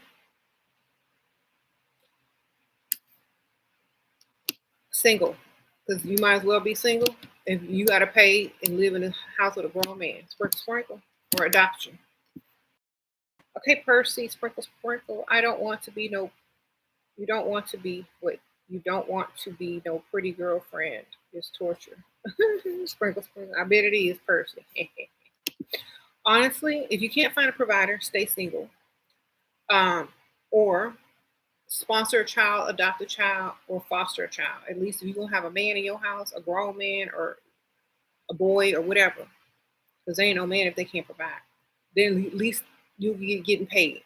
Single, because you might as well be single if you got to pay and live in a house with a grown man. Sprinkle, sprinkle, or adoption. Okay, Percy, sprinkle, sprinkle. I don't want to be no. You don't want to be what? You don't want to be no pretty girlfriend. It's torture. Sprinkle, sprinkle. I bet it is, Percy. Honestly, if you can't find a provider, stay single. Or sponsor a child, adopt a child, or foster a child. At least if you're gonna have a man in your house, a grown man or a boy or whatever, because they ain't no man if they can't provide. Then at least you be getting paid.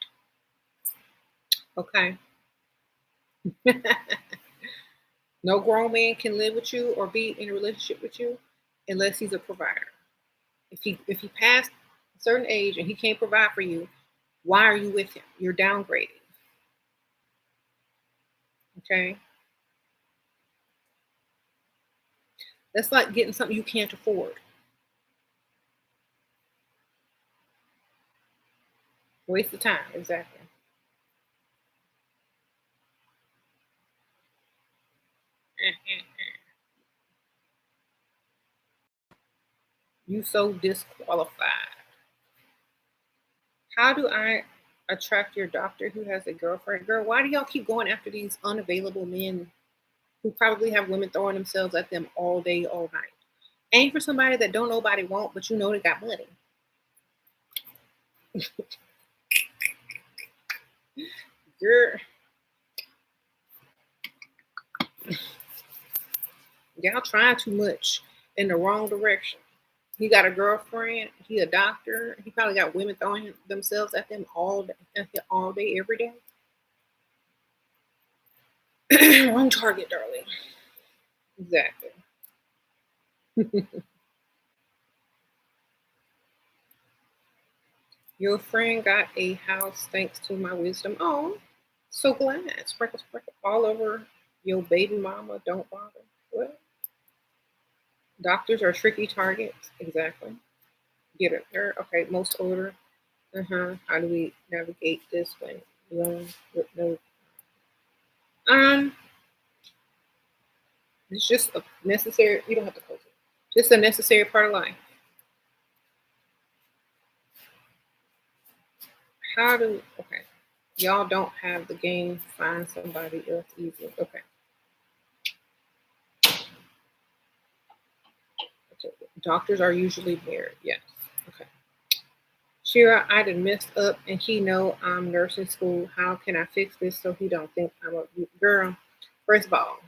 Okay. No grown man can live with you or be in a relationship with you unless he's a provider. If he passed a certain age and he can't provide for you, why are you with him? You're downgrading. Okay. That's like getting something you can't afford. Waste of time, exactly. You so disqualified. How do I attract your doctor who has a girlfriend? Girl, why do y'all keep going after these unavailable men who probably have women throwing themselves at them all day, all night? Aim for somebody that don't nobody want, but you know they got money. Girl, y'all trying too much in the wrong direction. He got a girlfriend. He a doctor. He probably got women throwing themselves at them all day, every day. Wrong target, darling. Exactly. Your friend got a house thanks to my wisdom. Oh, so glad. Sprinkle, sprinkle all over your baby mama. Don't bother. What? Doctors are tricky targets. Exactly. Get it there. Okay, most older. How do we navigate this when young with no? Um, it's just a necessary. You don't have to close it. Just a necessary part of life. How do? Okay, y'all don't have the game. Find somebody else easily. Okay. Okay. Doctors are usually married. Yes. Okay. Shira, I done messed up and he know I'm nursing school. How can I fix this so he don't think I'm a girl? First of all,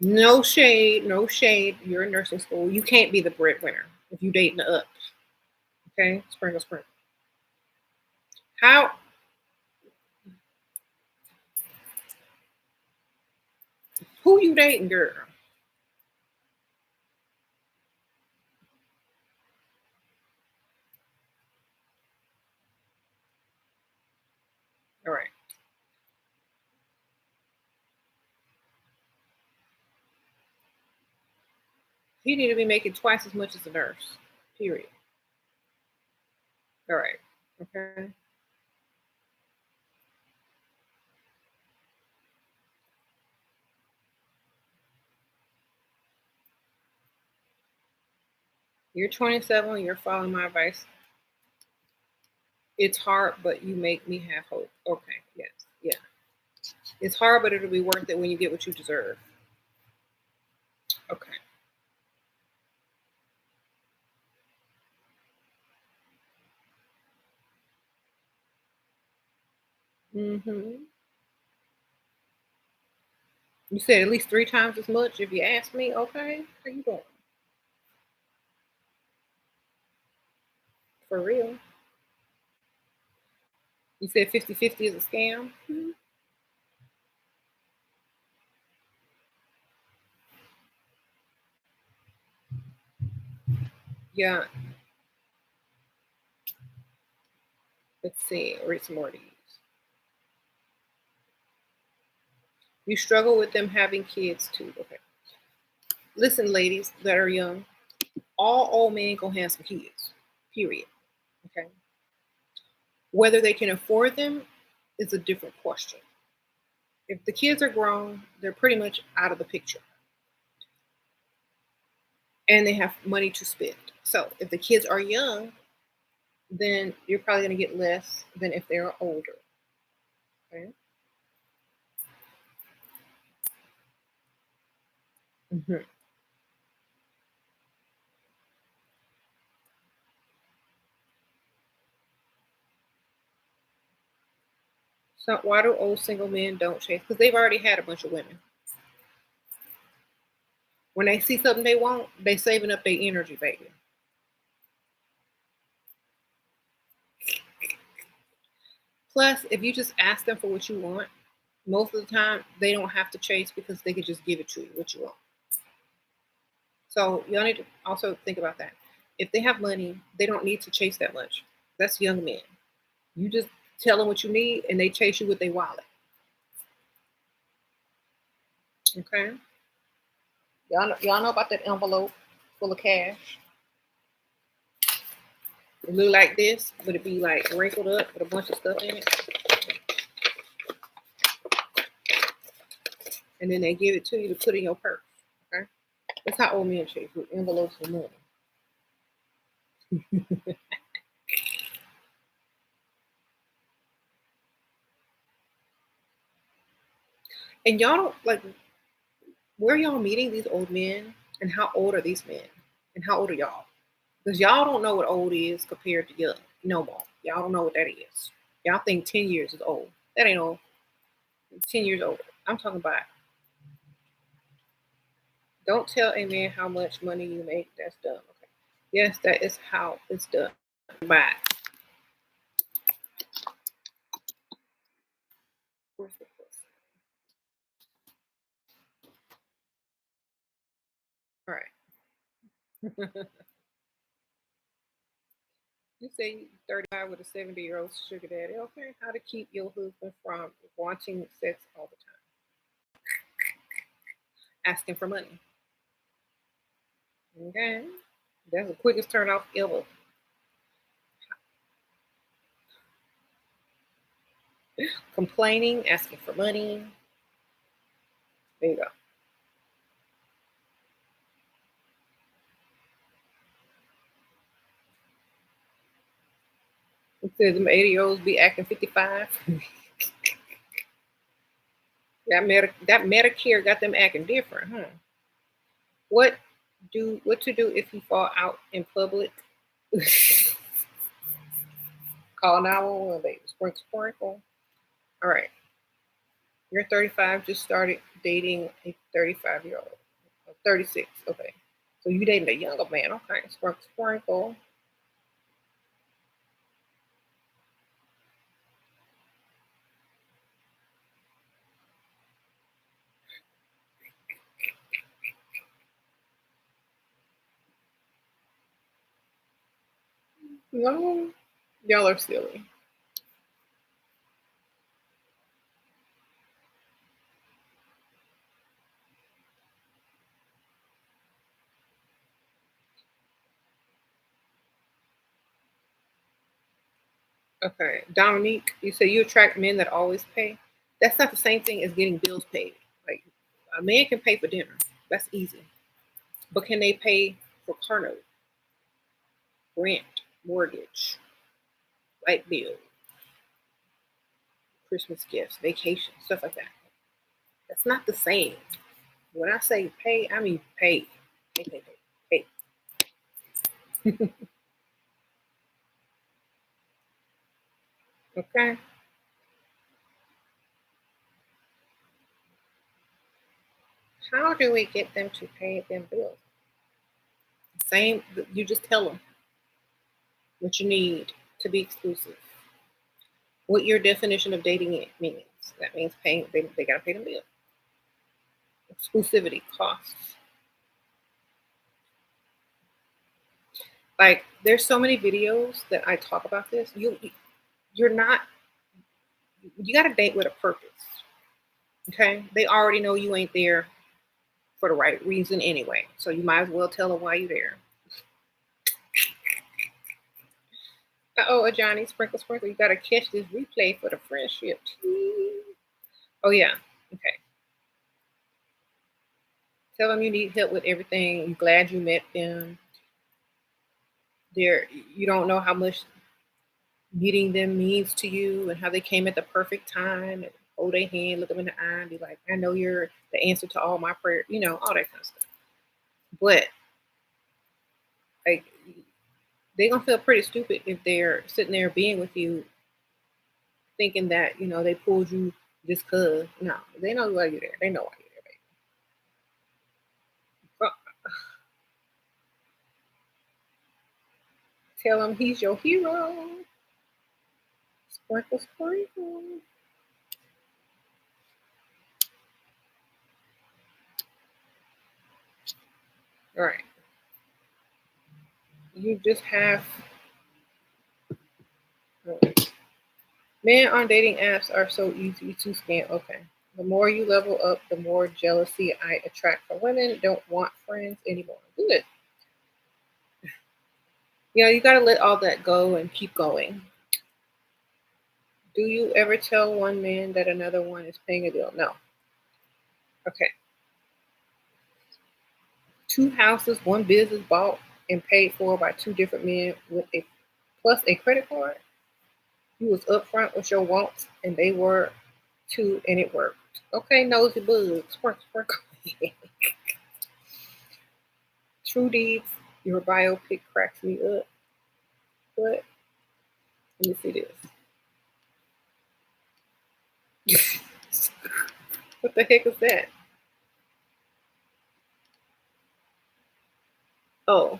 no shade, no shade. You're in nursing school. You can't be the breadwinner if you dating up. Okay, sprinkle, sprinkle. How? Who you dating, girl? All right. He need to be making twice as much as a nurse. Period. All right. Okay. You're 27. You're following my advice. It's hard, but you make me have hope. Okay, yes, yeah. It's hard, but it'll be worth it when you get what you deserve. Okay. Mm-hmm. You said at least 3 times as much if you ask me. Okay, how you doing? For real? You said 50-50 is a scam? Mhm. Yeah. Let's see. Read some more of these. You struggle with them having kids too. Okay. Listen, ladies that are young, all old men gonna have some kids. Period. Okay. Whether they can afford them is a different question. If the kids are grown, they're pretty much out of the picture and they have money to spend. So if the kids are young, then you're probably going to get less than if they're older. Okay. Mhm. So why do old single men don't chase? Because they've already had a bunch of women. When they see something they want, they saving up their energy, baby. Plus, if you just ask them for what you want, most of the time they don't have to chase because they can just give it to you what you want. So y'all need to also think about that. If they have money, they don't need to chase that much. That's young men. You just tell them what you need, and they chase you with their wallet. Okay, y'all know about that envelope full of cash. It look like this, but it be like wrinkled up with a bunch of stuff in it, and then they give it to you to put in your purse. Okay, that's how old men chase with envelopes of money. And y'all don't like where y'all meeting these old men, and how old are these men, and how old are y'all? Because y'all don't know what old is compared to young no more. Y'all don't know what that is. Y'all think 10 years is old. That ain't old. 10 years older. I'm talking about. Don't tell a man how much money you make. That's dumb. Okay. Yes, that is how it's done. Bye. Where's the All right. You say you 35 with a 70-year-old sugar daddy. Okay. How to keep your husband from wanting sex all the time? Asking for money. Okay. That's the quickest turn off ever. Complaining, asking for money. There you go. It says them 80-year-olds be acting 55. That Medicare got them acting different, huh? What to do if you fall out in public? Call 911, baby. Sprinkle, sprinkle. All right. You're 35, just started dating a 35-year-old. 36, okay. So you dating a younger man, okay. Sprinkle, sprinkle. No, y'all are silly. Okay. Dominique, you say you attract men that always pay. That's not the same thing as getting bills paid. Like a man can pay for dinner. That's easy. But can they pay for car note, rent, mortgage? light bill, Christmas gifts, vacation, stuff like that. That's not the same. When I say pay, I mean pay. Pay, pay, pay, pay. Okay? How do we get them to pay them bills? Same, you just tell them what you need to be exclusive. What your definition of dating it means. That means paying, they got to pay them bills. Exclusivity costs. Like, there's so many videos that I talk about this. You're not, you got to date with a purpose. Okay? They already know you ain't there for the right reason anyway. So you might as well tell them why you're there. Oh, Johnny, sprinkle, sprinkle. You got to catch this replay for the friendship. Oh, yeah. Okay. Tell them you need help with everything. You're glad you met them. You don't know how much meeting them means to you and how they came at the perfect time. And hold their hand, look them in the eye, and be like, I know you're the answer to all my prayers. All that kind of stuff. But like, they're gonna feel pretty stupid if they're sitting there being with you, thinking that they pulled you just cause. No, they know why you're there. They know why you're there, baby. Tell him he's your hero. Sprinkle, sprinkle. All right. You just have. Men on dating apps are so easy to scam. Okay. The more you level up, the more jealousy I attract from women. Don't want friends anymore. Good. You got to let all that go and keep going. Do you ever tell one man that another one is paying a bill? No. Okay. 2 houses, 1 business bought and paid for by 2 different men with a plus a credit card. You was upfront with your wants and they were too, and it worked. Okay, nosy bugs. Sprinkle, sprinkle. True deeds. Your biopic cracks me up. But let me see this. What the heck is that? Oh,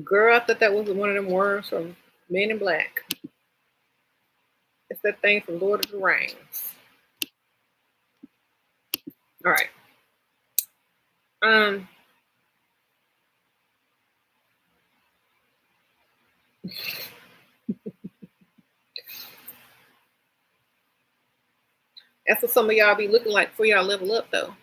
girl, I thought that was one of them worms from Men in Black. It's that thing from Lord of the Rings. All right. That's what some of y'all be looking like before y'all level up, though.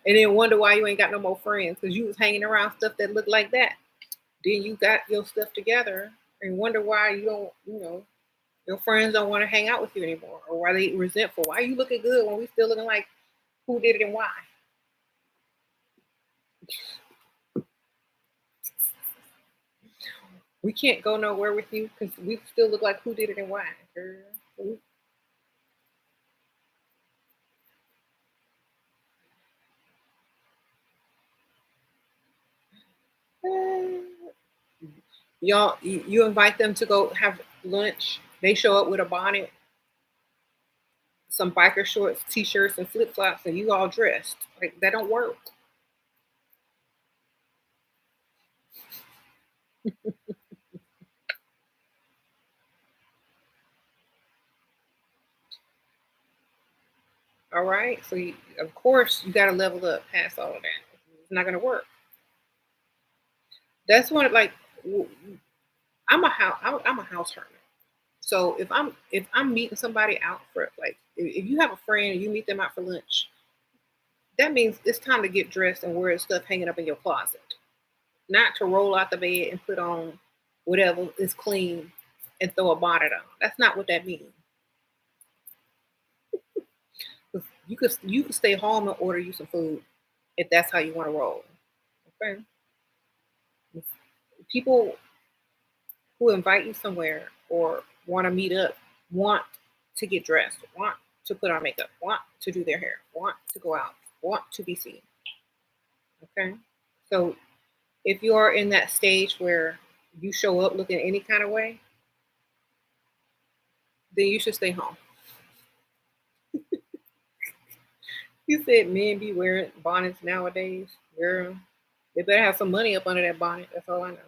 And then wonder why you ain't got no more friends because you was hanging around stuff that looked like that. Then you got your stuff together and wonder why you don't, your friends don't want to hang out with you anymore or why they resentful. Why are you looking good when we still looking like who did it and why? We can't go nowhere with you because we still look like who did it and why, girl. Y'all, you invite them to go have lunch. They show up with a bonnet, some biker shorts, t-shirts, and flip flops, and you all dressed. Like that don't work. All right. So of course you got to level up past all of that. It's not gonna work. That's one like I'm a house hermit. So if I'm meeting somebody out for like if you have a friend and you meet them out for lunch, that means it's time to get dressed and wear stuff hanging up in your closet. Not to roll out the bed and put on whatever is clean and throw a bonnet on. That's not what that means. You could stay home and order you some food if that's how you want to roll. Okay. People who invite you somewhere or want to meet up want to get dressed, want to put on makeup, want to do their hair, want to go out, want to be seen. Okay. So if you are in that stage where you show up looking any kind of way, then you should stay home. You said men be wearing bonnets nowadays. Girl, they better have some money up under that bonnet. That's all I know.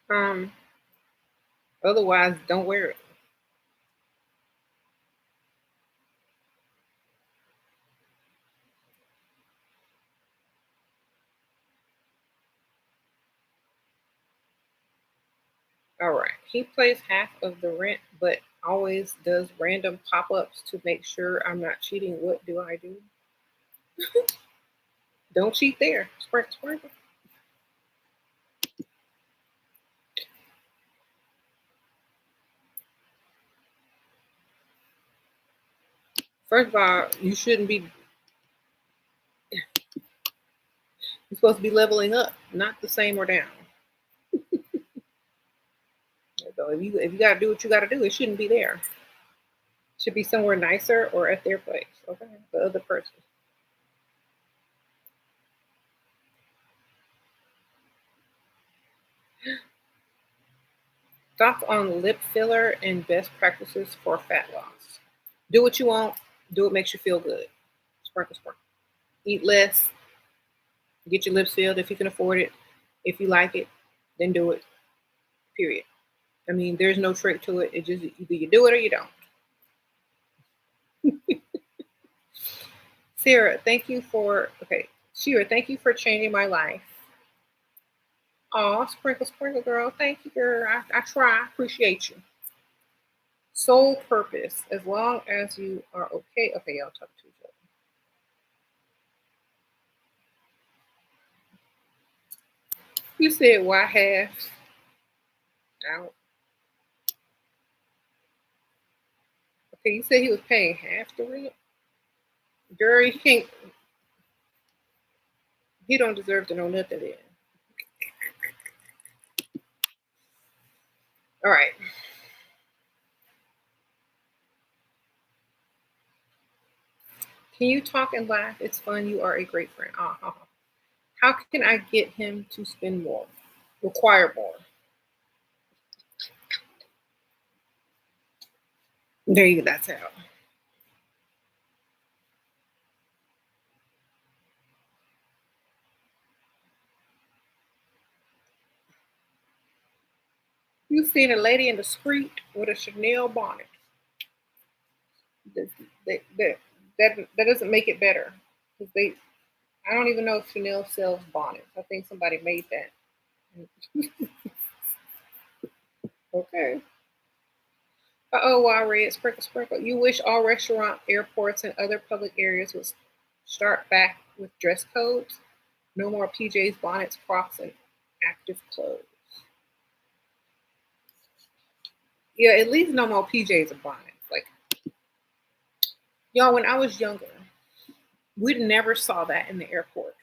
Um, Otherwise, don't wear it. All right. He pays half of the rent, but always does random pop ups to make sure I'm not cheating. What do I do? Don't cheat there. Sprinkle, sprinkle. First of all, you shouldn't be. You're supposed to be leveling up, not the same or down. So if you got to do what you got to do, it shouldn't be there. It should be somewhere nicer or at their place. Okay, the other person. Thoughts on lip filler and best practices for fat loss. Do what you want. Do what makes you feel good. Sprinkle, sprinkle. Eat less. Get your lips filled if you can afford it. If you like it, then do it. Period. I mean, there's no trick to it. It just either you do it or you don't. Sarah, thank you for Shira, thank you for changing my life. Aw, sprinkle, sprinkle, girl. Thank you, girl. I try. Appreciate you. Sole purpose, as long as you are okay. Okay, y'all talk to each other. You said why half out. Okay, you said he was paying half the rent. Girl, he can't. He don't deserve to know nothing then. All right. Can you talk and laugh? It's fun. You are a great friend. Uh-huh. How can I get him to spend more? Require more. There you go. That's how. You seen a lady in the street with a Chanel bonnet. That, that, that doesn't make it better. 'Cause I don't even know if Chanel sells bonnets. I think somebody made that. Okay. Oh, I read sprinkle, sprinkle. You wish all restaurant, airports, and other public areas would start back with dress codes. No more PJs, bonnets, Crocs, and active clothes. Yeah, at least no more PJs and bonnets. Like, y'all, when I was younger, we never saw that in the airport.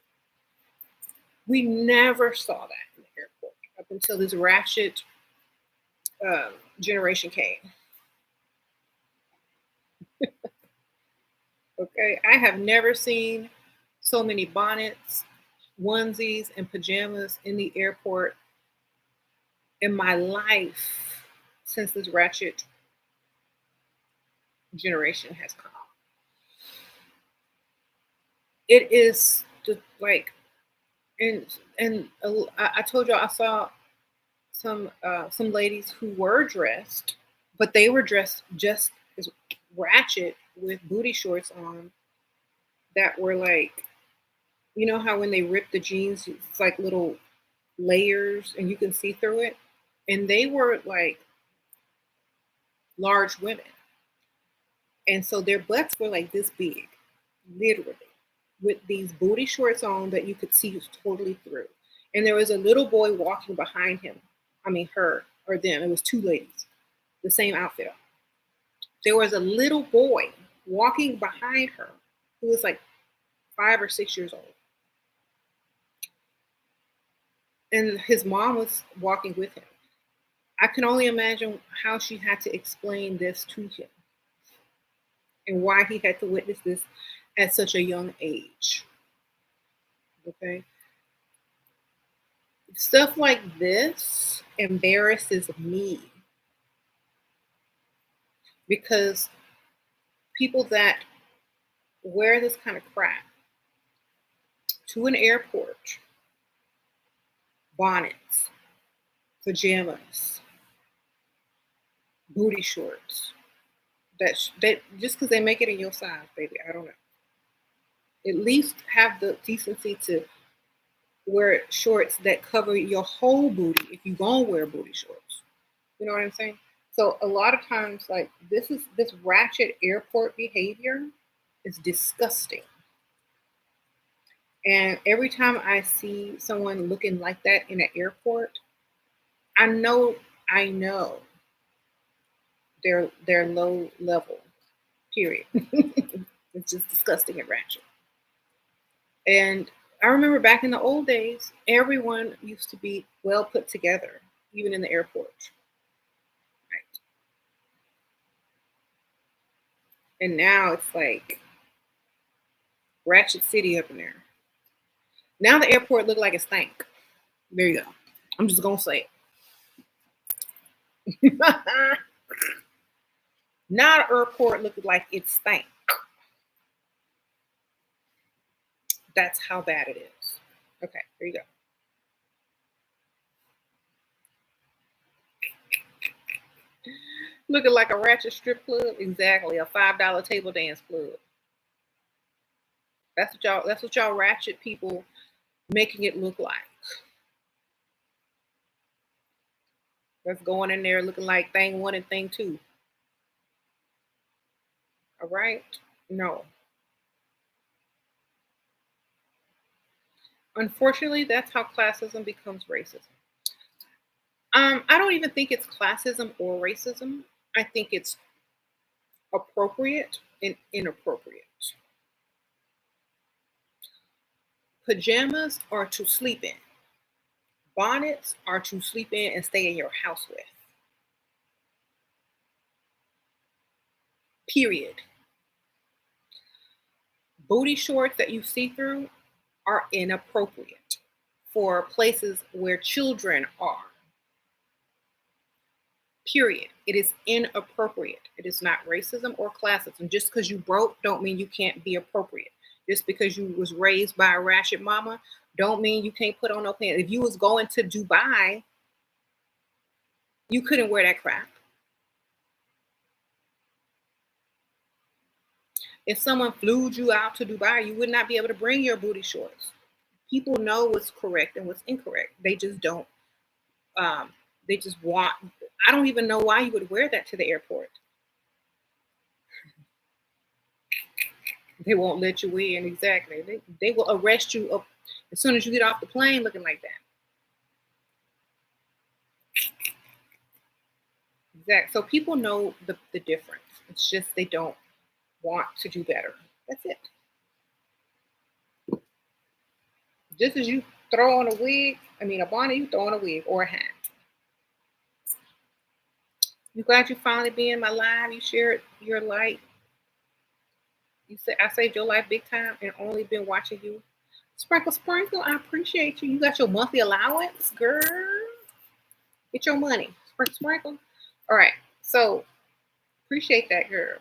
We never saw that in the airport up until this ratchet generation came. Okay, I have never seen so many bonnets, onesies, and pajamas in the airport in my life since this ratchet generation has come. It is like, and I told you I saw some ladies who were dressed, but they were dressed just as ratchet with booty shorts on that were like, you know how when they rip the jeans, it's like little layers and you can see through it. And they were like large women. And so their butts were like this big, literally, with these booty shorts on that you could see totally through. And there was a little boy walking behind him. I mean, her or them. It was two ladies, the same outfit. There was a little boy walking behind her, who was like 5 or 6 years old. And his mom was walking with him. I can only imagine how she had to explain this to him and why he had to witness this at such a young age. Okay. Stuff like this embarrasses me because people that wear this kind of crap to an airport, bonnets, pajamas, booty shorts, that just because they make it in your size, baby, I don't know. At least have the decency to wear shorts that cover your whole booty if you gonna wear booty shorts. You know what I'm saying? So a lot of times, like this ratchet airport behavior is disgusting. And every time I see someone looking like that in an airport, I know they're low level. Period. It's just disgusting and ratchet. And I remember back in the old days, everyone used to be well put together, even in the airport. Right. And now it's like ratchet city up in there. Now the airport look like it stank. There you go. I'm just gonna say it. Now the airport looking like it stank. That's how bad it is. Okay, there you go. Looking like a ratchet strip club. Exactly, a $5 table dance club. That's what y'all ratchet people making it look like. That's going in there looking like thing one and thing two. All right? No. Unfortunately, that's how classism becomes racism. I don't even think it's classism or racism. I think it's appropriate and inappropriate. Pajamas are to sleep in. Bonnets are to sleep in and stay in your house with. Period. Booty shorts that you see through are inappropriate for places where children are. Period. It is inappropriate. It is not racism or classism. Just because you broke don't mean you can't be appropriate. Just because you was raised by a ratchet mama don't mean you can't put on no pants. If you was going to Dubai, you couldn't wear that crap. If someone flew you out to Dubai, you would not be able to bring your booty shorts. People know what's correct and what's incorrect. They just don't. They just want. I don't even know why you would wear that to the airport. They won't let you in. Exactly. They will arrest you up as soon as you get off the plane looking like that. Exactly. So people know the difference. It's just they don't want to do better. That's it. Just as you throw on a wig, I mean a bonnet, you throw on a wig or a hat. You glad you finally be in my live. You shared your light. You said I saved your life big time and only been watching you. Sprinkle, sprinkle. I appreciate you. You got your monthly allowance, girl. Get your money. Sprinkle, sprinkle. All right. So appreciate that, girl.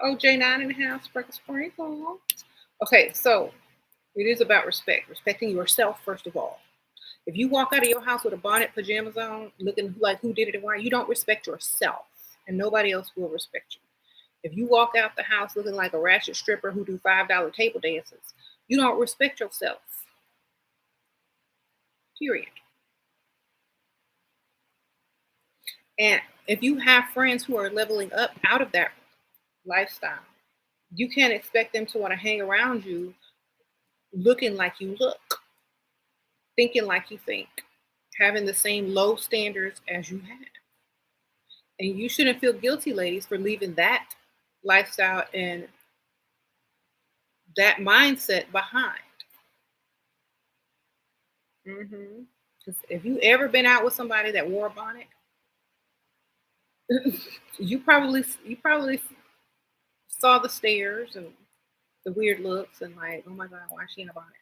OJ9 in the house. Sprinkle, sprinkle. Okay. So it is about respect. Respecting yourself, first of all. If you walk out of your house with a bonnet, pajamas on, looking like who did it and why, you don't respect yourself, and nobody else will respect you. If you walk out the house looking like a ratchet stripper who do $5 table dances, you don't respect yourself. Period. And if you have friends who are leveling up out of that lifestyle, you can't expect them to want to hang around you looking like you look, thinking like you think, having the same low standards as you have. And you shouldn't feel guilty, ladies, for leaving that lifestyle and that mindset behind. Hmm. If you ever been out with somebody that wore a bonnet, you probably saw the stares and the weird looks and like, oh my god, why is she in a bonnet?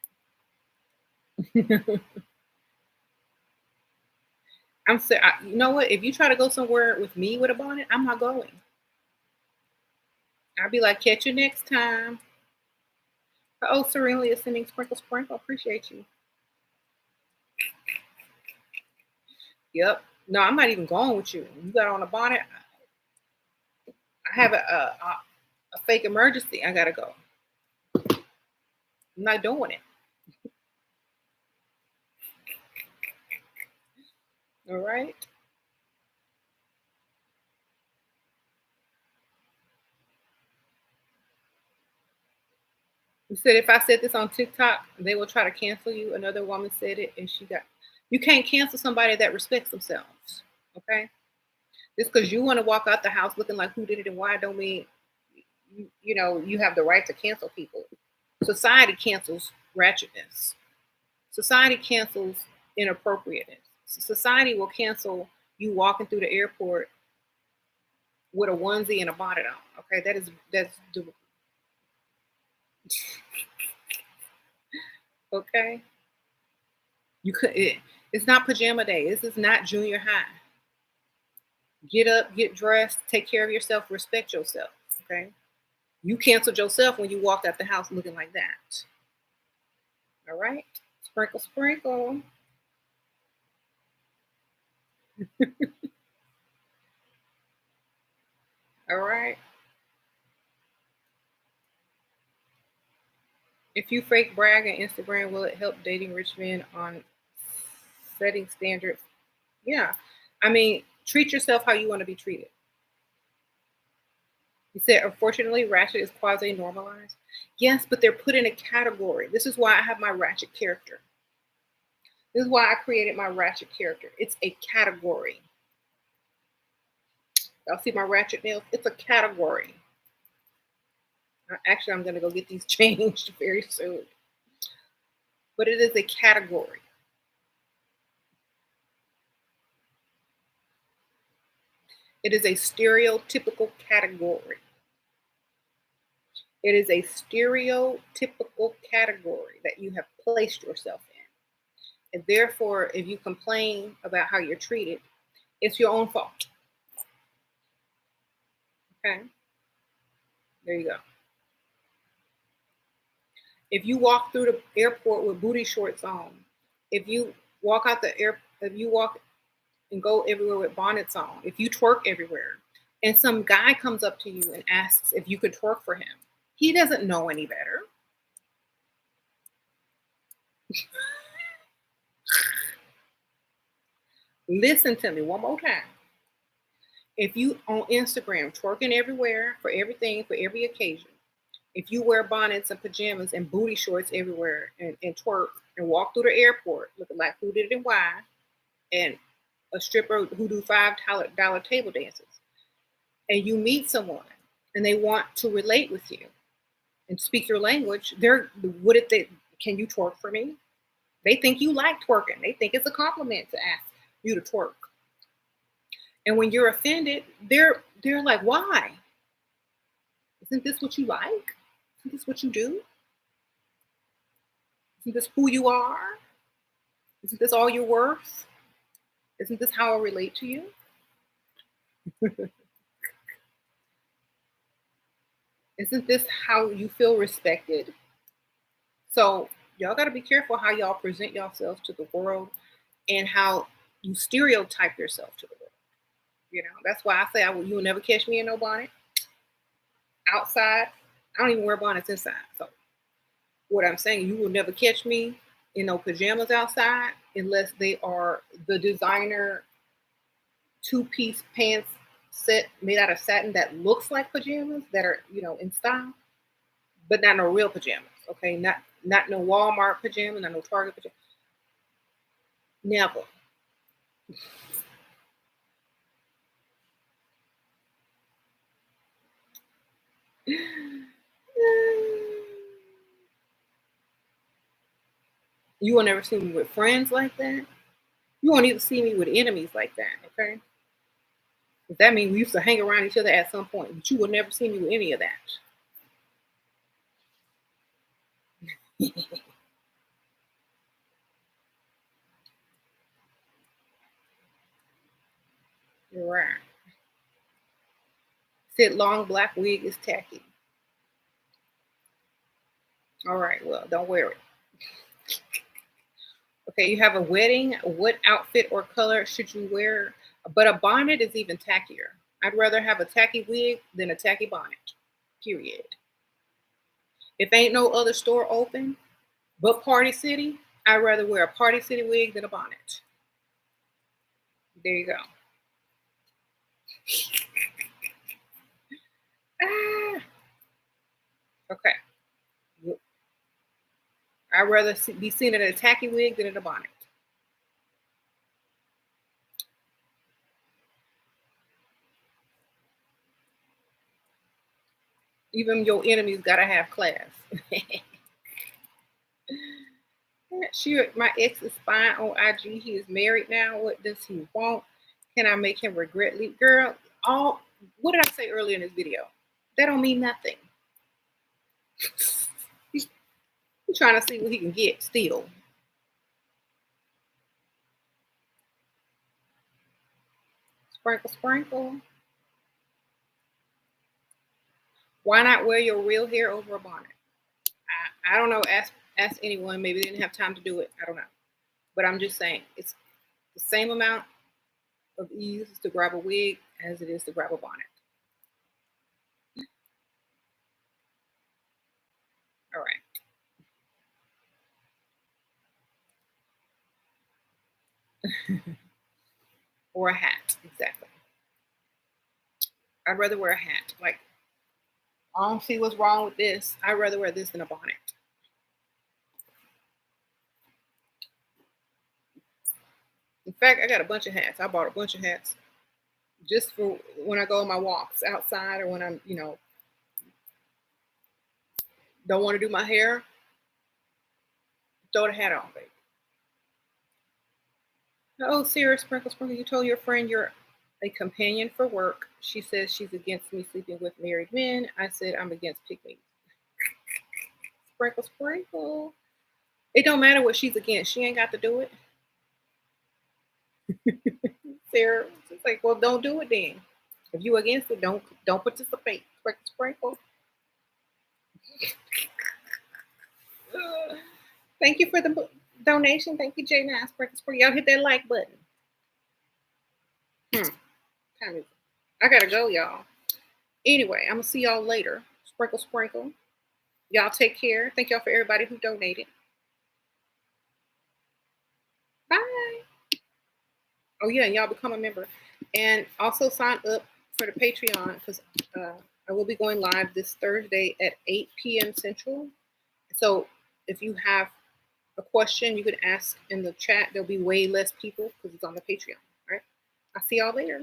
You know what? If you try to go somewhere with me with a bonnet, I'm not going. I'll be like, catch you next time. Oh, Serenely is sending sprinkle, sprinkle. Appreciate you. Yep. No, I'm not even going with you. You got on a bonnet. I have a fake emergency. I gotta go. I'm not doing it. All right. You said if I said this on TikTok, they will try to cancel you. Another woman said it, and she got. You can't cancel somebody that respects themselves. Okay. Just because you want to walk out the house looking like who did it and why don't mean you have the right to cancel people. Society cancels ratchetness. Society cancels inappropriateness. Society will cancel you walking through the airport with a onesie and a bonnet on. Okay, that's okay. You could. It's not pajama day. This is not junior high. Get up, get dressed, take care of yourself, respect yourself. Okay. You canceled yourself when you walked out the house looking like that. All right. Sprinkle, sprinkle. All right. If you fake brag on Instagram, will it help dating rich men on setting standards? Yeah. I mean, treat yourself how you want to be treated. You said, unfortunately, ratchet is quasi normalized. Yes, but they're put in a category. This is why I have my ratchet character. This is why I created my ratchet character. It's a category. Y'all see my ratchet nails? It's a category. Actually, I'm going to go get these changed very soon. But it is a category. It is a stereotypical category. It is a stereotypical category that you have placed yourself in. And therefore, if you complain about how you're treated, it's your own fault. Okay? There you go. If you walk through the airport with booty shorts on, if you if you walk and go everywhere with bonnets on, if you twerk everywhere, and some guy comes up to you and asks if you could twerk for him, he doesn't know any better. Listen to me one more time. If you on Instagram twerking everywhere for everything for every occasion, if you wear bonnets and pajamas and booty shorts everywhere and twerk and walk through the airport looking like who did it and why, and a stripper who do $5 table dances, and you meet someone and they want to relate with you and speak your language, they're what if they can you twerk for me? They think you like twerking. They think it's a compliment to ask you to twerk. And when you're offended, they're like, why? Isn't this what you like? Isn't this what you do? Isn't this who you are? Isn't this all you're worth? Isn't this how I relate to you? Isn't this how you feel respected? So y'all got to be careful how y'all present yourselves to the world and how you stereotype yourself to the world. That's why I say you will never catch me in no bonnet outside. I don't even wear bonnets inside. So what I'm saying, you will never catch me in no pajamas outside unless they are the designer two-piece pants set made out of satin that looks like pajamas that are in style, but not no real pajamas. Okay, not no Walmart pajamas, not no Target pajamas. Never. You will never see me with friends like that. You won't even see me with enemies like that, okay? 'Cause that means we used to hang around each other at some point, but you will never see me with any of that. You're right. Said long black wig is tacky. All right, well, don't wear it. Okay, you have a wedding. What outfit or color should you wear? But a bonnet is even tackier. I'd rather have a tacky wig than a tacky bonnet. Period. If ain't no other store open but Party City, I'd rather wear a Party City wig than a bonnet. There you go. Ah, okay. I'd rather be seen in a tacky wig than in a bonnet. Even your enemies gotta have class. Sure, my ex is fine on IG. He is married now. What does he want? Can I make him regret leave? Girl, all what did I say earlier in this video? That don't mean nothing. He's, he's trying to see what he can get still. Sprinkle, sprinkle. Why not wear your real hair over a bonnet? I don't know. Ask anyone. Maybe they didn't have time to do it. I don't know. But I'm just saying it's the same amount of ease to grab a wig as it is to grab a bonnet. All right. Or a hat. Exactly. I'd rather wear a hat. Like, I don't see what's wrong with this. I'd rather wear this than a bonnet. In fact, I got a bunch of hats. I bought a bunch of hats just for when I go on my walks outside or when I'm, don't want to do my hair, throw the hat on, baby. Oh, Sarah, sprinkle, sprinkle. You told your friend you're a companion for work. She says she's against me sleeping with married men. I said I'm against pygmies. Sprinkle, sprinkle. It don't matter what she's against. She ain't got to do it. Sarah, it's like, well, don't do it then. If you against it, don't participate. Sprinkle, sprinkle. Thank you for the donation. Thank you, J9. Sprinkle, sprinkle. Y'all hit that like button. Time is. I gotta go, y'all. Anyway, I'm gonna see y'all later. Sprinkle, sprinkle. Y'all take care. Thank y'all for everybody who donated. Bye. Oh yeah, y'all become a member, and also sign up for the Patreon because I will be going live this Thursday at 8 p.m. Central. So if you have a question, you can ask in the chat. There'll be way less people because it's on the Patreon. All right. I'll see y'all later.